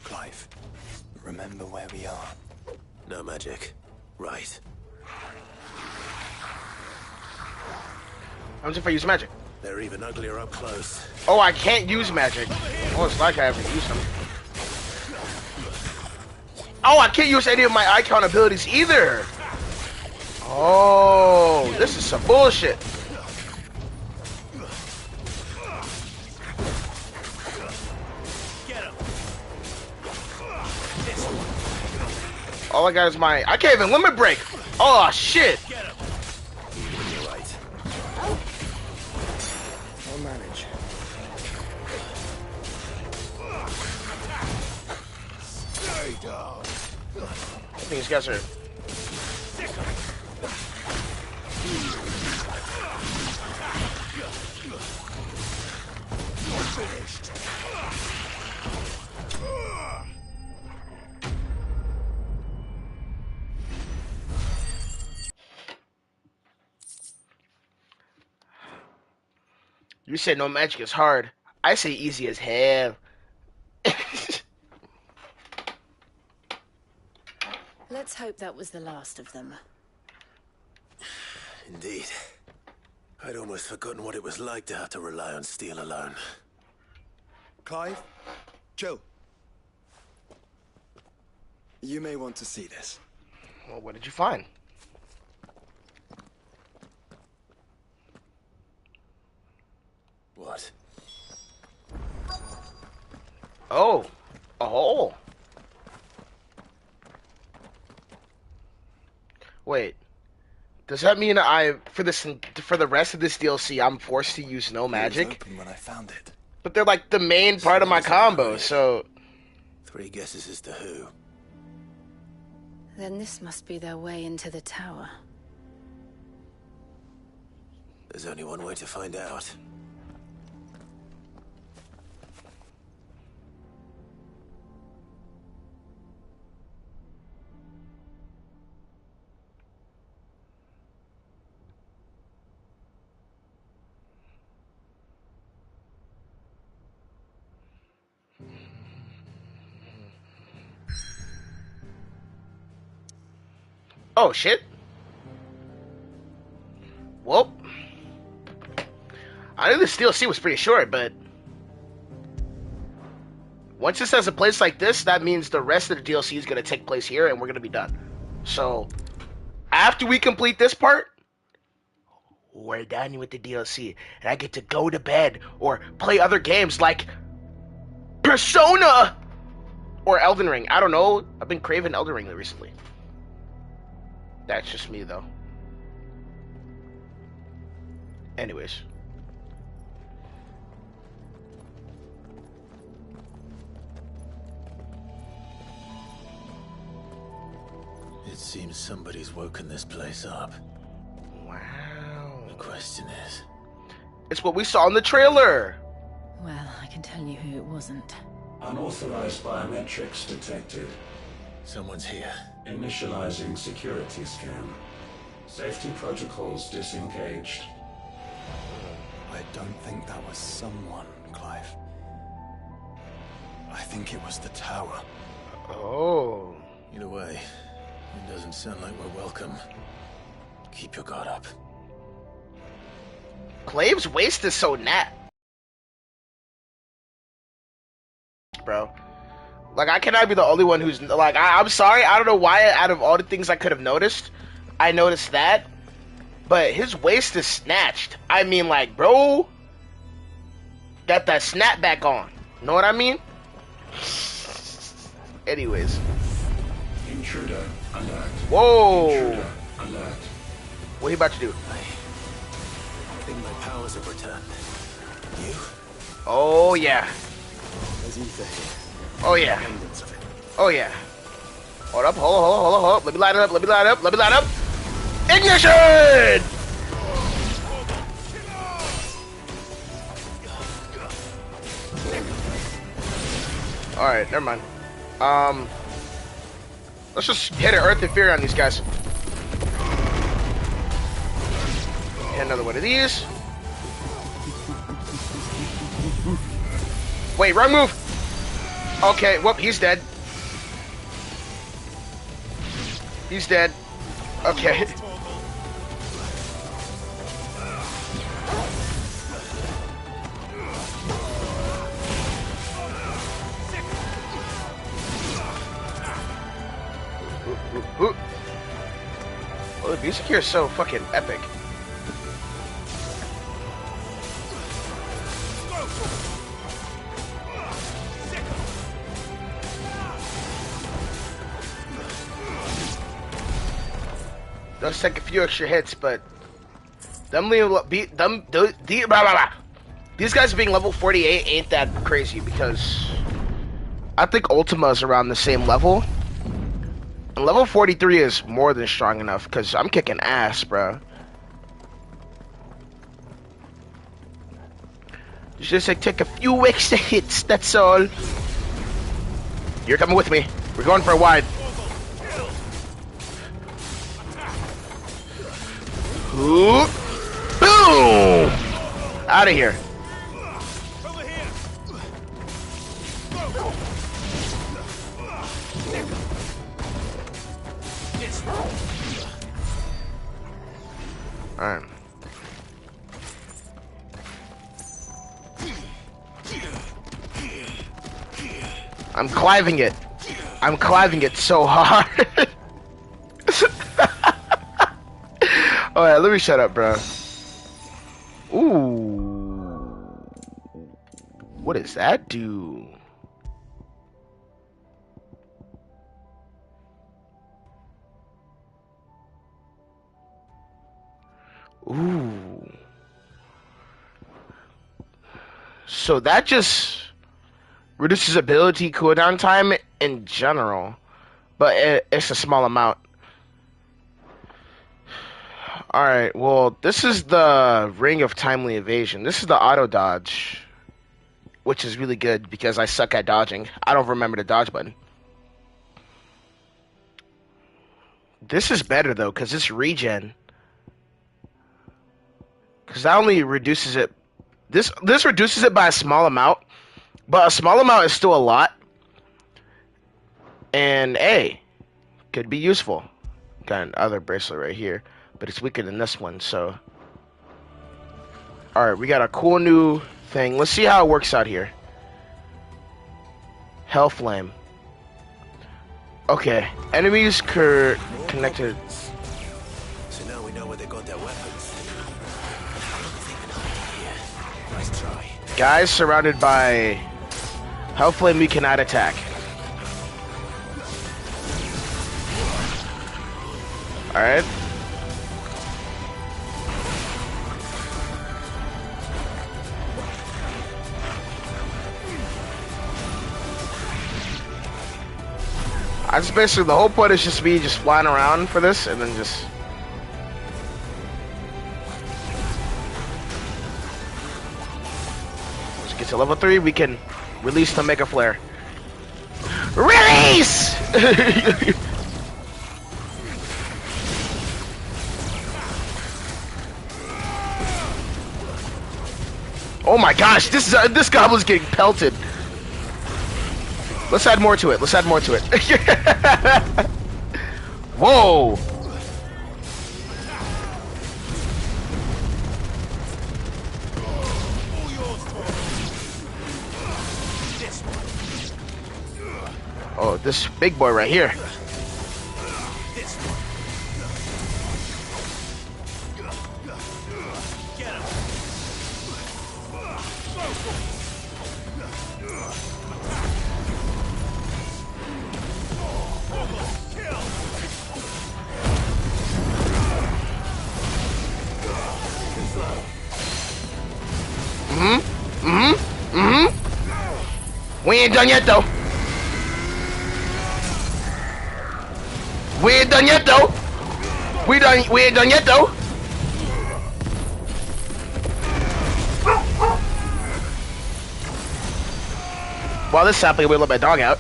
Clive, remember where we are. No magic. Right. I'm just if I use magic. They're even uglier up close. Oh, I can't use magic. Oh, it's like I have to use them. Oh, I can't use any of my icon abilities either. Oh, this is some bullshit. All I got is my... I can't even limit break. Oh, shit. You're right. I'll manage. Stay down. I think these guys are... Finished. You say no magic is hard. I say easy as hell. Let's hope that was the last of them. Indeed. I'd almost forgotten what it was like to have to rely on steel alone. Clive? Joe? You may want to see this. Well, what did you find? What? Oh, a hole. Wait, does that mean for the rest of this DLC I'm forced to use no magic? It was open when I found it. But they're like the main part of my combo, so. 3 guesses as to who. Then this must be their way into the tower. There's only one way to find out. Oh shit. Well, I knew this DLC was pretty short, but once it says a place like this, that means the rest of the DLC is going to take place here, and we're going to be done. So, after we complete this part, we're done with the DLC, and I get to go to bed or play other games like Persona or Elden Ring. I don't know. I've been craving Elden Ring recently. That's just me, though. Anyways. It seems somebody's woken this place up. Wow. The question is... It's what we saw in the trailer! Well, I can tell you who it wasn't. Unauthorized biometrics detected. Someone's here. Initializing security scan. Safety protocols disengaged. I don't think that was someone, Clive. I think it was the tower. Oh. Either way, it doesn't sound like we're welcome. Keep your guard up. Clave's waist is so nat. Bro. Like, I cannot be the only one who's, like, I'm sorry, I don't know why, out of all the things I could have noticed, I noticed that, but his waist is snatched. I mean, like, bro, got that snapback on. Know what I mean? Anyways. Intruder alert. Whoa! Intruder alert. What are you about to do? I think my powers have returned. You? Oh, yeah. There's ether here. Oh, yeah. Oh, yeah. Hold up, hold up. Let me light it up, let me light up. Ignition! Alright, never mind. Let's just hit an Earth and Fury on these guys. Hit another one of these. Wait, wrong move! Okay, whoop, he's dead. He's dead. Okay. Well, the music here is so fucking epic. Does take a few extra hits, but these guys being level 48 ain't that crazy because I think Ultima is around the same level. And level 43 is more than strong enough because I'm kicking ass, bro. It's just like take a few extra hits, that's all. You're coming with me. We're going for a wide. Ooh. Boom! Out of here. Alright. I'm cliving it. I'm cliving it so hard. Alright, let me shut up, bro. Ooh. does that do? Ooh. So that just reduces ability cooldown time in general, but it's a small amount. Alright, well, this is the Ring of Timely Evasion. This is the auto dodge, which is really good because I suck at dodging. I don't remember the dodge button. This is better though, because it's regen. Because that only reduces it. This reduces it by a small amount, but a small amount is still a lot. And A, could be useful. Got another bracelet right here, but it's weaker than this one, so. Alright, we got a cool new thing. Let's see how it works out here. Hell Flame. Okay, enemies connected. So now we know where they got their weapons. Nice try. Guys surrounded by Hell Flame, we cannot attack. Alright. I just basically, the whole point is just me just flying around for this and then just. Once we get to level 3, we can release the Mega Flare. Release! Oh my gosh, this goblin's getting pelted. Let's add more to it. Let's add more to it. Whoa! Oh, this big boy right here. We ain't done yet though. We ain't done yet though. We ain't done yet though. While this sapling will let my dog out.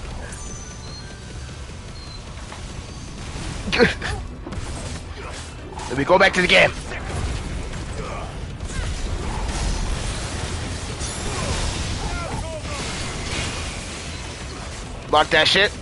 Let me go back to the game. Block that shit.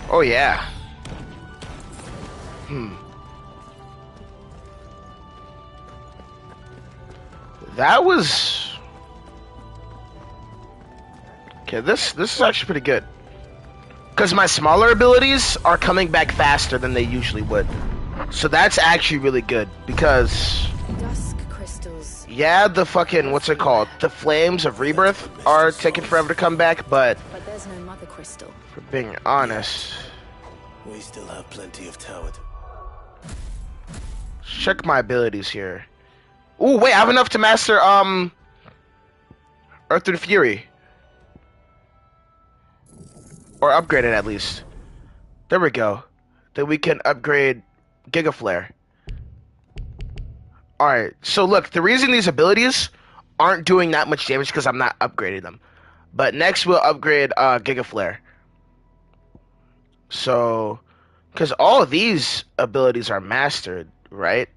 Oh yeah. That was okay. This is actually pretty good because my smaller abilities are coming back faster than they usually would. So that's actually really good because Dusk crystals. yeah, the fucking what's it called? The flames of rebirth are taking forever to come back, but there's no mother crystal. for being honest, we still have plenty of tower. check my abilities here. Ooh, wait, I have enough to master Earth through the Fury. Or upgrade it at least. There we go. Then we can upgrade Giga Flare. Alright, so look, the reason these abilities aren't doing that much damage because I'm not upgrading them. But next we'll upgrade Giga Flare. So, because all of these abilities are mastered, right?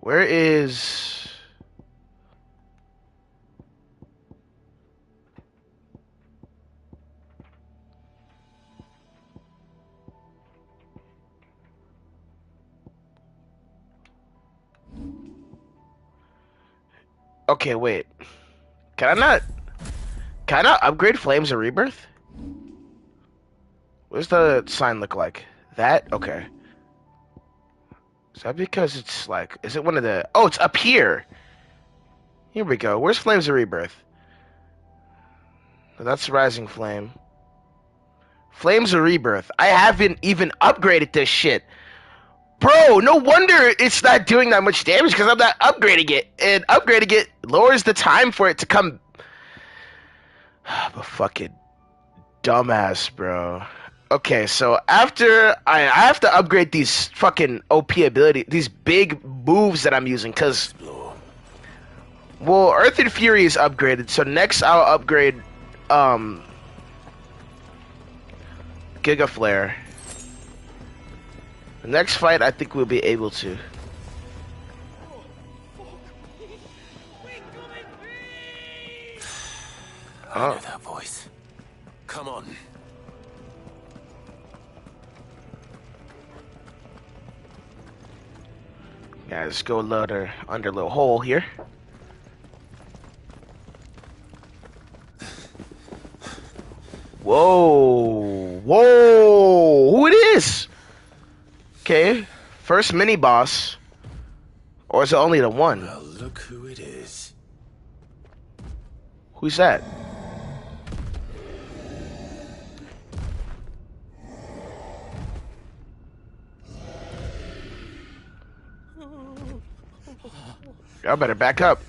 Where is... Okay, wait. Can I not upgrade Flames of Rebirth? What does the sign look like? That? Okay. Is that because it's like... Is it one of the... Oh, it's up here! Here we go. Where's Flames of Rebirth? That's Rising Flame. Flames of Rebirth. I haven't even upgraded this shit. Bro, no wonder it's not doing that much damage because I'm not upgrading it. And upgrading it lowers the time for it to come... I'm a fucking dumbass, bro. Okay, so after I have to upgrade these fucking OP ability, these big moves that I'm using, because... Well, Earth and Fury is upgraded, so next I'll upgrade, Giga Flare. The next fight, I think we'll be able to. I know that voice. Come on. Yeah, let's go under a little hole here. Whoa! Whoa! Who it is? Okay, first mini boss. Or is it only the one? Well, look who it is. Who's that? Y'all better back up.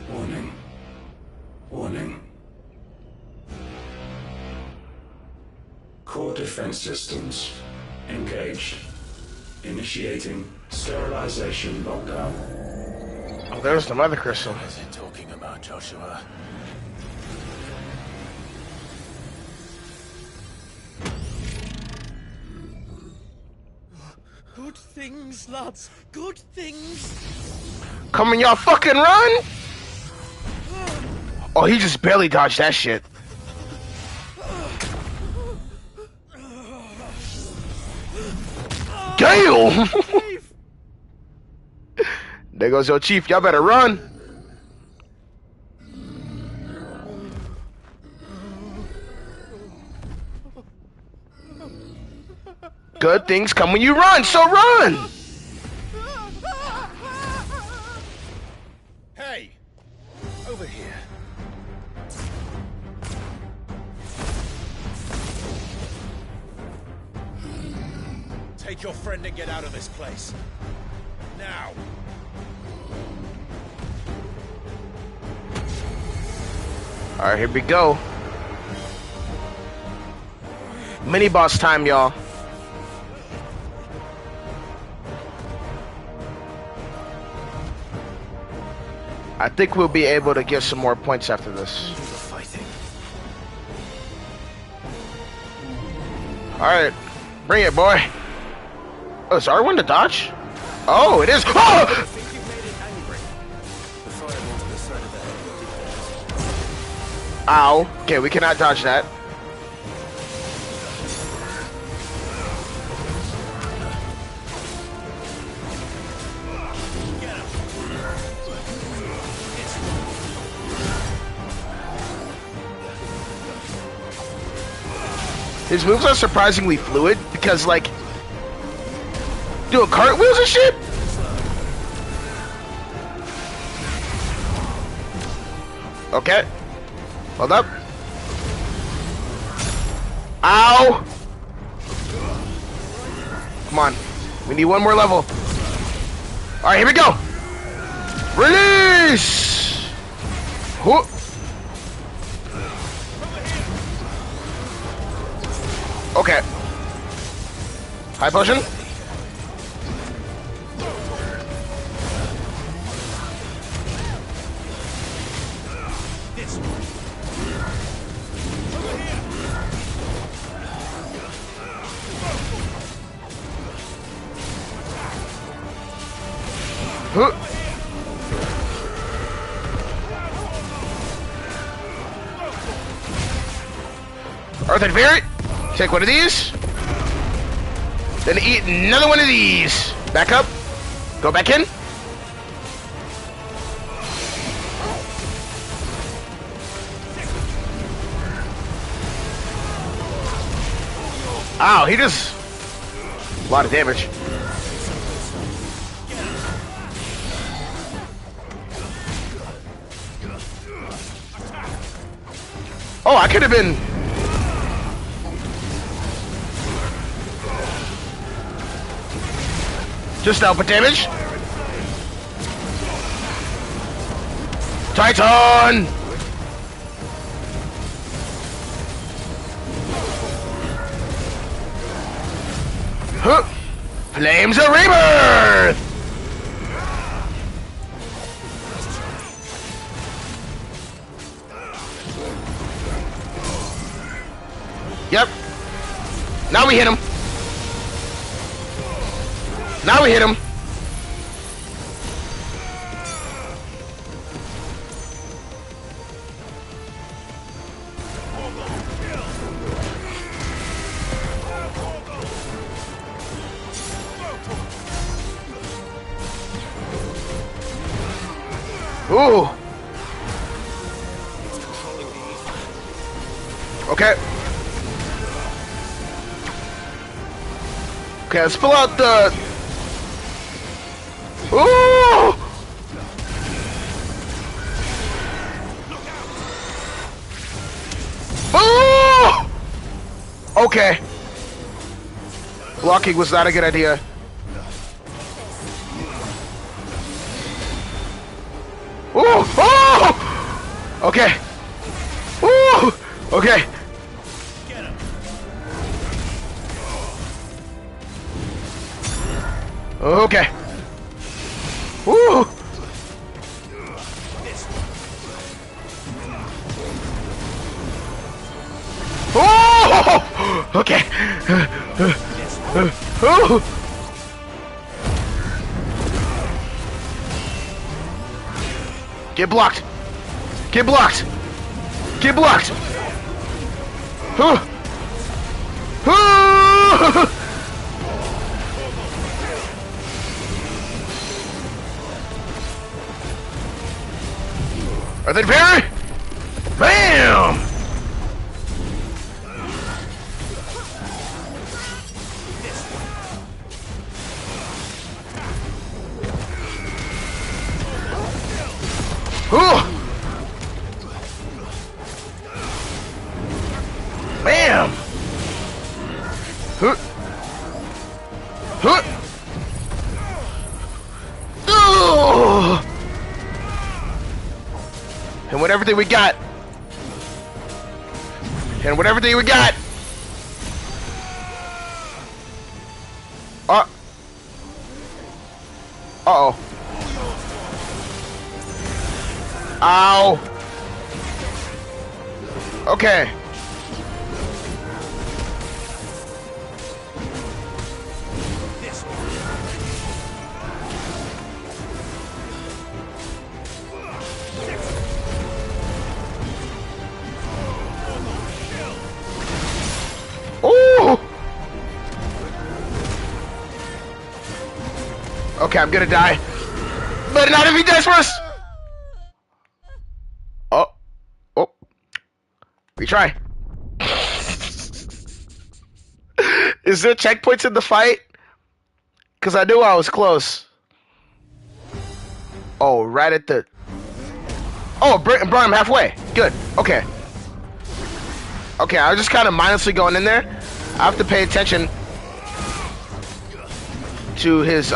Warning. Warning. Core defense systems engaged. Initiating sterilization lockdown. Oh, there's the mother crystal. What is it talking about, Joshua? Good things, lads. Good things. Come on, y'all fucking run! Oh, he just barely dodged that shit. Damn! There goes your chief. Y'all better run. Good things come when you run, so run! Hey! Over here. Take your friend and get out of this place. Now! Alright, here we go. Mini boss time, y'all. I think we'll be able to get some more points after this. Alright, bring it, boy. Oh, is R1 to dodge? Oh, it is. Oh! Ow. Okay, we cannot dodge that. His moves are surprisingly fluid because, like, doing cartwheels and shit? Okay. Hold up. Ow! Come on. We need one more level. Alright, here we go! Release! Whoop. Okay. High potion. Huh. Earth and Ferret. Take one of these. Then eat another one of these. Back up. Go back in. Ow, he just... a lot of damage. Oh, I could have been... just output damage. Titan! Huh. Flames of Rebirth! Yep. Now we hit him. Now we hit him. Ooh. Okay. Okay, let's pull out the... Ooh! Ooh! Okay. Blocking was not a good idea. Ooh! Oh! Okay. Ooh! Okay. Okay. Woo! Oh! Okay. Get blocked. Get blocked. Get blocked. Are they parry? Bam! Bam! Huh. Huh. Oh! And whatever thing we got. And whatever thing we got. Uh-oh. Ow. Okay. Ooh. Okay, I'm gonna die. But not if he dies first! Oh. Oh. Retry. Is there checkpoints in the fight? Because I knew I was close. Oh, right at the... Oh, brought him halfway. Good. Okay. Okay, I was just kind of mindlessly going in there. I have to pay attention to his,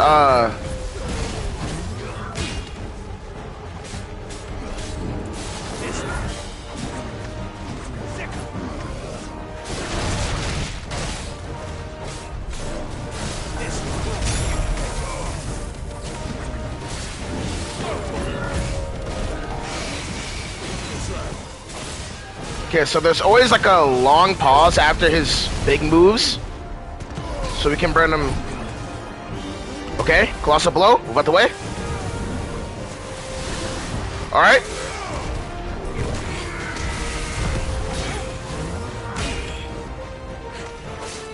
Okay, so there's always like a long pause after his big moves. So we can burn him. Okay, colossal blow, move out the way. Alright.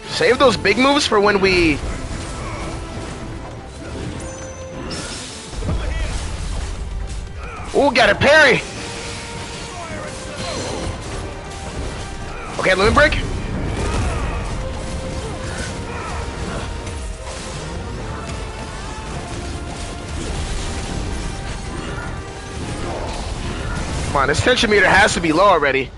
Save those big moves for when we... Ooh, got a parry! Okay, limit break. Come on, this tension meter has to be low already.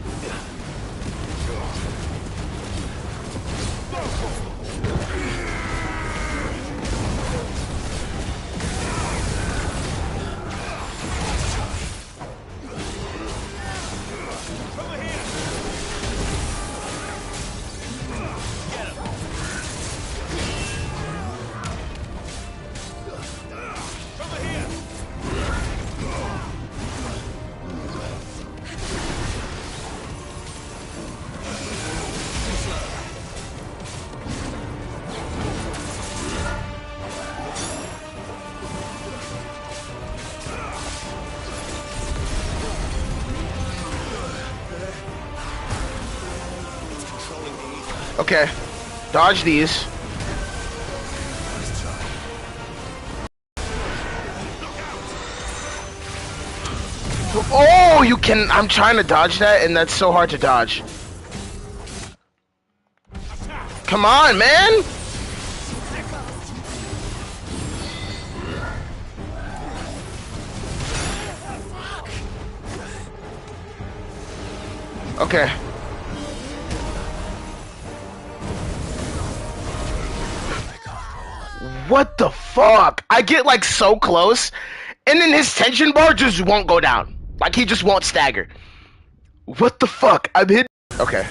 Okay, dodge these. Oh, you can. I'm trying to dodge that, and that's so hard to dodge. Come on, man. Okay. What the fuck? I get like so close, and then his tension bar just won't go down. Like he just won't stagger. What the fuck? I'm hit. Okay.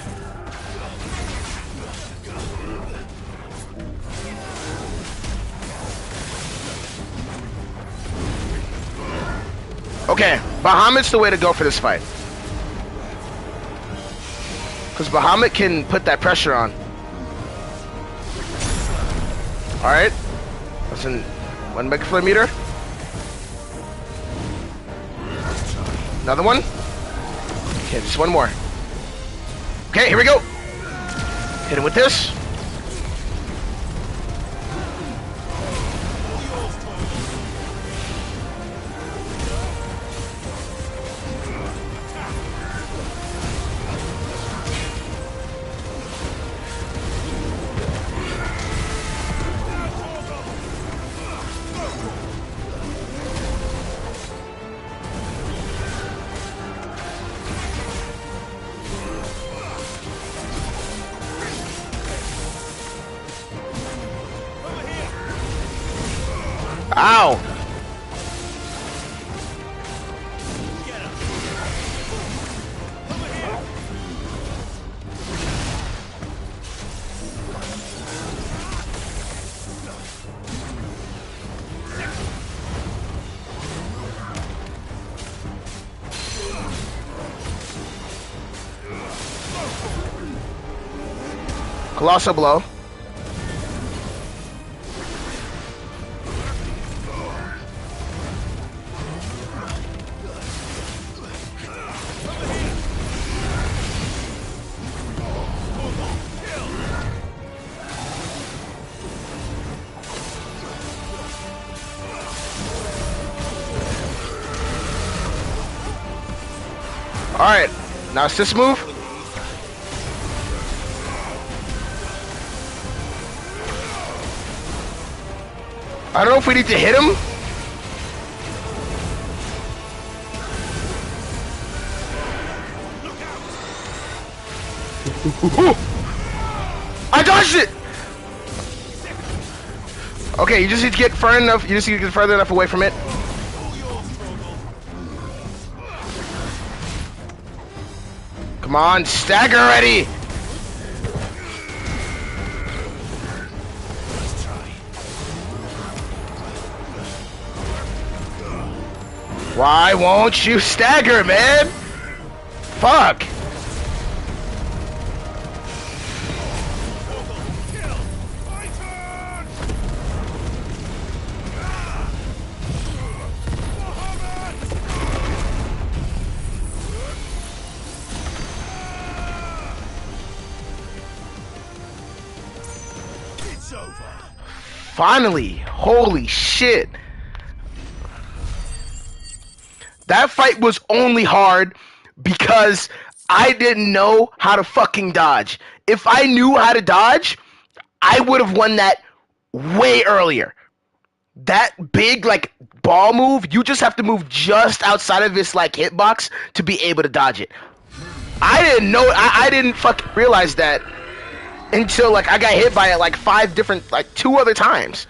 Okay, Bahamut's the way to go for this fight. Because Bahamut can put that pressure on. Alright. Listen, 1 megaflare meter. Another one. Okay, just one more. Okay, here we go. Hit him with this. Ow! Colossal blow. Alright, now it's this move. I don't know if we need to hit him. I dodged it! Okay, you just need to get far enough, you just need to get further enough away from it. Come on, stagger already! Why won't you stagger, man? Fuck! Finally. Holy shit. That fight was only hard because I didn't know how to fucking dodge. If I knew how to dodge, I would have won that way earlier. That big, like, ball move, you just have to move just outside of this, like, hitbox to be able to dodge it. I didn't know, I didn't fucking realize that until, like, I got hit by it, like, 2 other times.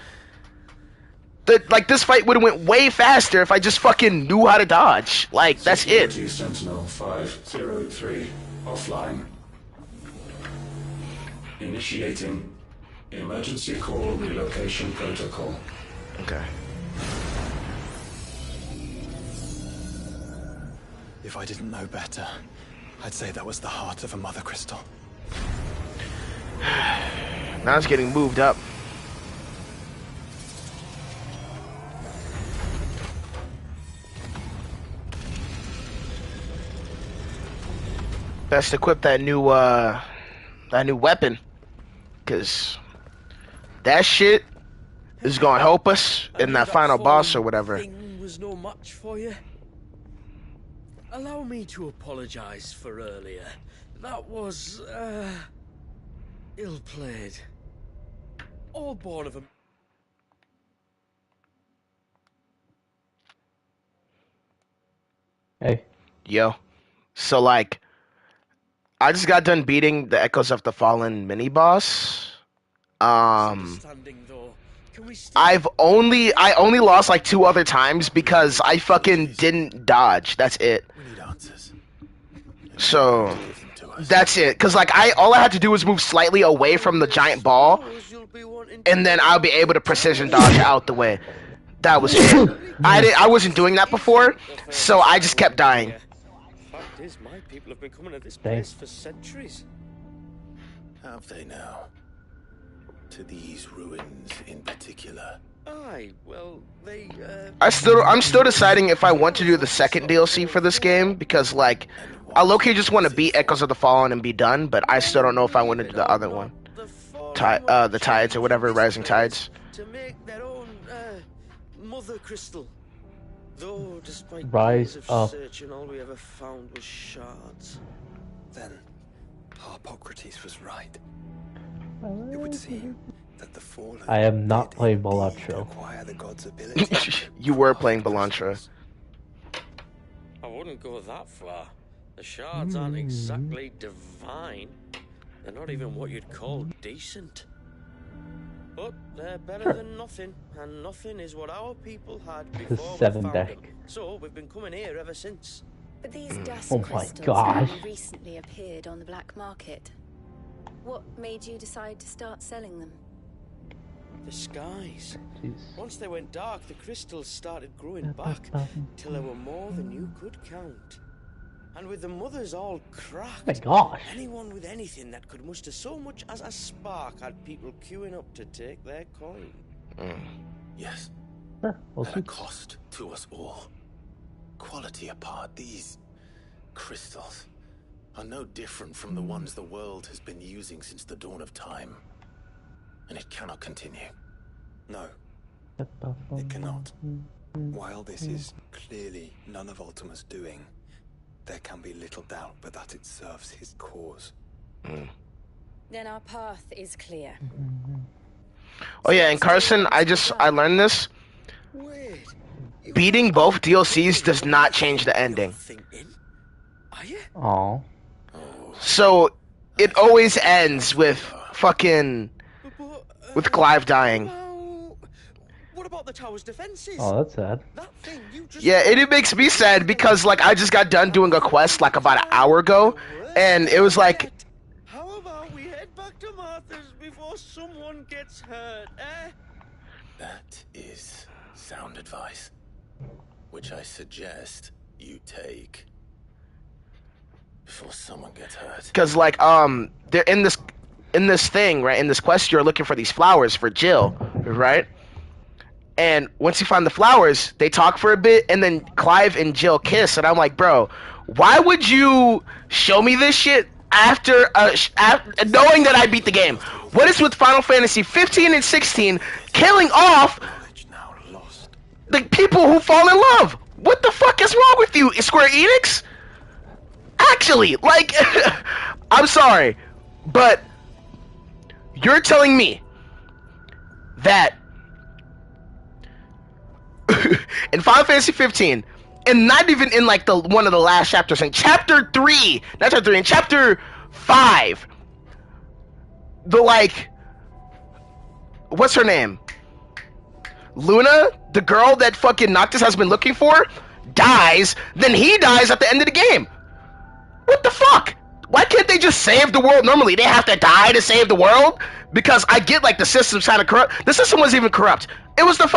This fight would have went way faster if I just fucking knew how to dodge. Like, that's it. Security Sentinel 503 offline. Initiating emergency call relocation protocol. Okay. If I didn't know better, I'd say that was the heart of a mother crystal. Now it's getting moved up. Best equip that new weapon, cause that shit is gonna help us in that final boss or whatever. Thing was no match for you. Allow me to apologize for earlier. That was ill played. All born of a. Hey. Yo. So, like, I just got done beating the Echoes of the Fallen mini boss. I only lost like 2 other times because I fucking didn't dodge. That's it. So that's it. Cause like all I had to do was move slightly away from the giant ball, and then I'll be able to precision dodge out the way. That was it. I wasn't doing that before, so I just kept dying. Fact is, my people have been coming to this place for centuries. Have they now? To these ruins in particular? Aye, well, they, I'm still deciding if I want to do the second DLC for this game, because, like, I low-key just want to beat Echoes of the Fallen and be done, but I still don't know if I want to do the other one. The Tides or whatever, Rising Tides. To make their own, mother crystal. Though, despite Rise years up. of searching, all we ever found was shards. Then, Harpocrates was right. It would seem that the fallen I am not playing Balatro. acquire the god's ability. You were playing Balantra. I wouldn't go that far. The shards aren't exactly divine. They're not even what you'd call decent. But they're better than nothing, and nothing is what our people had before we 7 found deck. them. So we've been coming here ever since. But these dust Oh my crystals gosh. only recently appeared on the black market. What made you decide to start selling them? The skies. Jeez. Once they went dark, the crystals started growing back till there were more than you could count. And with the mothers all cracked, My gosh. anyone with anything that could muster so much as a spark had people queuing up to take their coin. Yes. Sure, we'll At see. a cost to us all. Quality apart, these crystals are no different from the ones the world has been using since the dawn of time. And it cannot continue. No, it cannot. While this is clearly none of Ultima's doing, there can be little doubt but that it serves his cause. Then our path is clear. Oh yeah, and Carson, I learned this. Beating both DLCs does not change the ending. Oh. So it always ends with fucking with Clive dying. What about the tower's defenses? Oh, that's sad. Yeah, it makes me sad because like I just got done doing a quest like about an hour ago, and it was like, How about we head back to Martha's before someone gets hurt, eh? That is sound advice, which I suggest you take before someone gets hurt. because like they're in this thing, right? In this quest, you're looking for these flowers for Jill, right? And once you find the flowers, they talk for a bit, and then Clive and Jill kiss, and I'm like, bro, why would you show me this shit after knowing that I beat the game? What is with Final Fantasy 15 and 16 killing off the people who fall in love? What the fuck is wrong with you, Square Enix? Actually, like, I'm sorry, but you're telling me that in Final Fantasy 15, and not even in like the one of the last chapters, in chapter 3, not chapter 3, in chapter 5, the like, what's her name? Luna, the girl that fucking Noctis has been looking for, dies, then he dies at the end of the game. What the fuck? Why can't they just save the world normally? They have to die to save the world? Because I get like the system's kind of corrupt. The system wasn't even corrupt. It was the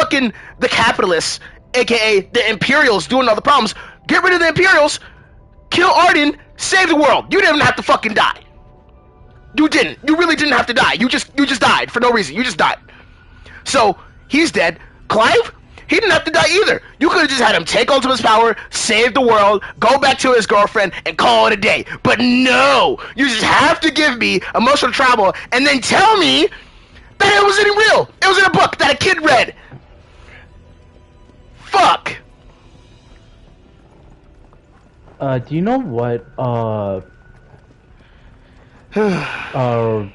capitalists, aka the Imperials, doing all the problems. Get rid of the Imperials, kill Arden, save the world. You didn't have to fucking die. You didn't. You really didn't have to die. You just died for no reason. You just died. So he's dead. Clive, he didn't have to die either. You could have just had him take Ultimate's power, save the world, go back to his girlfriend, and call it a day. But no, you just have to give me emotional travel and then tell me that it wasn't real. It was in a book that a kid read. Fuck. Do you know what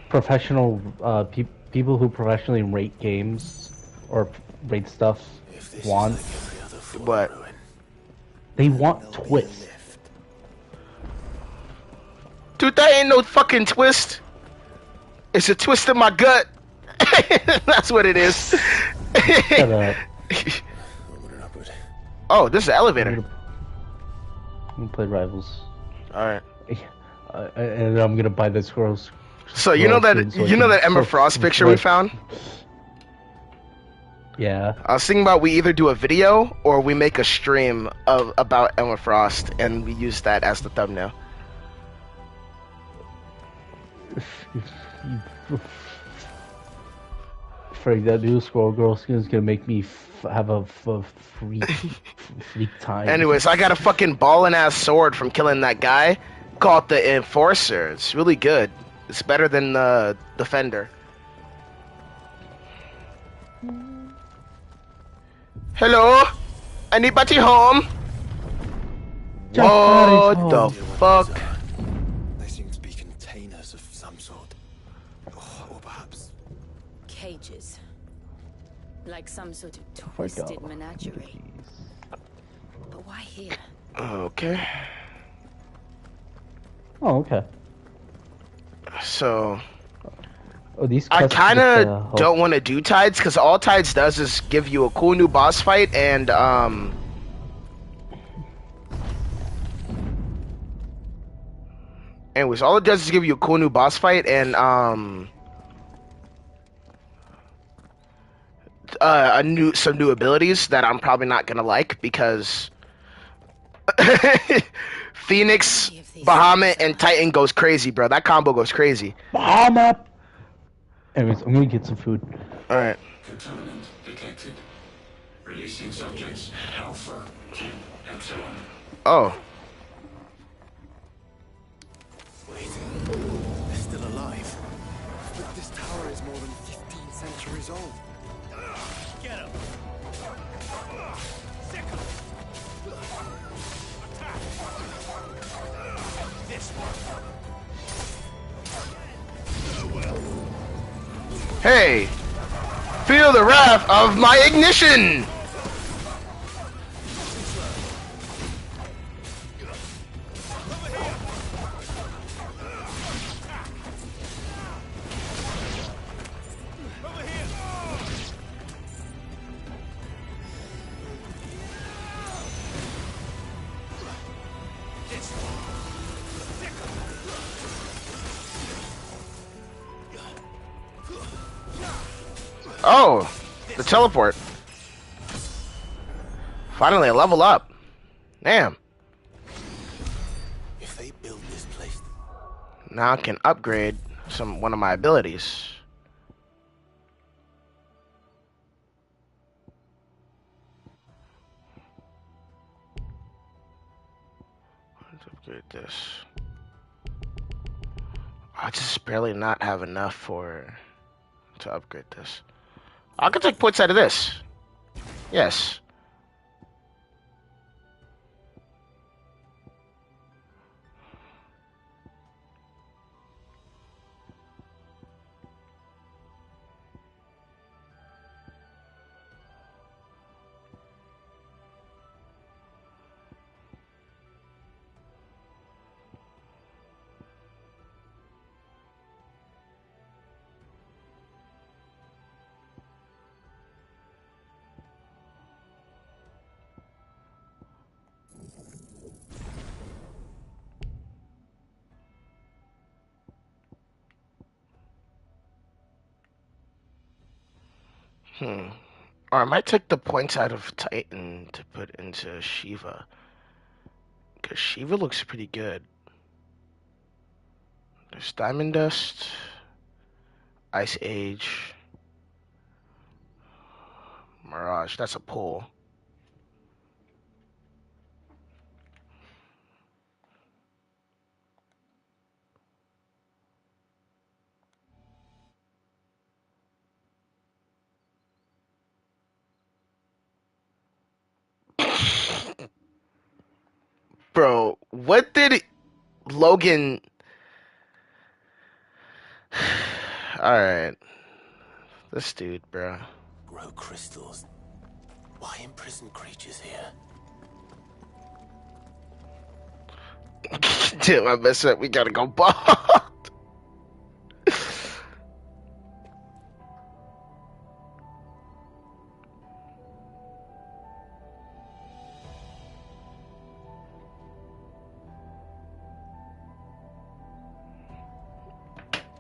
professional people who professionally rate games or rate stuff want? What? They want twists. Dude, that ain't no fucking twist. It's a twist in my gut. That's what it is. Shut up. Oh, this is an elevator. I'm gonna play Rivals. Alright. And I'm gonna buy this girl's. So you know that Emma Frost picture we found? Yeah. I was thinking about we either do a video or we make a stream about Emma Frost and we use that as the thumbnail. Frank, that new Squirrel Girl skin is gonna make me have a freak time. Anyways, I got a fucking ballin' ass sword from killing that guy called the Enforcer. It's really good. It's better than the Defender. Hello? Anybody home? What the fuck? They seem to be containers of some sort. Or perhaps cages. Like some sort of twisted menagerie. But why here? Okay. Oh, okay. So these I kind of don't want to do Tides because all Tides does is give you a cool new boss fight and anyways, all it does is give you a cool new boss fight and some new abilities that I'm probably not gonna like because Phoenix, Bahamut, and Titan goes crazy, bro. That combo goes crazy. Bahamut. Anyways, I'm gonna get some food. All right. Contaminant detected. Releasing subjects Alpha to Epsilon. Oh. Wait, they're still alive. But this tower is more than 15 centuries old. Get him! Sick him! Attack! This one! Hey! Feel the wrath of my ignition! Oh, the teleport. Finally, a level up. Damn. If they build this place, now I can upgrade one of my abilities. Let's upgrade this. I just barely not have enough for to upgrade this. I can take points out of this. Yes. Or I might take the points out of Titan to put into Shiva. Because Shiva looks pretty good. There's Diamond Dust, Ice Age, Mirage. That's a pull. Bro, what did Logan... Alright. This dude, bro. Grow crystals. Why imprison creatures here? Damn, I messed up. We gotta go bald.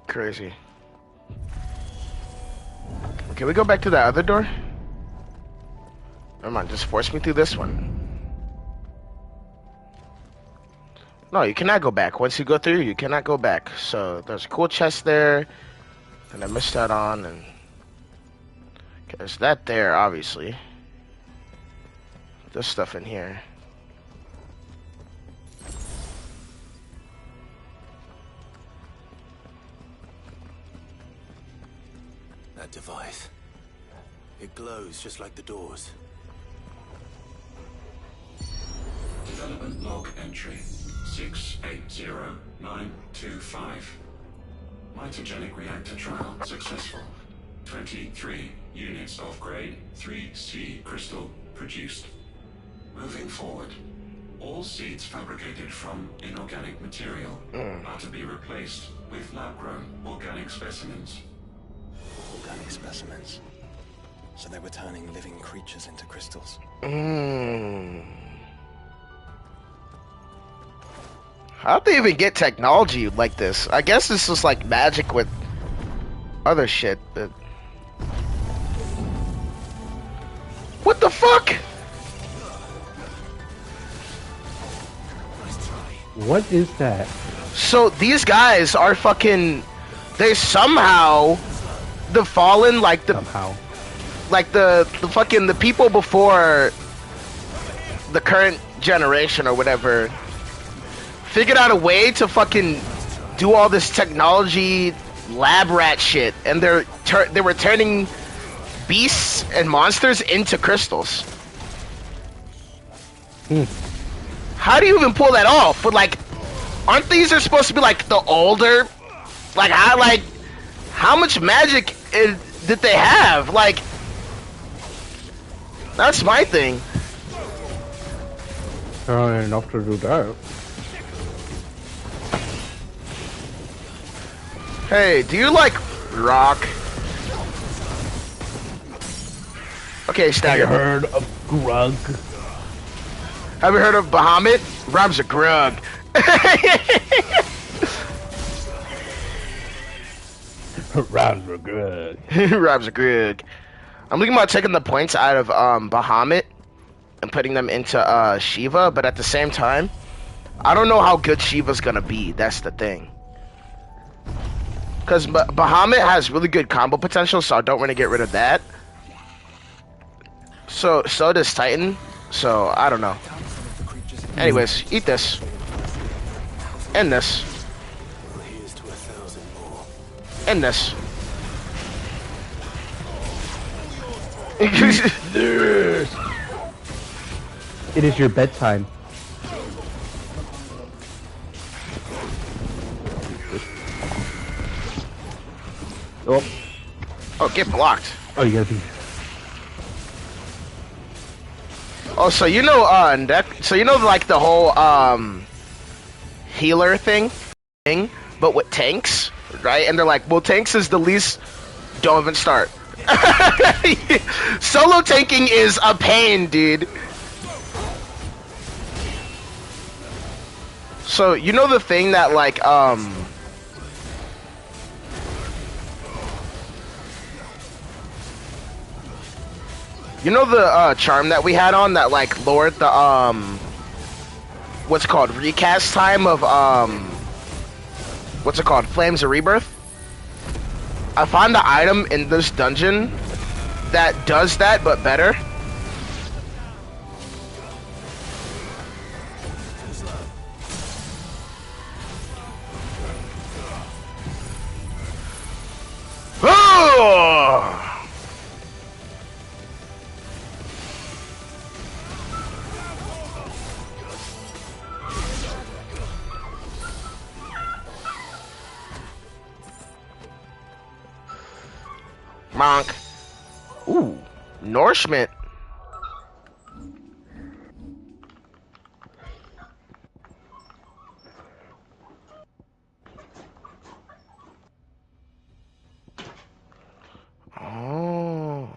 Crazy. Can we go back to that other door? Never mind, just force me through this one. No, you cannot go back. Once you go through, you cannot go back. So there's a cool chest there, and I missed out on, and there's that there, obviously. There's stuff in here. That device. It glows just like the doors. Development log entry 680925. Mitogenic reactor trial successful. 23 units of grade 3C crystal produced. Moving forward, all seeds fabricated from inorganic material are to be replaced with lab-grown organic specimens. Organic specimens. So they were turning living creatures into crystals. How'd they even get technology like this? I guess this is like magic with other shit, but... What the fuck? What is that? So these guys are fucking... They somehow... The Fallen, like the... Somehow. Like the fucking... The people before... The current generation or whatever... Figured out a way to fucking... Do all this technology... Lab rat shit. And they were turning... Beasts and monsters into crystals. How do you even pull that off? But like... Aren't these are supposed to be like the older... Like how much magic did they have? Like, that's my thing. Enough to do that. Hey, do you like rock? Okay, Stagger. Have you heard of Grug? Have you heard of Bahamut? Rhymes a grug. Rhymes are good. Rhymes are good. I'm thinking about taking the points out of Bahamut and putting them into Shiva, but at the same time, I don't know how good Shiva's gonna be. That's the thing. Because Bahamut has really good combo potential, so I don't want to get rid of that. So does Titan. So I don't know. Anyways, eat this. End this. End this. This. It is your bedtime. Oh. Oh, get blocked. Oh, you gotta be. Oh, so you know, like the whole healer thing, but with tanks, right? And they're like, well, tanks is the least. Don't even start. Solo tanking is a pain, dude. So you know the thing that like you know the charm that we had on that like lowered the what's it called, recast time of what's it called, Flames of Rebirth? I found the item in this dungeon that does that but better. Oh! Monk. Ooh, nourishment. Oh.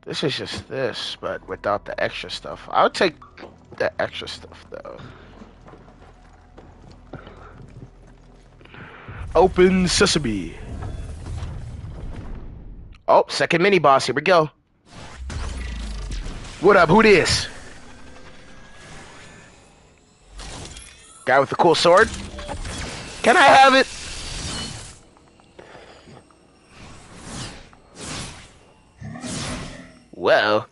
This is just this, but without the extra stuff. I'll take the extra stuff, though. Open sesame. Oh, second mini boss. Here we go. What up? Who this? Guy with the cool sword? Can I have it? Well.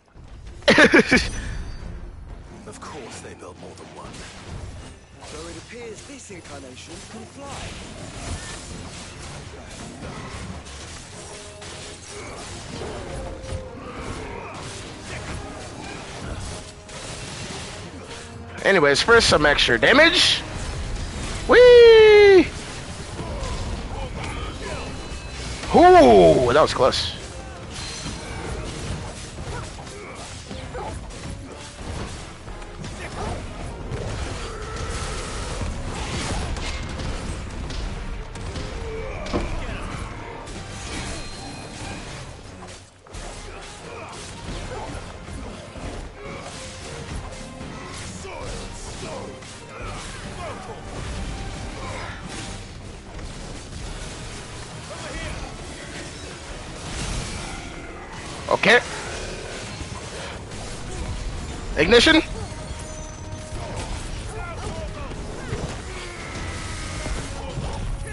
Of course they built more than one. So it appears this incarnation can fly. Anyways, first some extra damage. Whee! Ooh, that was close. Okay. Ignition.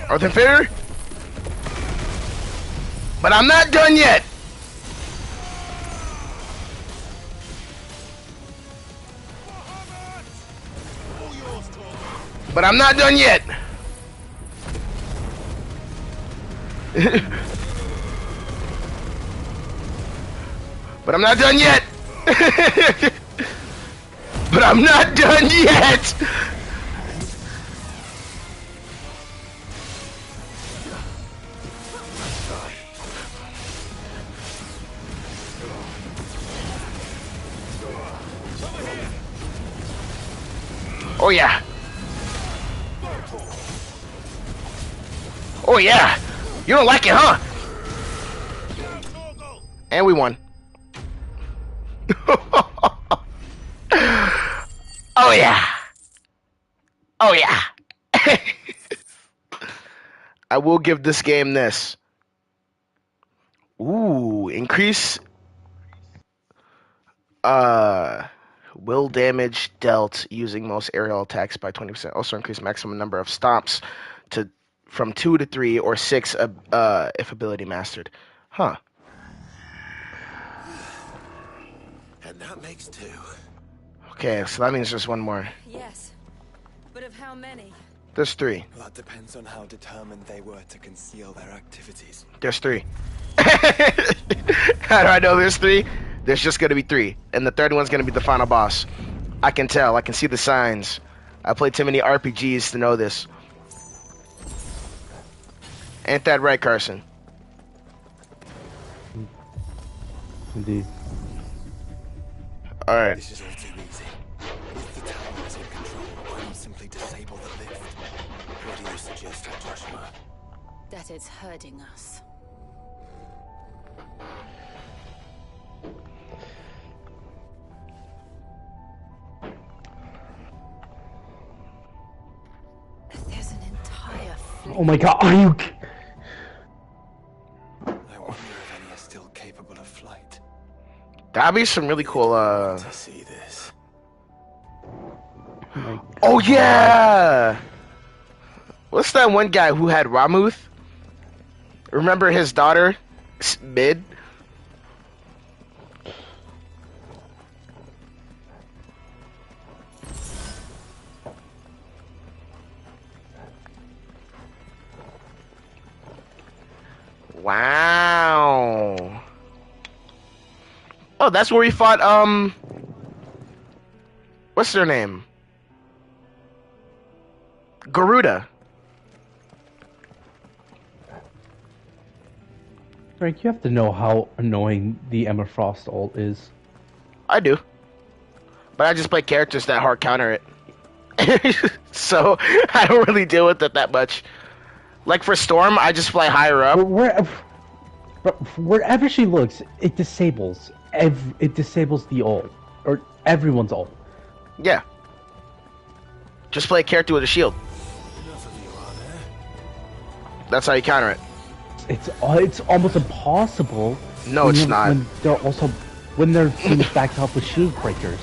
Earth Infinity. But I'm not done yet. But I'm not done yet. But I'm not done yet. But I'm not done yet. Oh yeah. Oh yeah. You don't like it, huh? And we won. Oh yeah. Oh yeah. I will give this game this. Ooh, increase will damage dealt using most aerial attacks by 20%. Also increase maximum number of stomps to from 2 to 3 or 6 if ability mastered. Huh. And that makes 2. Okay, so that means there's one more. Yes, but of how many? There's 3. That depends on how determined they were to conceal their activities. There's 3. How do I know there's 3? There's just gonna be 3, and the third one's gonna be the final boss. I can tell. I can see the signs. I played too many RPGs to know this. Ain't that right, Carson? Indeed. All right. This is all too easy. If the tower is in control, why not simply disable the lift? What do you suggest, Joshua? That it's hurting us. There's an entire fleet. Oh my god, are you? I wonder if any are still capable of flight. That'd be some really cool. To see this. Oh yeah. What's that one guy who had Ramuth? Remember his daughter, Mid? Wow. Oh, that's where we fought, what's their name? Garuda. Frank, you have to know how annoying the Emma Frost ult is. I do. But I just play characters that hard counter it. So, I don't really deal with it that much. Like for Storm, I just fly higher up. Wherever she looks, it disables the ult. Or everyone's ult. Yeah. Just play a character with a shield. That's how you counter it. It's almost impossible. No, it's not. When they're being stacked up with shield breakers.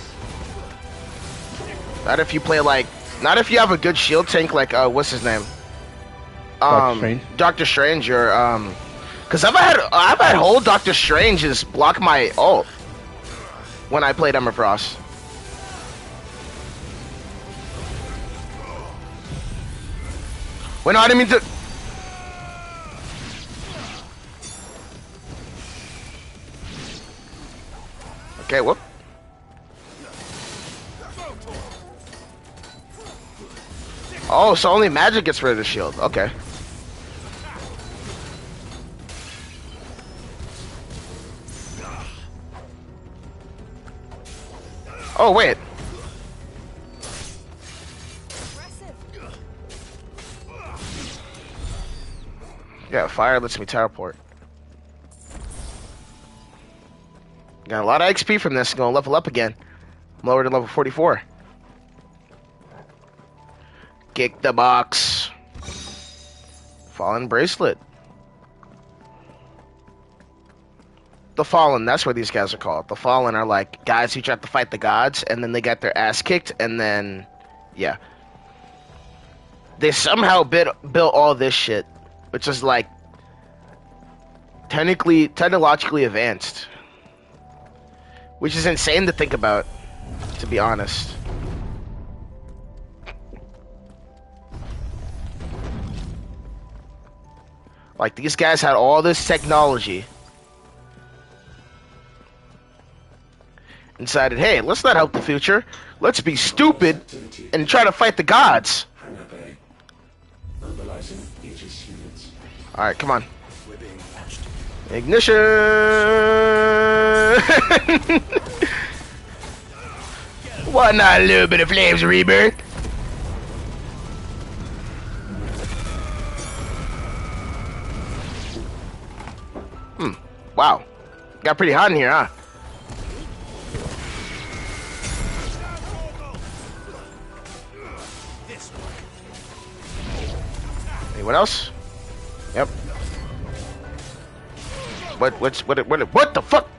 Not if you play like, not if you have a good shield tank like what's his name? Doctor Strange or because I've had whole Doctor Strange's block my ult when I played Emma Frost. Wait, no, I didn't mean to. Okay, whoop. Oh, so only magic gets rid of the shield. Okay. Oh, wait. Yeah, fire lets me teleport. Got a lot of XP from this. Gonna level up again. I'm lower to level 44. Kick the box. Fallen bracelet. The Fallen, that's what these guys are called. The Fallen are like guys who try to fight the gods, and then they got their ass kicked, and then, yeah. They somehow built all this shit, which is like technologically advanced. Which is insane to think about, to be honest. Like, these guys had all this technology. And decided, hey, let's not help the future. Let's be stupid and try to fight the gods. Alright, come on. Ignition! Why not a little bit of flames rebirth? Wow. Got pretty hot in here, huh? Anyone else? Yep. What the fuck?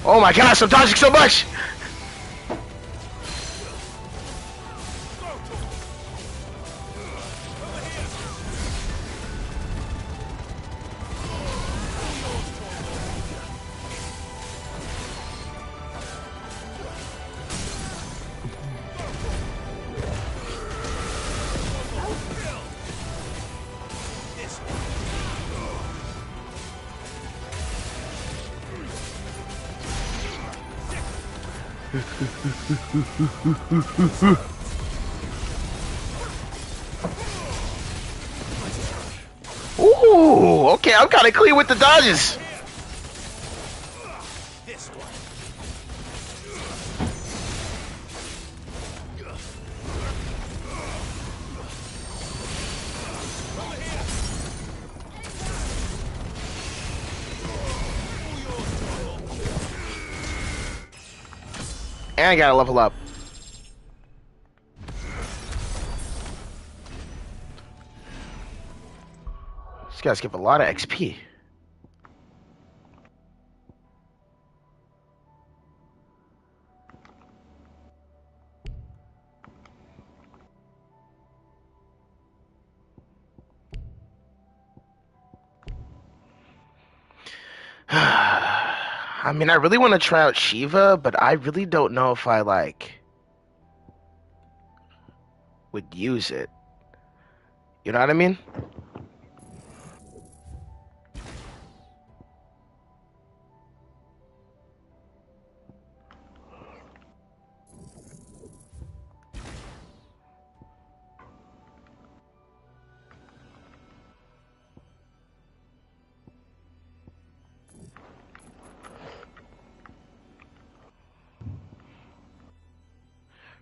Oh my gosh, I'm dodging so much! Ooh, okay, I'm kind of clean with the dodges. And I gotta level up. These guys give a lot of XP. I mean, I really want to try out Shiva, but I really don't know if I, like, would use it. You know what I mean?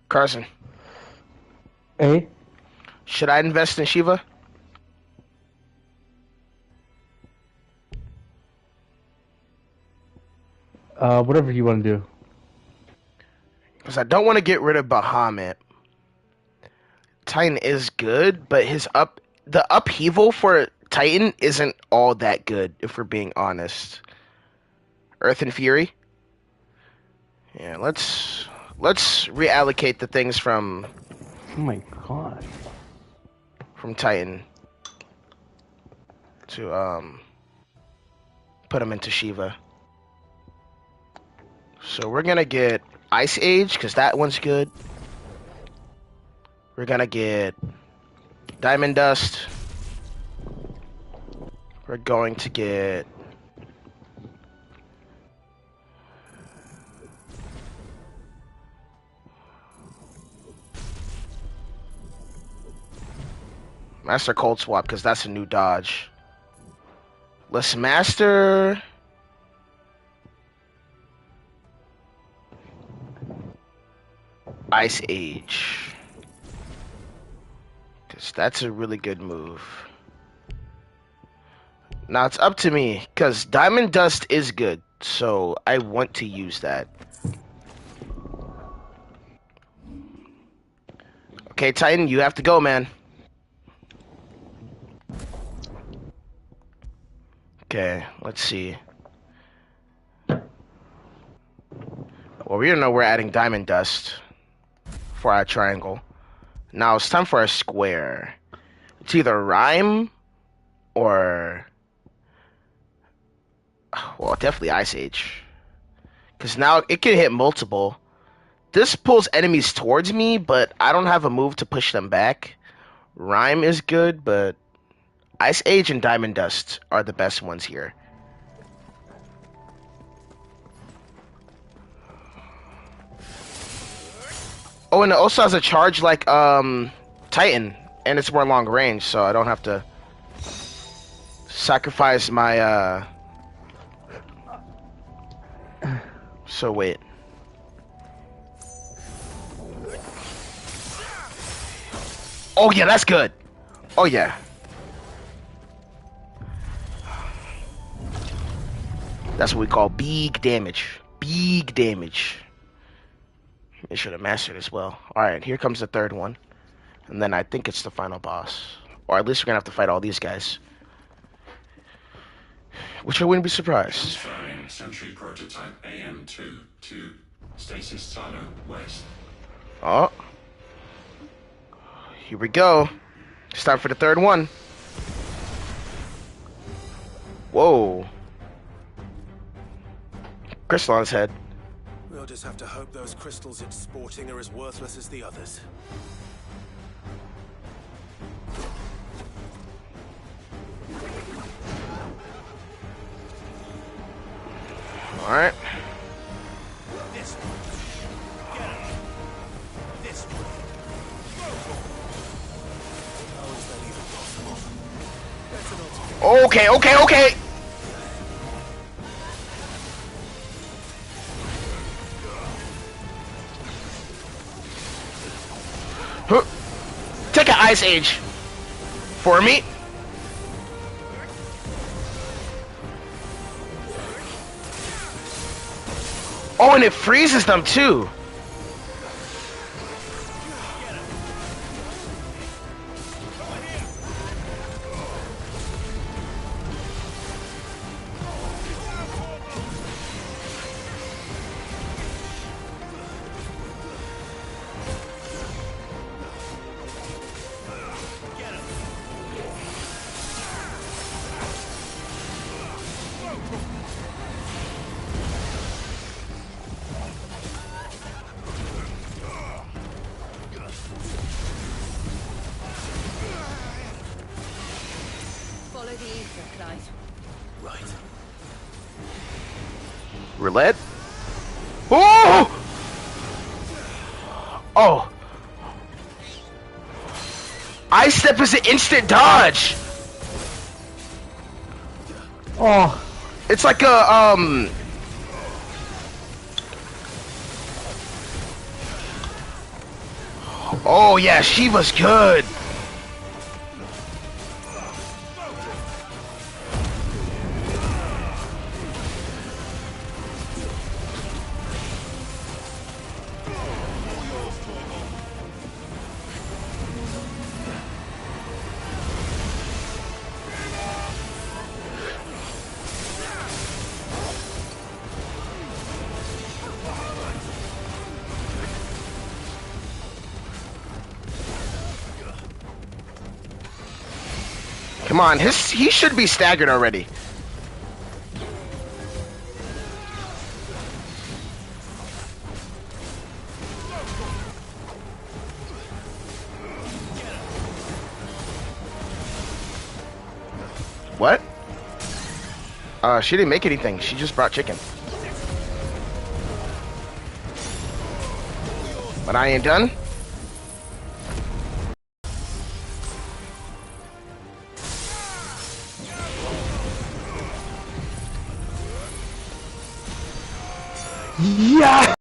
Carson. Hey? Should I invest in Shiva? Whatever you want to do. Because I don't want to get rid of Bahamut. Titan is good, but the upheaval for Titan isn't all that good, if we're being honest. Earth and Fury? Yeah, let's reallocate the things from... Oh my god. From Titan. To, put them into Shiva. So we're gonna get Ice Age, because that one's good. We're gonna get Diamond Dust. We're going to get... Master Cold Swap, because that's a new dodge. Let's master... Ice Age. Because that's a really good move. Now it's up to me, because Diamond Dust is good, so I want to use that. Okay, Titan, you have to go, man. Okay, let's see. Well, we don't know we're adding Diamond Dust for our triangle. Now it's time for a square. It's either Rhyme or... Well, definitely Ice Age. Because now it can hit multiple. This pulls enemies towards me, but I don't have a move to push them back. Rhyme is good, but Ice Age and Diamond Dust are the best ones here. Oh, and it also has a charge like Titan, and it's more long range, so I don't have to sacrifice my So wait. Oh yeah, that's good. Oh yeah. That's what we call big damage. Big damage. Make sure to master it as well. Alright, here comes the third one. And then I think it's the final boss. Or at least we're gonna have to fight all these guys. Which I wouldn't be surprised. Transferring Sentry Prototype AM2 to Stasis Silo West. Oh. Here we go. It's time for the third one. Whoa. Crystal on his head. We'll just have to hope those crystals it's sporting are as worthless as the others. Alright. Okay, okay, okay. Huh. Take an Ice Age for me. Oh, and it freezes them too. Follow the ether, Clive. Right. Roulette. Oh! Oh. Ice Step is an instant dodge. Oh. It's like a Oh yeah, Shiva's good. Come on, he should be staggered already. What? She didn't make anything. She just brought chicken. But I ain't done. Yeah.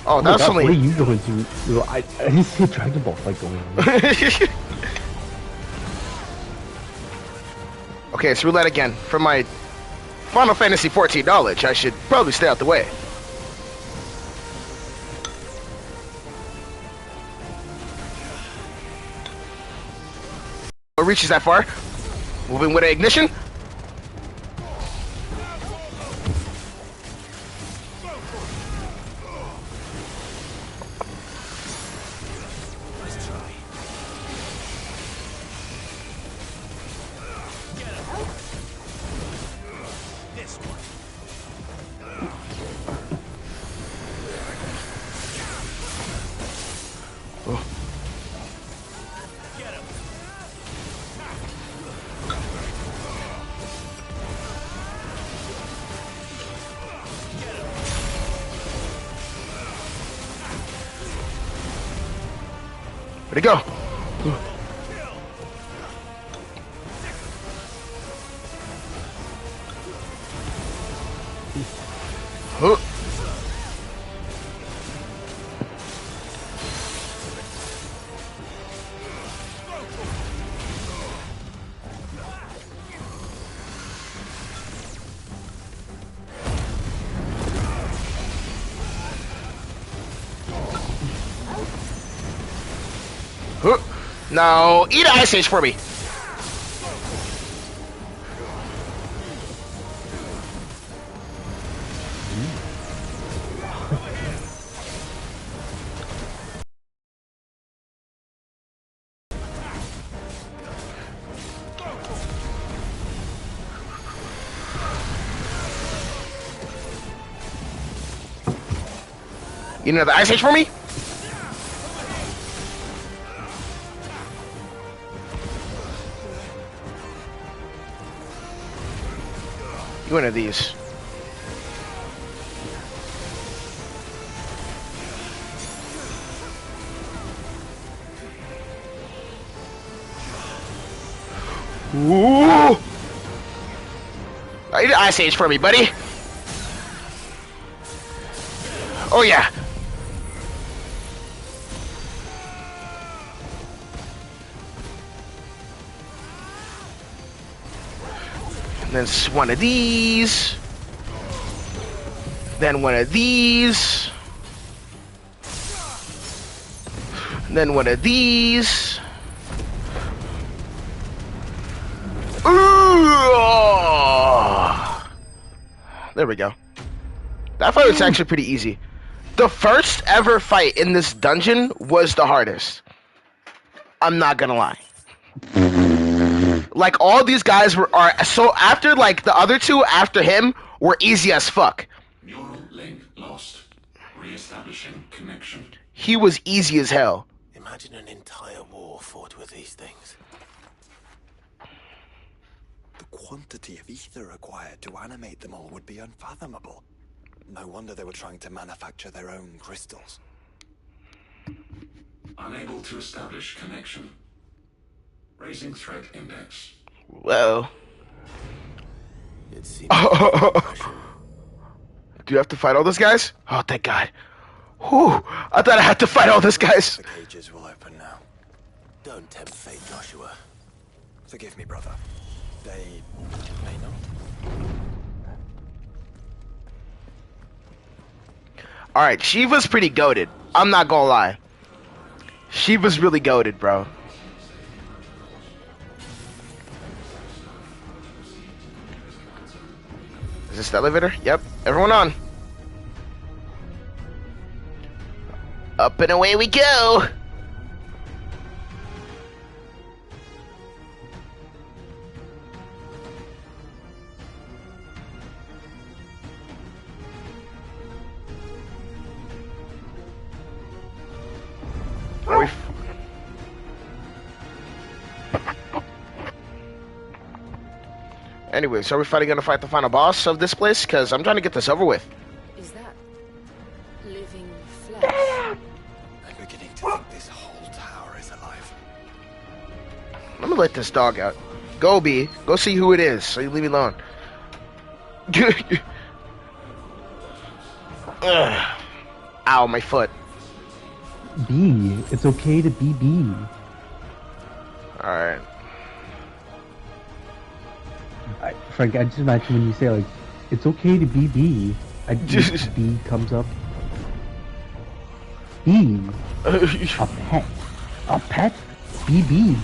Oh, that's only. What are you doing to? I didn't see a Dragon Ball fight going on. Okay, it's roulette again. For my Final Fantasy 14 knowledge, I should probably stay out the way. It reaches that far. Moving with an ignition. Where'd it go? Huh. Huh. Now, eat an Ice Age for me. Eat another Ice Age for me. One of these. Ooh! You did Ice Age for me, buddy. Oh yeah. And then one of these. Then one of these. Then one of these. Ooh! There we go. That fight was actually pretty easy. The first ever fight in this dungeon was the hardest. I'm not gonna lie. Like, all these guys are so after, like, the other two after him were easy as fuck. Neural link lost. Re-establishing connection. He was easy as hell. Imagine an entire war fought with these things. The quantity of ether required to animate them all would be unfathomable. No wonder they were trying to manufacture their own crystals. Unable to establish connection. Raising threat index. Well. It seems Do you have to fight all those guys? Oh, thank God. Whew. I thought I had to fight all those guys. The cages will open now. Don't tempt fate, Joshua. Forgive me, brother. They may not. Alright, Shiva's pretty goated. I'm not gonna lie. Shiva's really goated, bro. Is this the elevator? Yep. Everyone on. Up and away we go. Are we Anyways, are we gonna fight the final boss of this place? Because I'm trying to get this over with. Is that living flesh? I'm beginning to think this whole tower is alive. I'm gonna let this dog out. Go, B. Go see who it is, so you leave me alone. Ow, my foot. B. It's okay to be B. Alright. Frank, I just imagine when you say, like, it's okay to be B. B comes up. B. A pet. A pet? BB.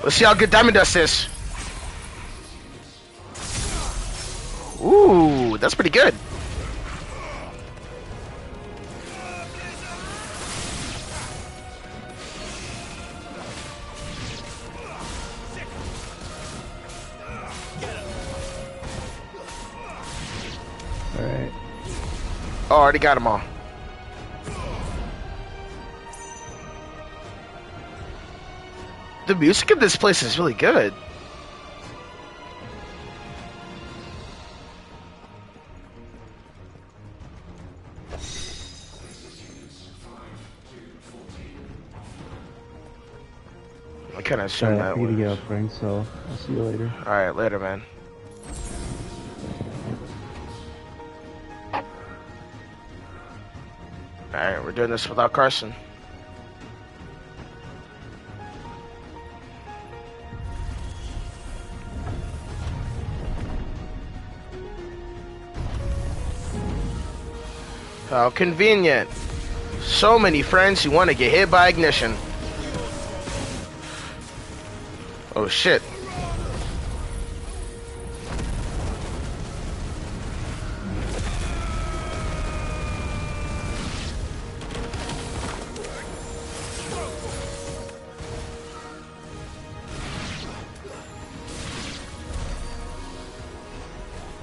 Let's see how good Diamond Dust is. Ooh, that's pretty good. Alright. Oh, already got them all. The music of this place is really good. I kind of assume that I need to was. get up, Frank, so I'll see you later. Alright, later, man. Alright, we're doing this without Carson. How convenient. So many friends who want to get hit by ignition. Oh shit.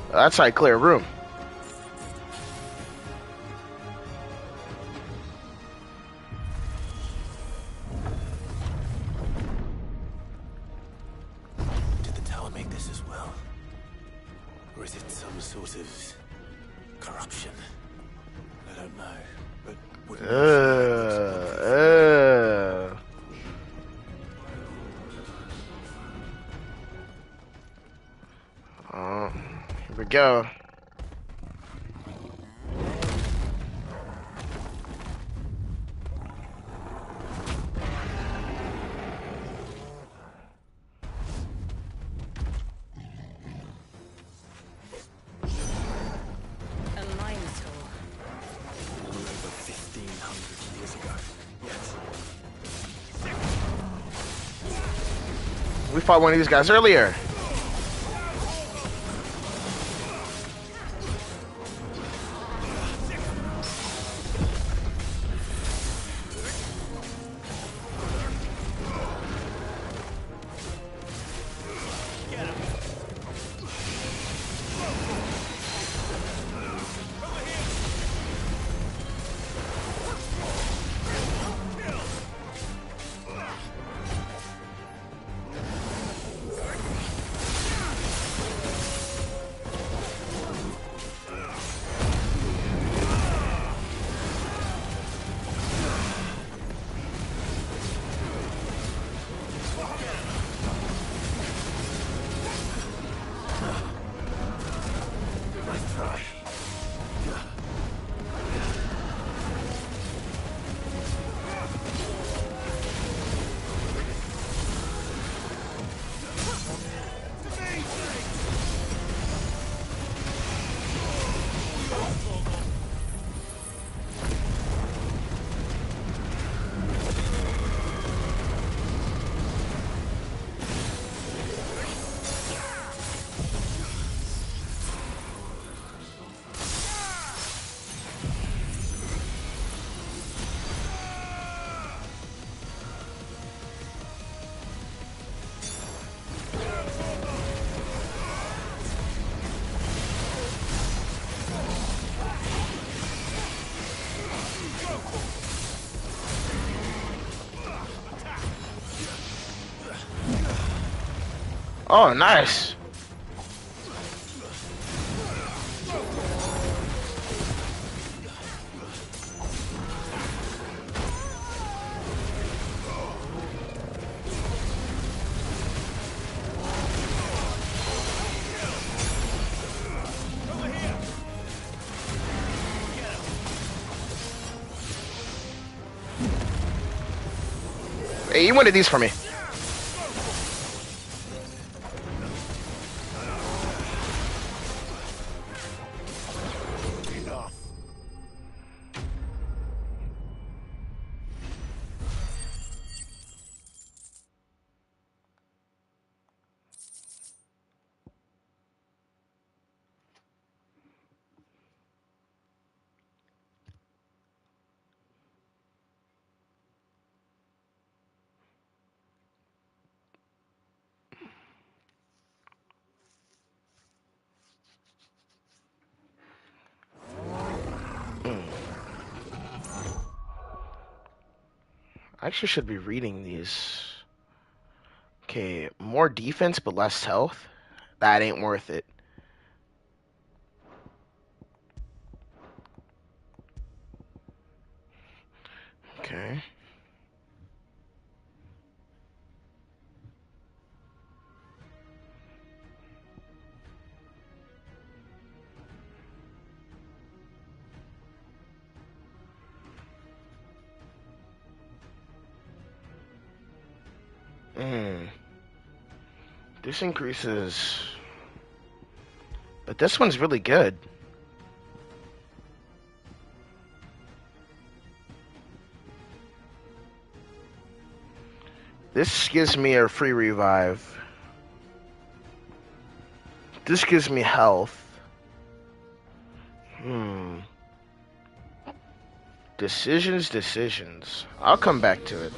That's how I clear a room. Did the tower make this as well? Or is it some sort of corruption? I don't know, but we go. We fought one of these guys earlier. Oh, nice. Hey, you wanted these for me. I actually should be reading these. Okay, more defense but less health. That ain't worth it. Okay. This increases, but this one's really good. This gives me a free revive. This gives me health. Decisions. I'll come back to it.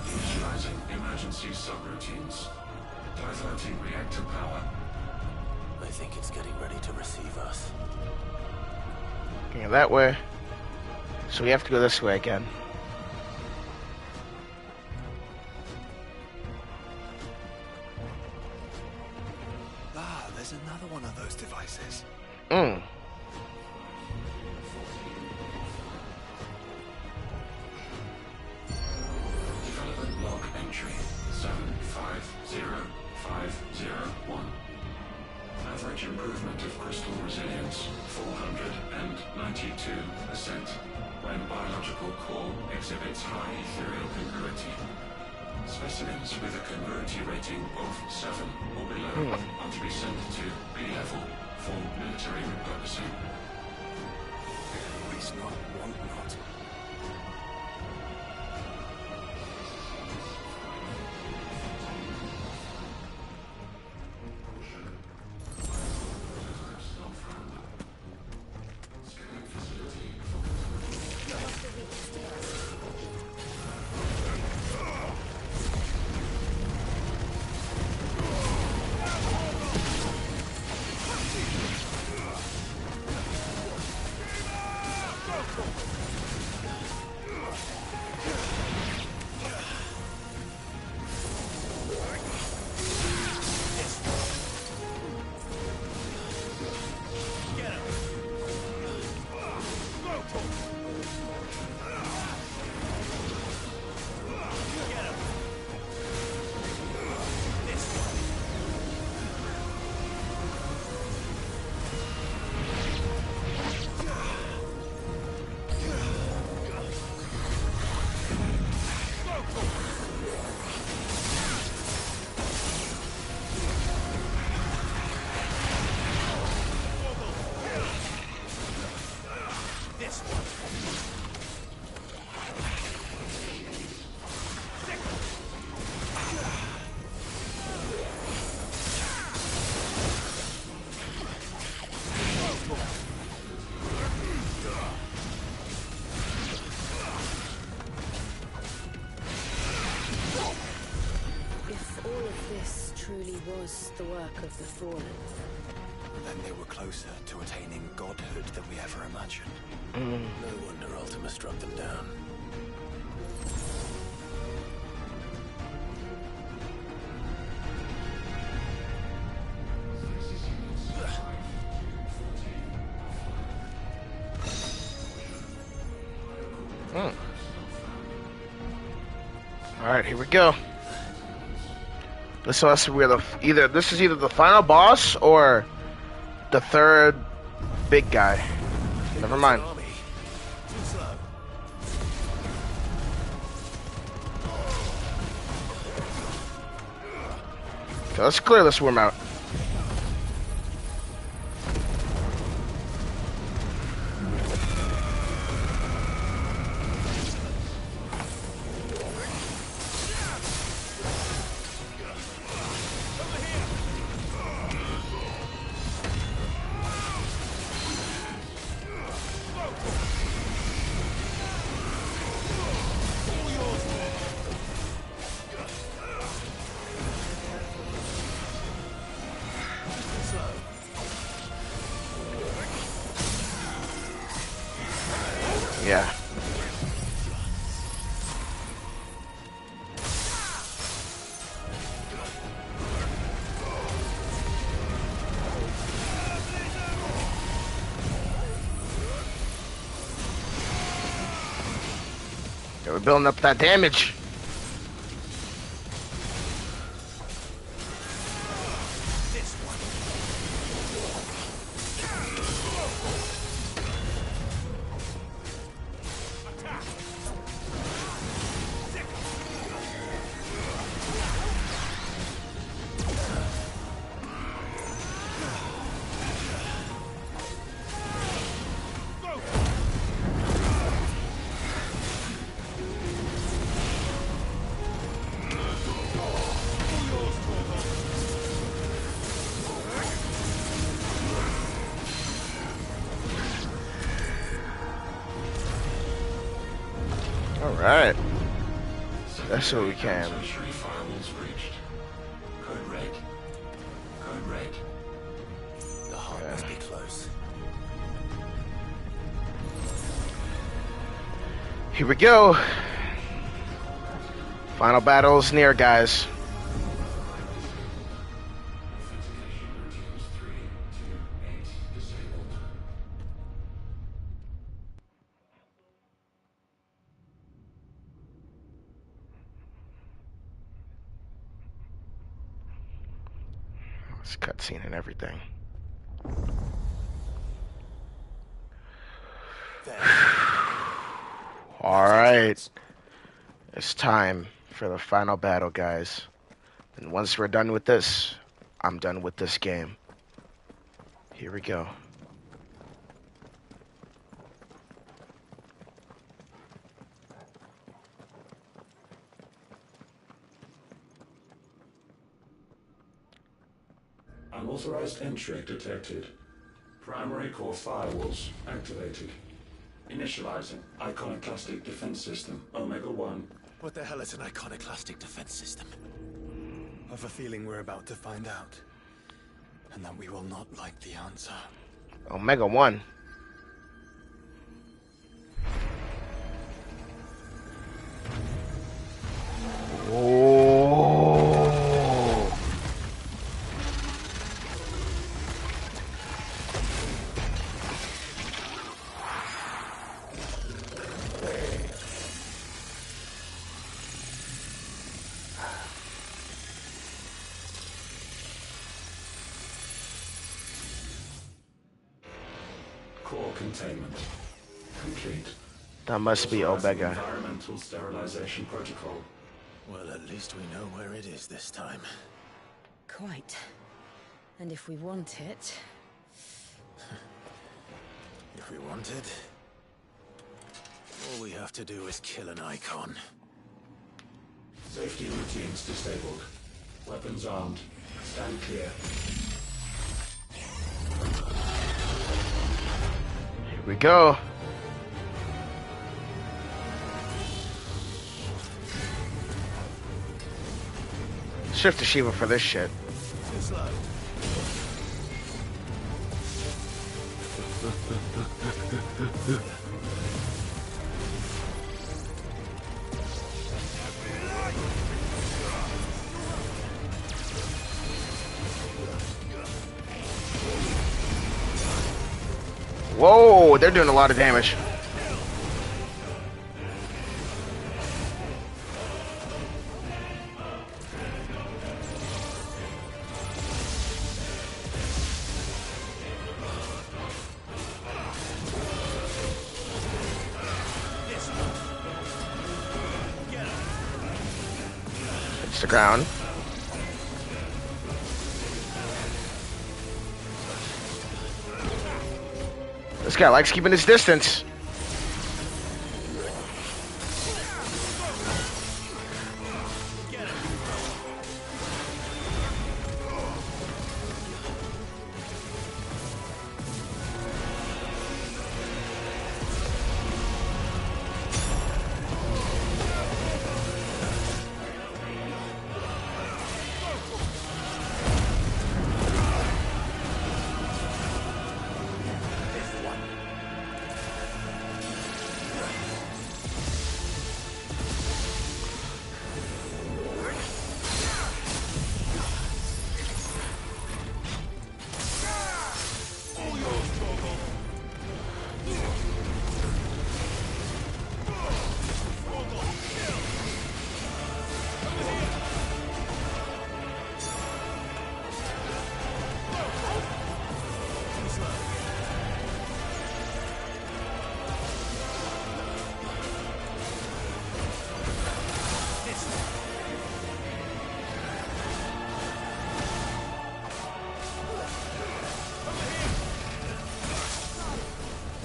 Initializing emergency subroutines. Diverting reactor power. I think it's getting ready to receive us. Going that way. So we have to go this way again. There's another one of those devices. average improvement of crystal resilience 492%, when biological core exhibits high ethereal congruity. Specimens with a congruity rating of 7 or below are to be sent to B level for military repurposing. Waste not, want not. Was the work of the Fallen. Then they were closer to attaining godhood than we ever imagined. No wonder Ultima struck them down. Alright, here we go. This is either the final boss or the third big guy. Never mind. Okay, let's clear this worm out. Yeah. Yeah, we're building up that damage. Alright. That's what we can. Code red. Code red. The heart must be close. Here we go. Final battle's near, guys. It's cutscene and everything. Alright. It's time for the final battle, guys. And once we're done with this, I'm done with this game. Here we go. Unauthorized entry detected. Primary core firewalls activated. Initializing iconoclastic defense system Omega-1. What the hell is an iconoclastic defense system? I've a feeling we're about to find out. And that we will not like the answer. Omega-1. Oh. Core containment complete. That must be Omega. Environmental sterilization protocol. Well, at least we know where it is this time. Quite. And if we want it... If we want it, all we have to do is kill an icon. Safety routines disabled. Weapons armed. Stand clear. Here we go. Shift to Shiva for this shit. Whoa, they're doing a lot of damage. It's the ground. This guy likes keeping his distance.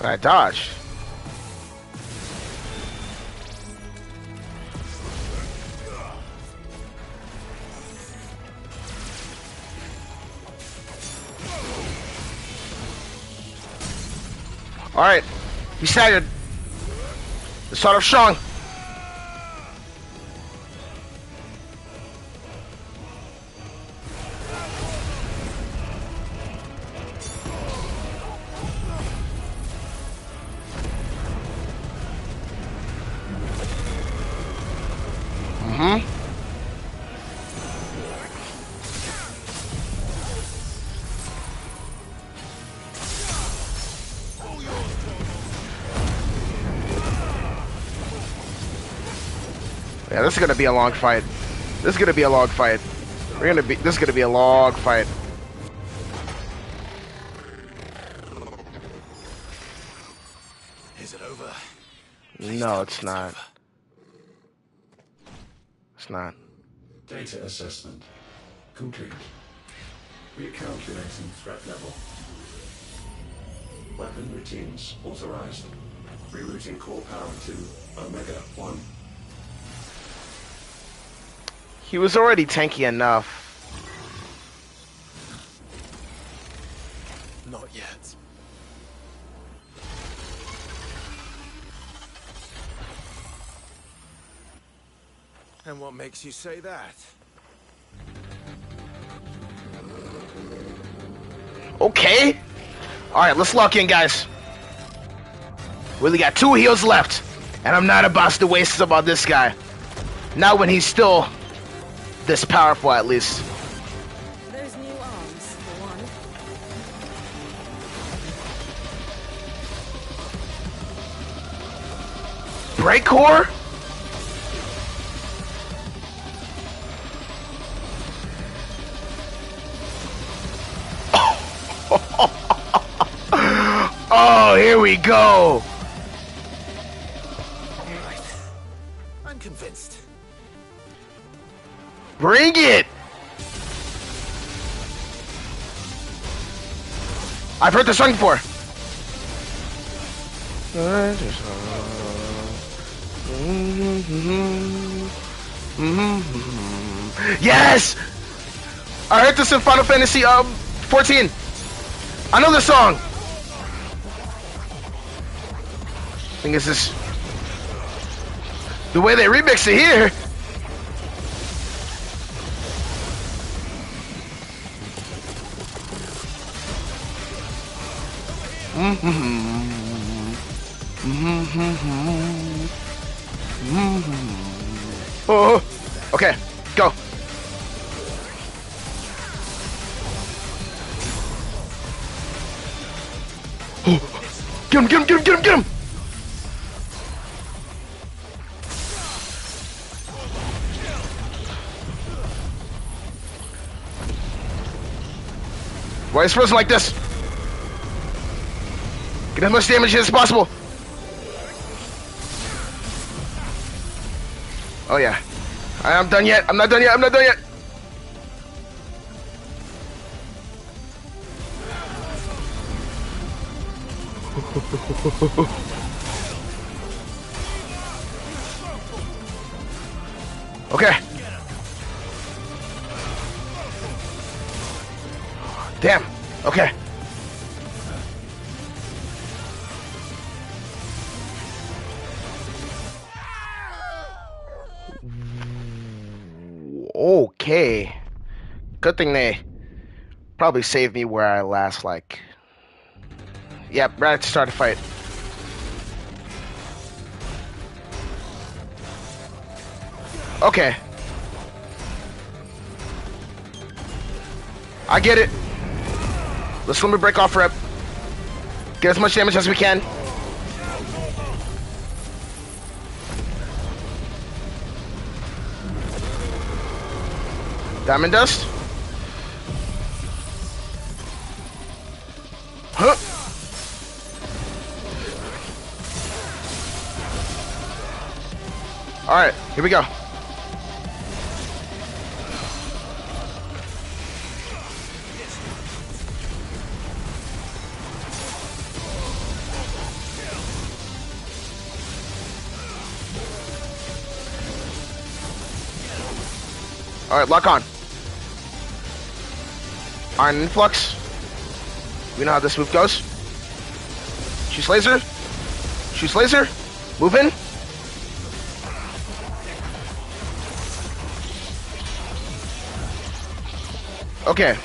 I dodged. All right, he staggered. The sort of strong. Yeah, this is gonna be a long fight. This is gonna be a long fight. This is gonna be a long fight. Is it over? No, it's not. It's not. Data assessment complete. Recalculating threat level. Weapon routines authorized. Rerouting core power to Omega-1. He was already tanky enough. Not yet. And what makes you say that? Okay. Alright, let's lock in, guys. We only got 2 heals left. And I'm not about to waste some on this guy. Not when he's still this powerful, at least. Those new arms, for one. Break core? Oh, here we go. Right. I'm convinced. Bring it. I've heard this song before. Yes! I heard this in Final Fantasy 14. I know this song. I think it's just the way they remix it here. Oh, okay, go. Get him, get him, get him, get him, get him! Why is frozen like this? Get as much damage as possible. Oh yeah. I'm done yet. I'm not done yet. I'm not done yet. Okay. Damn. Okay. Okay. Good thing they probably saved me where I last, like... Yep, right at the start of the fight. Okay. I get it. Let's let me break off rep. Get as much damage as we can. Diamond dust. Huh. All right, here we go. All right, lock on. Iron influx. We know how this move goes. Shoots laser. Shoots laser. Move in. Okay.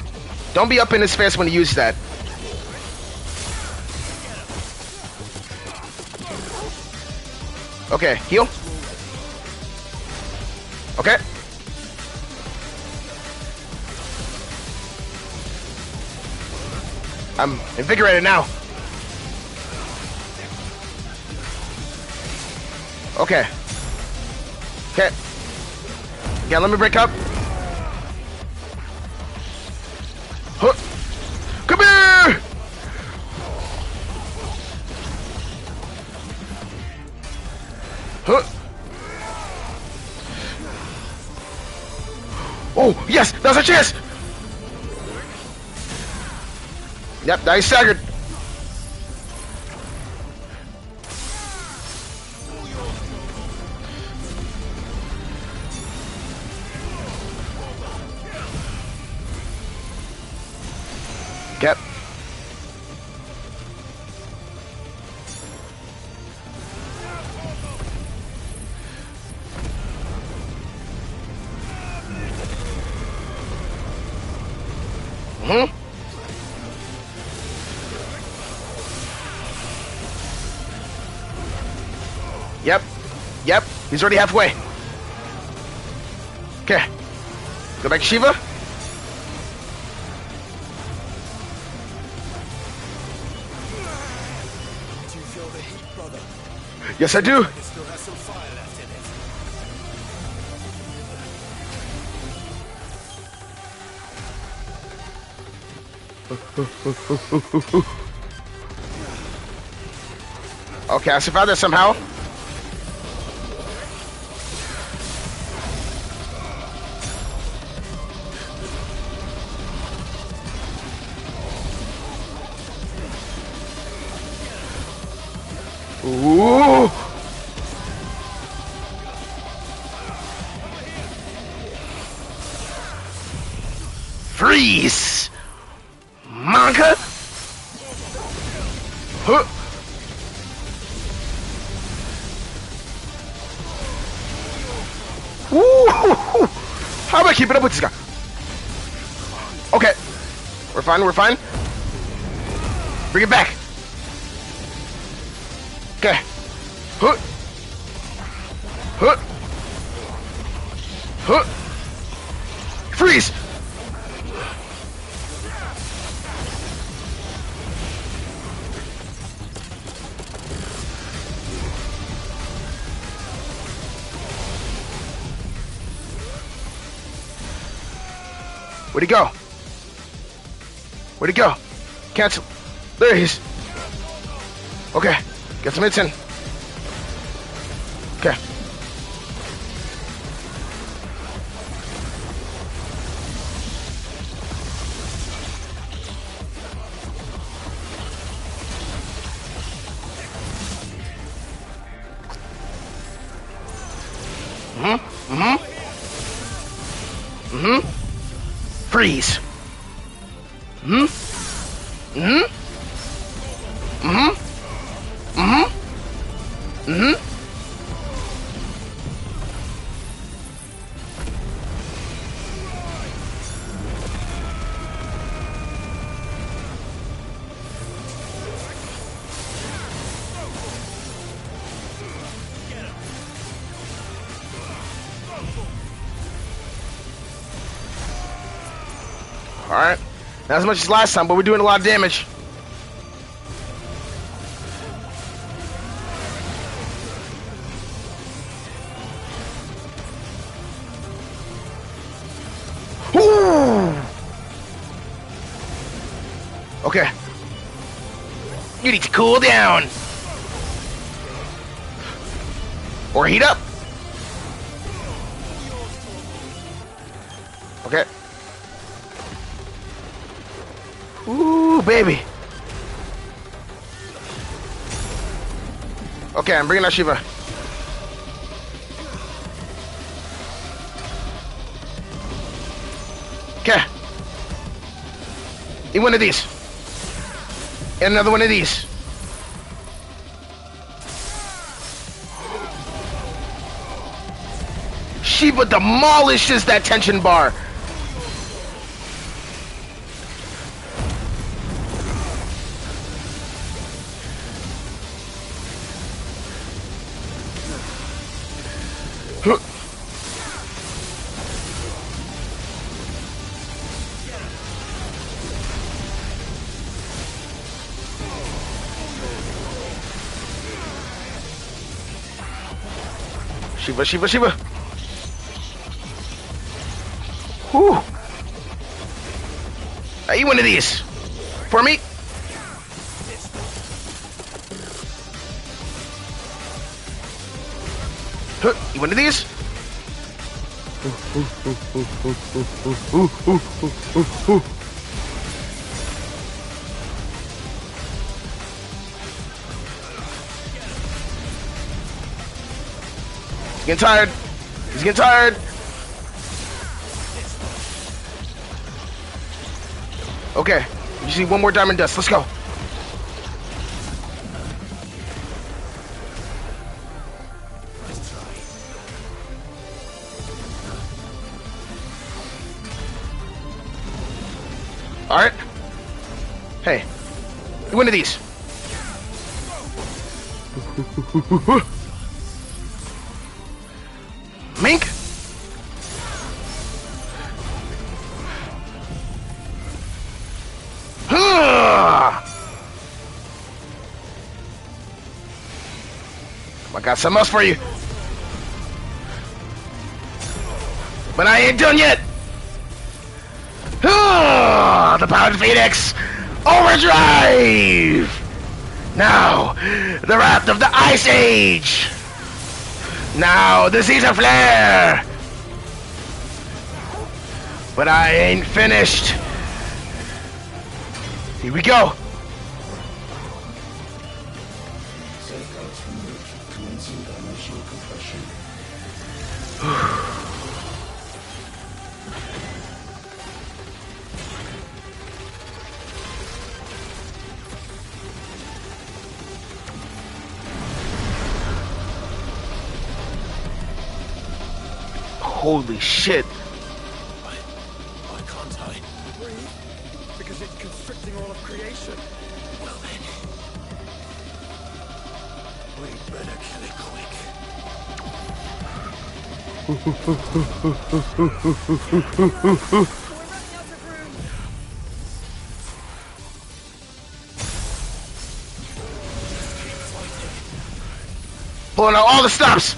Don't be up in his face when he uses that. Okay, heal. Okay. I'm invigorated now. Okay. Okay. Yeah, let me break up. Huh. Come here! Yes, that's our chance. Yep, now he's staggered. Yep. Yep. Yep. He's already halfway. Okay. Go back to Shiva. Do you feel the heat, brother? Yes, I do. It still has some fire left in it. Okay, I survived that somehow. Ooh. Freeze. Manga. Huh. Woo! How am I keeping up with this guy? Okay. We're fine, we're fine. Bring it back. Okay. Huh. Huh. Huh. Freeze! Where'd he go? Where'd he go? Cancel. There he is. Okay. Get some hits in. Okay. Freeze. Alright. Not as much as last time, but we're doing a lot of damage. Ooh. Okay. You need to cool down. Or heat up. Okay. Ooh, baby. Okay, I'm bringing out Shiva. Okay. Eat one of these. And another one of these. Shiva demolishes that tension bar. Shiva, Shiva, Shiva. Whew. I eat one of these. For me. Huh, eat one of these. He's getting tired. He's getting tired. Okay. You see one more diamond dust. Let's go. All right. Hey, one of these. Mink. I got something else for you. But I ain't done yet. The Powered Phoenix! Overdrive! Now, the Wrath of the Ice Age! Now, the Caesar Flare! But I ain't finished. Here we go. Safeguards removed. Commencing dimensional compression. Holy shit. Why can't I? Breathe? Because it's constricting all of creation. Well then. We'd better kill it quick. Pulling out all the stops.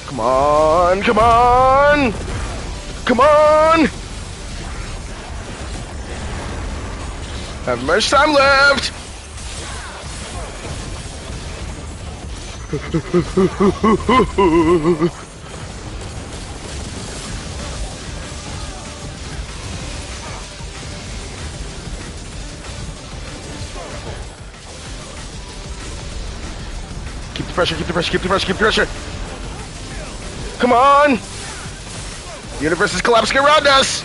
Come on, come on! Come on! Have much time left! Keep the pressure, keep the pressure, keep the pressure, keep the pressure! Come on! The universe is collapsing around us!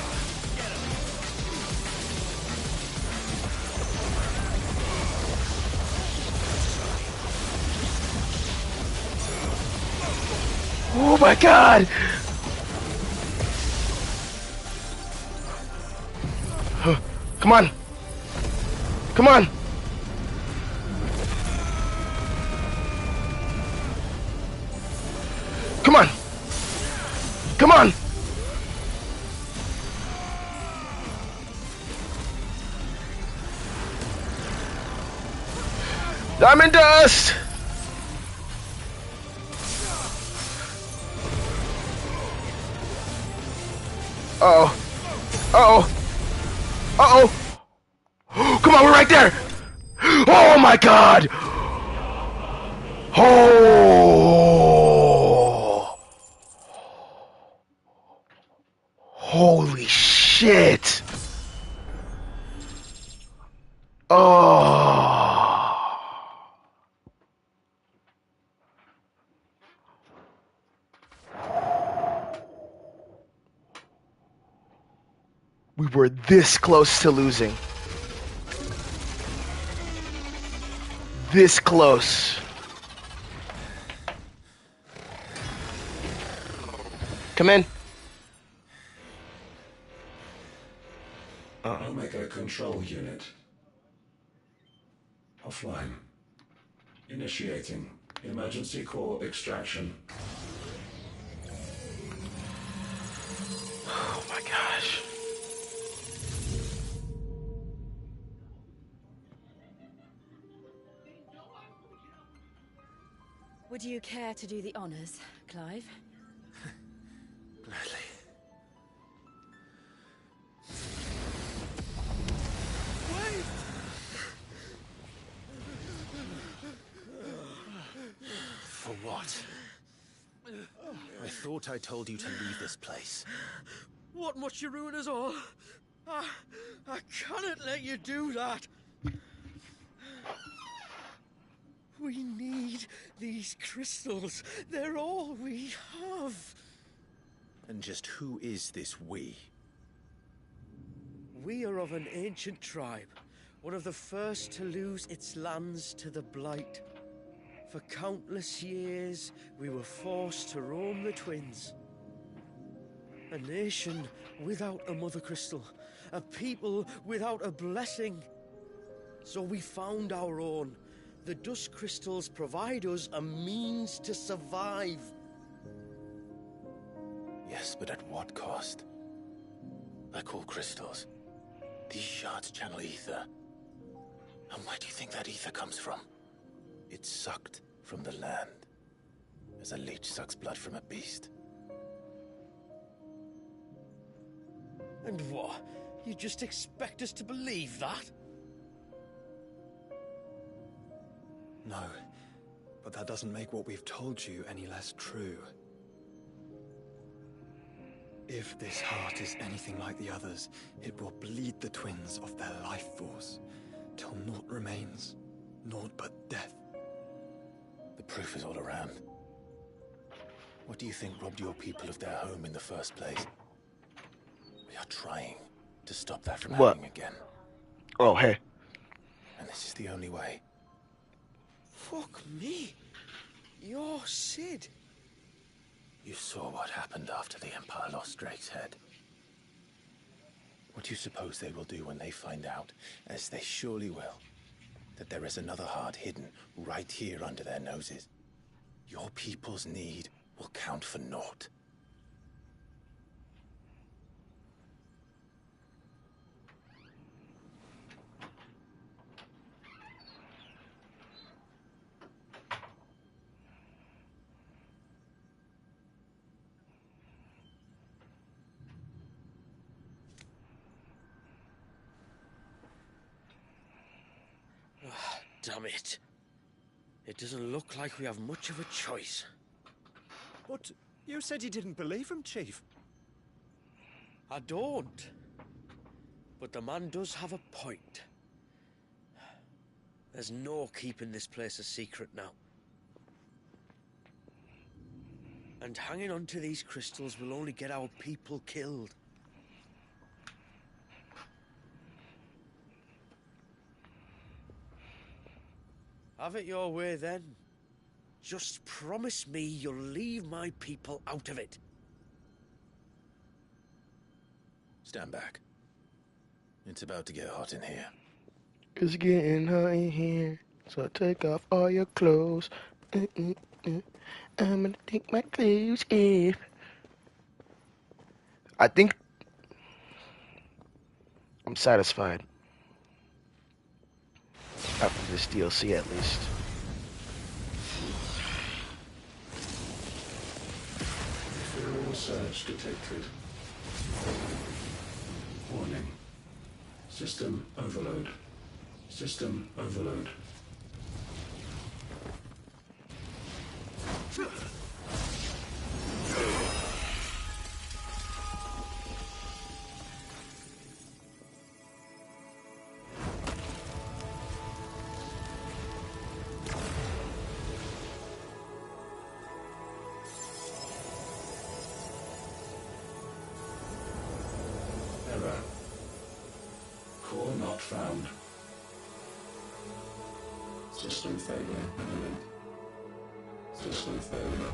Oh my god! Come on! Come on! Come on! Come on! Diamond dust! Uh-oh. Uh-oh. Uh-oh. Come on, we're right there! Oh my god! Oh! Holy shit! Oh! We were this close to losing. This close. Come in. Omega Control Unit. Offline. Initiating emergency core extraction. Oh my gosh. Would you care to do the honors, Clive? Gladly. I thought I told you to leave this place. What must you ruin us all? I cannot let you do that. We need these crystals. They're all we have. And just who is this we? We are of an ancient tribe, one of the first to lose its lands to the Blight. For countless years, we were forced to roam the Twins. A nation without a mother crystal, a people without a blessing. So we found our own. The dust crystals provide us a means to survive. Yes, but at what cost? Like all crystals, these shards channel ether. And where do you think that ether comes from? It's sucked from the land, as a leech sucks blood from a beast. And what? You just expect us to believe that? No, but that doesn't make what we've told you any less true. If this heart is anything like the others, it will bleed the twins of their life force, till naught remains, naught but death. The proof is all around. What do you think robbed your people of their home in the first place? We are trying to stop that from happening again. Oh, hey. And this is the only way. Fuck me. You're Sid. You saw what happened after the Empire lost Drake's head. What do you suppose they will do when they find out, as they surely will, that there is another heart hidden right here under their noses? Your people's need will count for naught. Damn it. It doesn't look like we have much of a choice. But you said you didn't believe him, Chief. I don't. But the man does have a point. There's no keeping this place a secret now. And hanging on to these crystals will only get our people killed. Have it your way, then. Just promise me you'll leave my people out of it. Stand back. It's about to get hot in here. It's getting hot in here, so take off all your clothes. I'm gonna take my clothes off. I think I'm satisfied. After this DLC, at least. Serial surge detected. Warning. System overload. System overload. Error. Core not found. System failure imminent. System failure.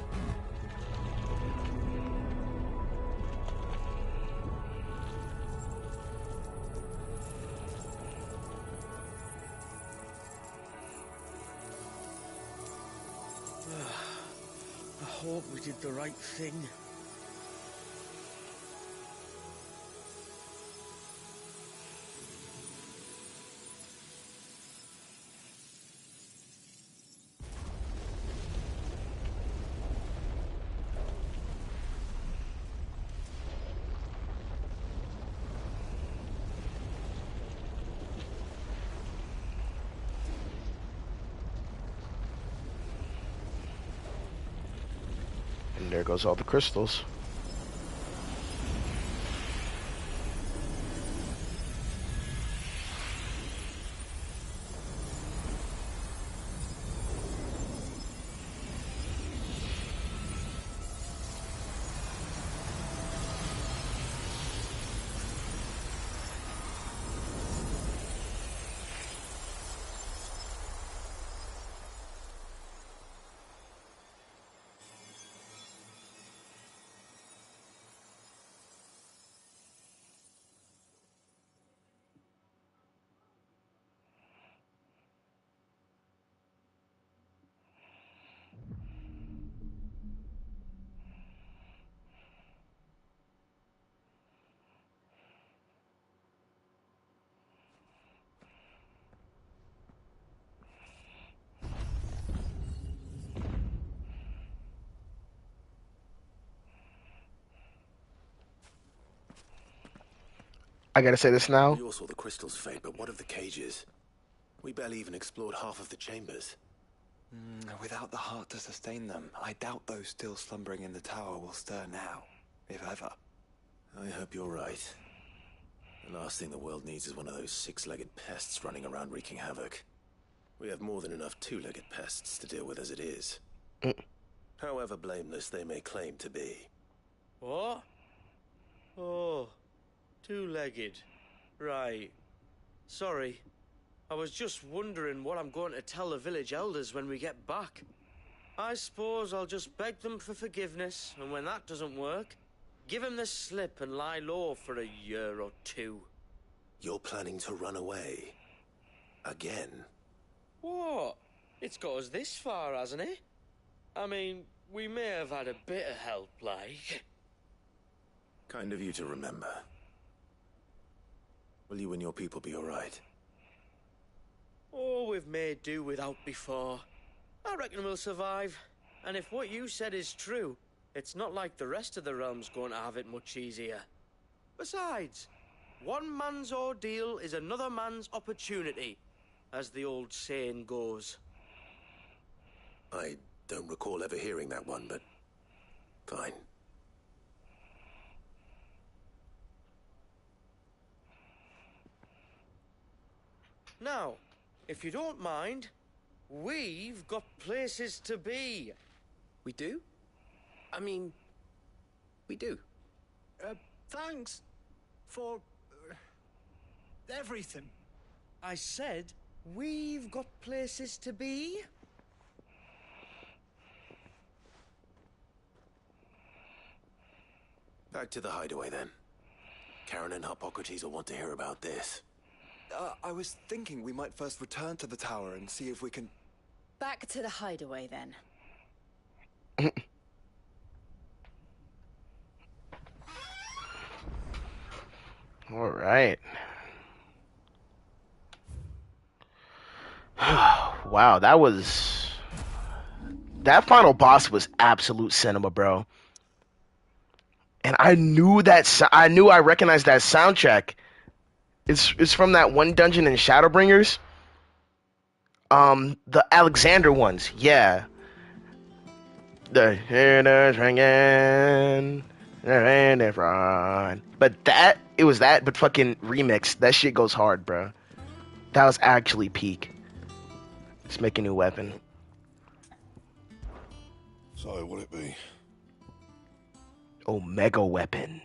I hope we did the right thing. And there goes all the crystals. I gotta say this now. We all saw the crystals fade, but what of the cages? We barely even explored half of the chambers. Without the heart to sustain them, I doubt those still slumbering in the tower will stir now, if ever. I hope you're right. The last thing the world needs is one of those six-legged pests running around wreaking havoc. We have more than enough two-legged pests to deal with as it is. However blameless they may claim to be. What? Oh, two-legged. Right. Sorry. I was just wondering what I'm going to tell the village elders when we get back. I suppose I'll just beg them for forgiveness, and when that doesn't work, give them the slip and lie low for a year or two. You're planning to run away? Again? What? It's got us this far, hasn't it? I mean, we may have had a bit of help, like. Kind of you to remember. Will you and your people be alright? Oh, we've made do without before. I reckon we'll survive. And if what you said is true, it's not like the rest of the realm's going to have it much easier. Besides, one man's ordeal is another man's opportunity, as the old saying goes. I don't recall ever hearing that one, but fine. Now, if you don't mind, we've got places to be. We do? I mean, we do. Thanks for everything. I said we've got places to be. Back to the hideaway then. Karen and Hippocrates will want to hear about this. I was thinking we might first return to the tower and see if we can... Back to the hideaway, then. All right. Wow, that final boss was absolute cinema, bro. And I knew I recognized that soundtrack. It's from that one dungeon in Shadowbringers. The Alexander ones, yeah. But it was that, but fucking remixed. That shit goes hard, bro. That was actually peak. Let's make a new weapon. So, what it be? Omega weapon.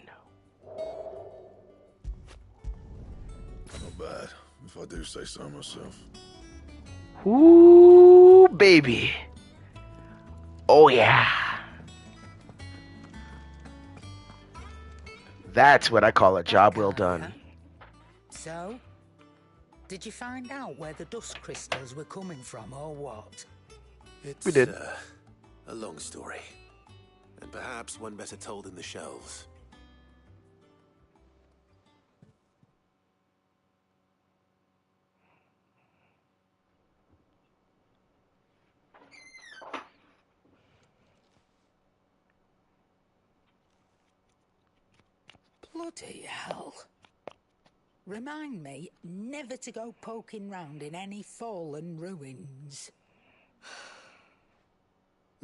Not bad, if I do say so myself. Ooh, baby. Oh, yeah. That's what I call a job well done. So, did you find out where the dust crystals were coming from, or what? It's We did. A long story. And perhaps one better told in the shelves. Bloody hell. Remind me never to go poking round in any fallen ruins.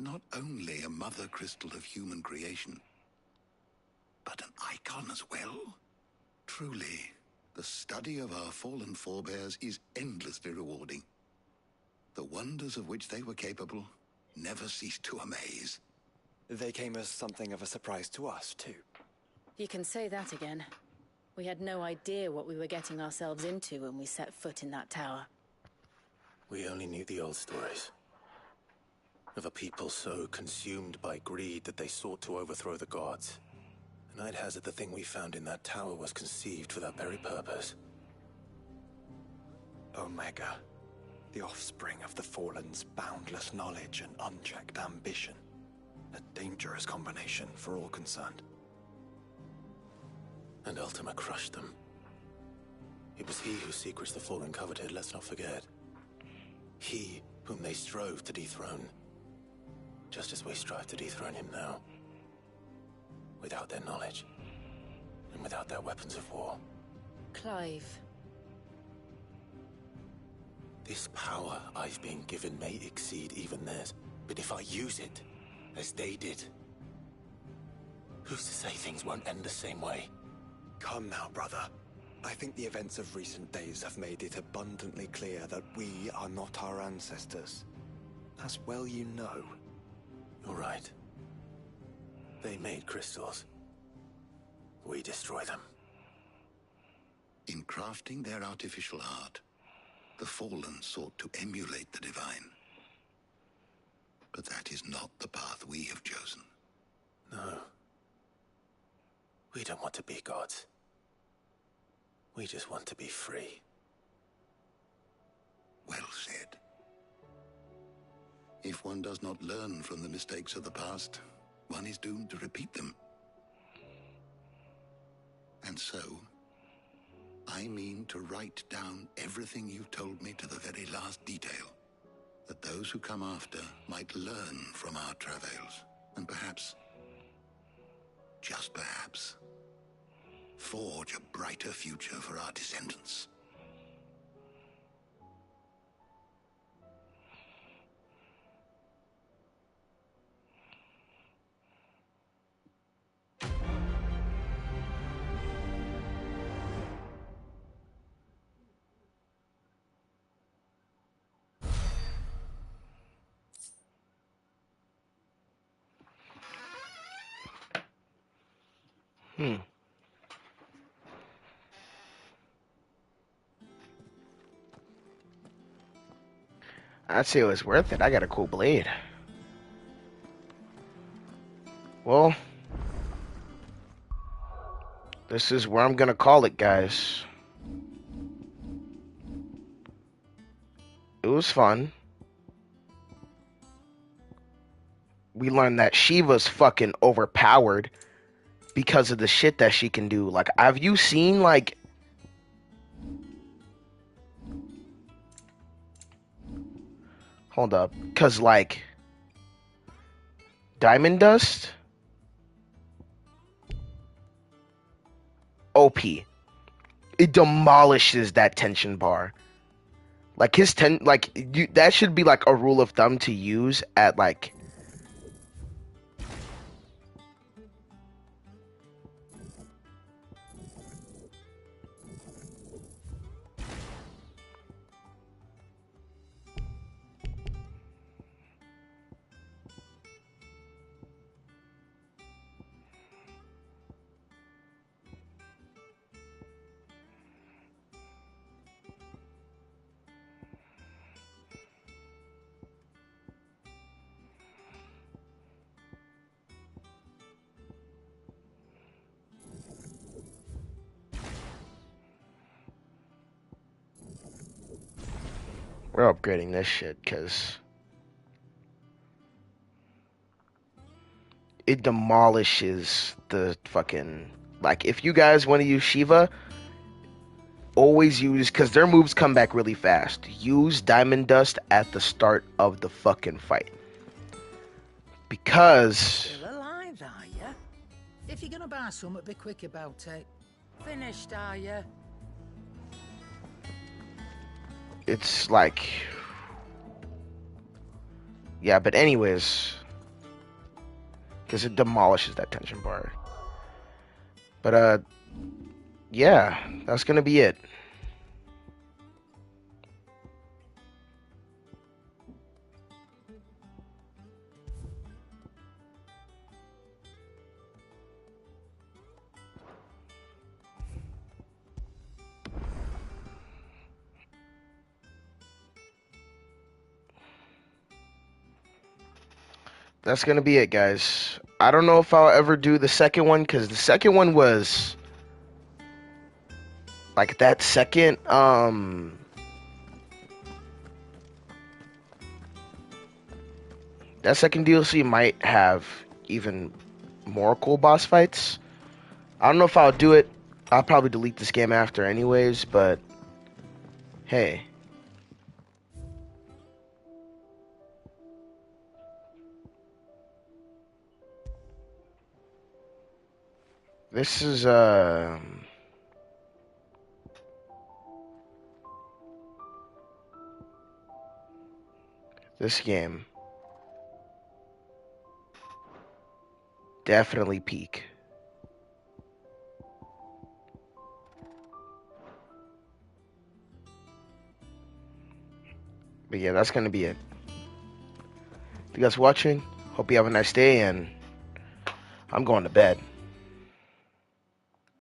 not only a mother crystal of human creation, but an icon as well. Truly, the study of our fallen forebears is endlessly rewarding. The wonders of which they were capable never cease to amaze. They came as something of a surprise to us, too. You can say that again. We had no idea what we were getting ourselves into when we set foot in that tower. We only knew the old stories. Of a people so consumed by greed that they sought to overthrow the gods. And I'd hazard the thing we found in that tower was conceived for that very purpose. Omega. The offspring of the Fallen's boundless knowledge and unchecked ambition. A dangerous combination for all concerned. And Ultima crushed them. It was he whose secrets the Fallen coveted, let's not forget. He whom they strove to dethrone. Just as we strive to dethrone him now. Without their knowledge. And without their weapons of war. Clive. This power I've been given may exceed even theirs. But if I use it, as they did, who's to say things won't end the same way? Come now, brother. I think the events of recent days have made it abundantly clear that we are not our ancestors. As well you know. You're right. They made crystals. We destroy them. In crafting their artificial art, the Fallen sought to emulate the divine. But that is not the path we have chosen. No. We don't want to be gods. We just want to be free. Well said. If one does not learn from the mistakes of the past, one is doomed to repeat them. And so, I mean to write down everything you've told me to the very last detail, that those who come after might learn from our travails, and perhaps, just perhaps, forge a brighter future for our descendants. I'd say it was worth it. I got a cool blade. Well, this is where I'm gonna call it, guys. It was fun. We learned that Shiva's fucking overpowered because of the shit that she can do. Like, have you seen, like... Hold up. Because, like... Diamond Dust? OP. It demolishes that tension bar. Like, that should be, like, a rule of thumb to use at, like... We're upgrading this shit, because it demolishes the fucking... Like, if you guys want to use Shiva, always use... Because their moves come back really fast. Use Diamond Dust at the start of the fucking fight. Because... Still alive, are you? If you're gonna buy something, be quick about it. Finished, are you? It's like... Yeah, but anyways, because it demolishes that tension bar. But yeah, that's gonna be it. That's gonna be it, guys. I don't know if I'll ever do the second one, because the second one was like that second that second DLC might have even more cool boss fights. I don't know if I'll do it. I'll probably delete this game after anyways, but hey. This is this game definitely peak. But yeah, that's gonna be it. If you guys watching, hope you have a nice day, and I'm going to bed.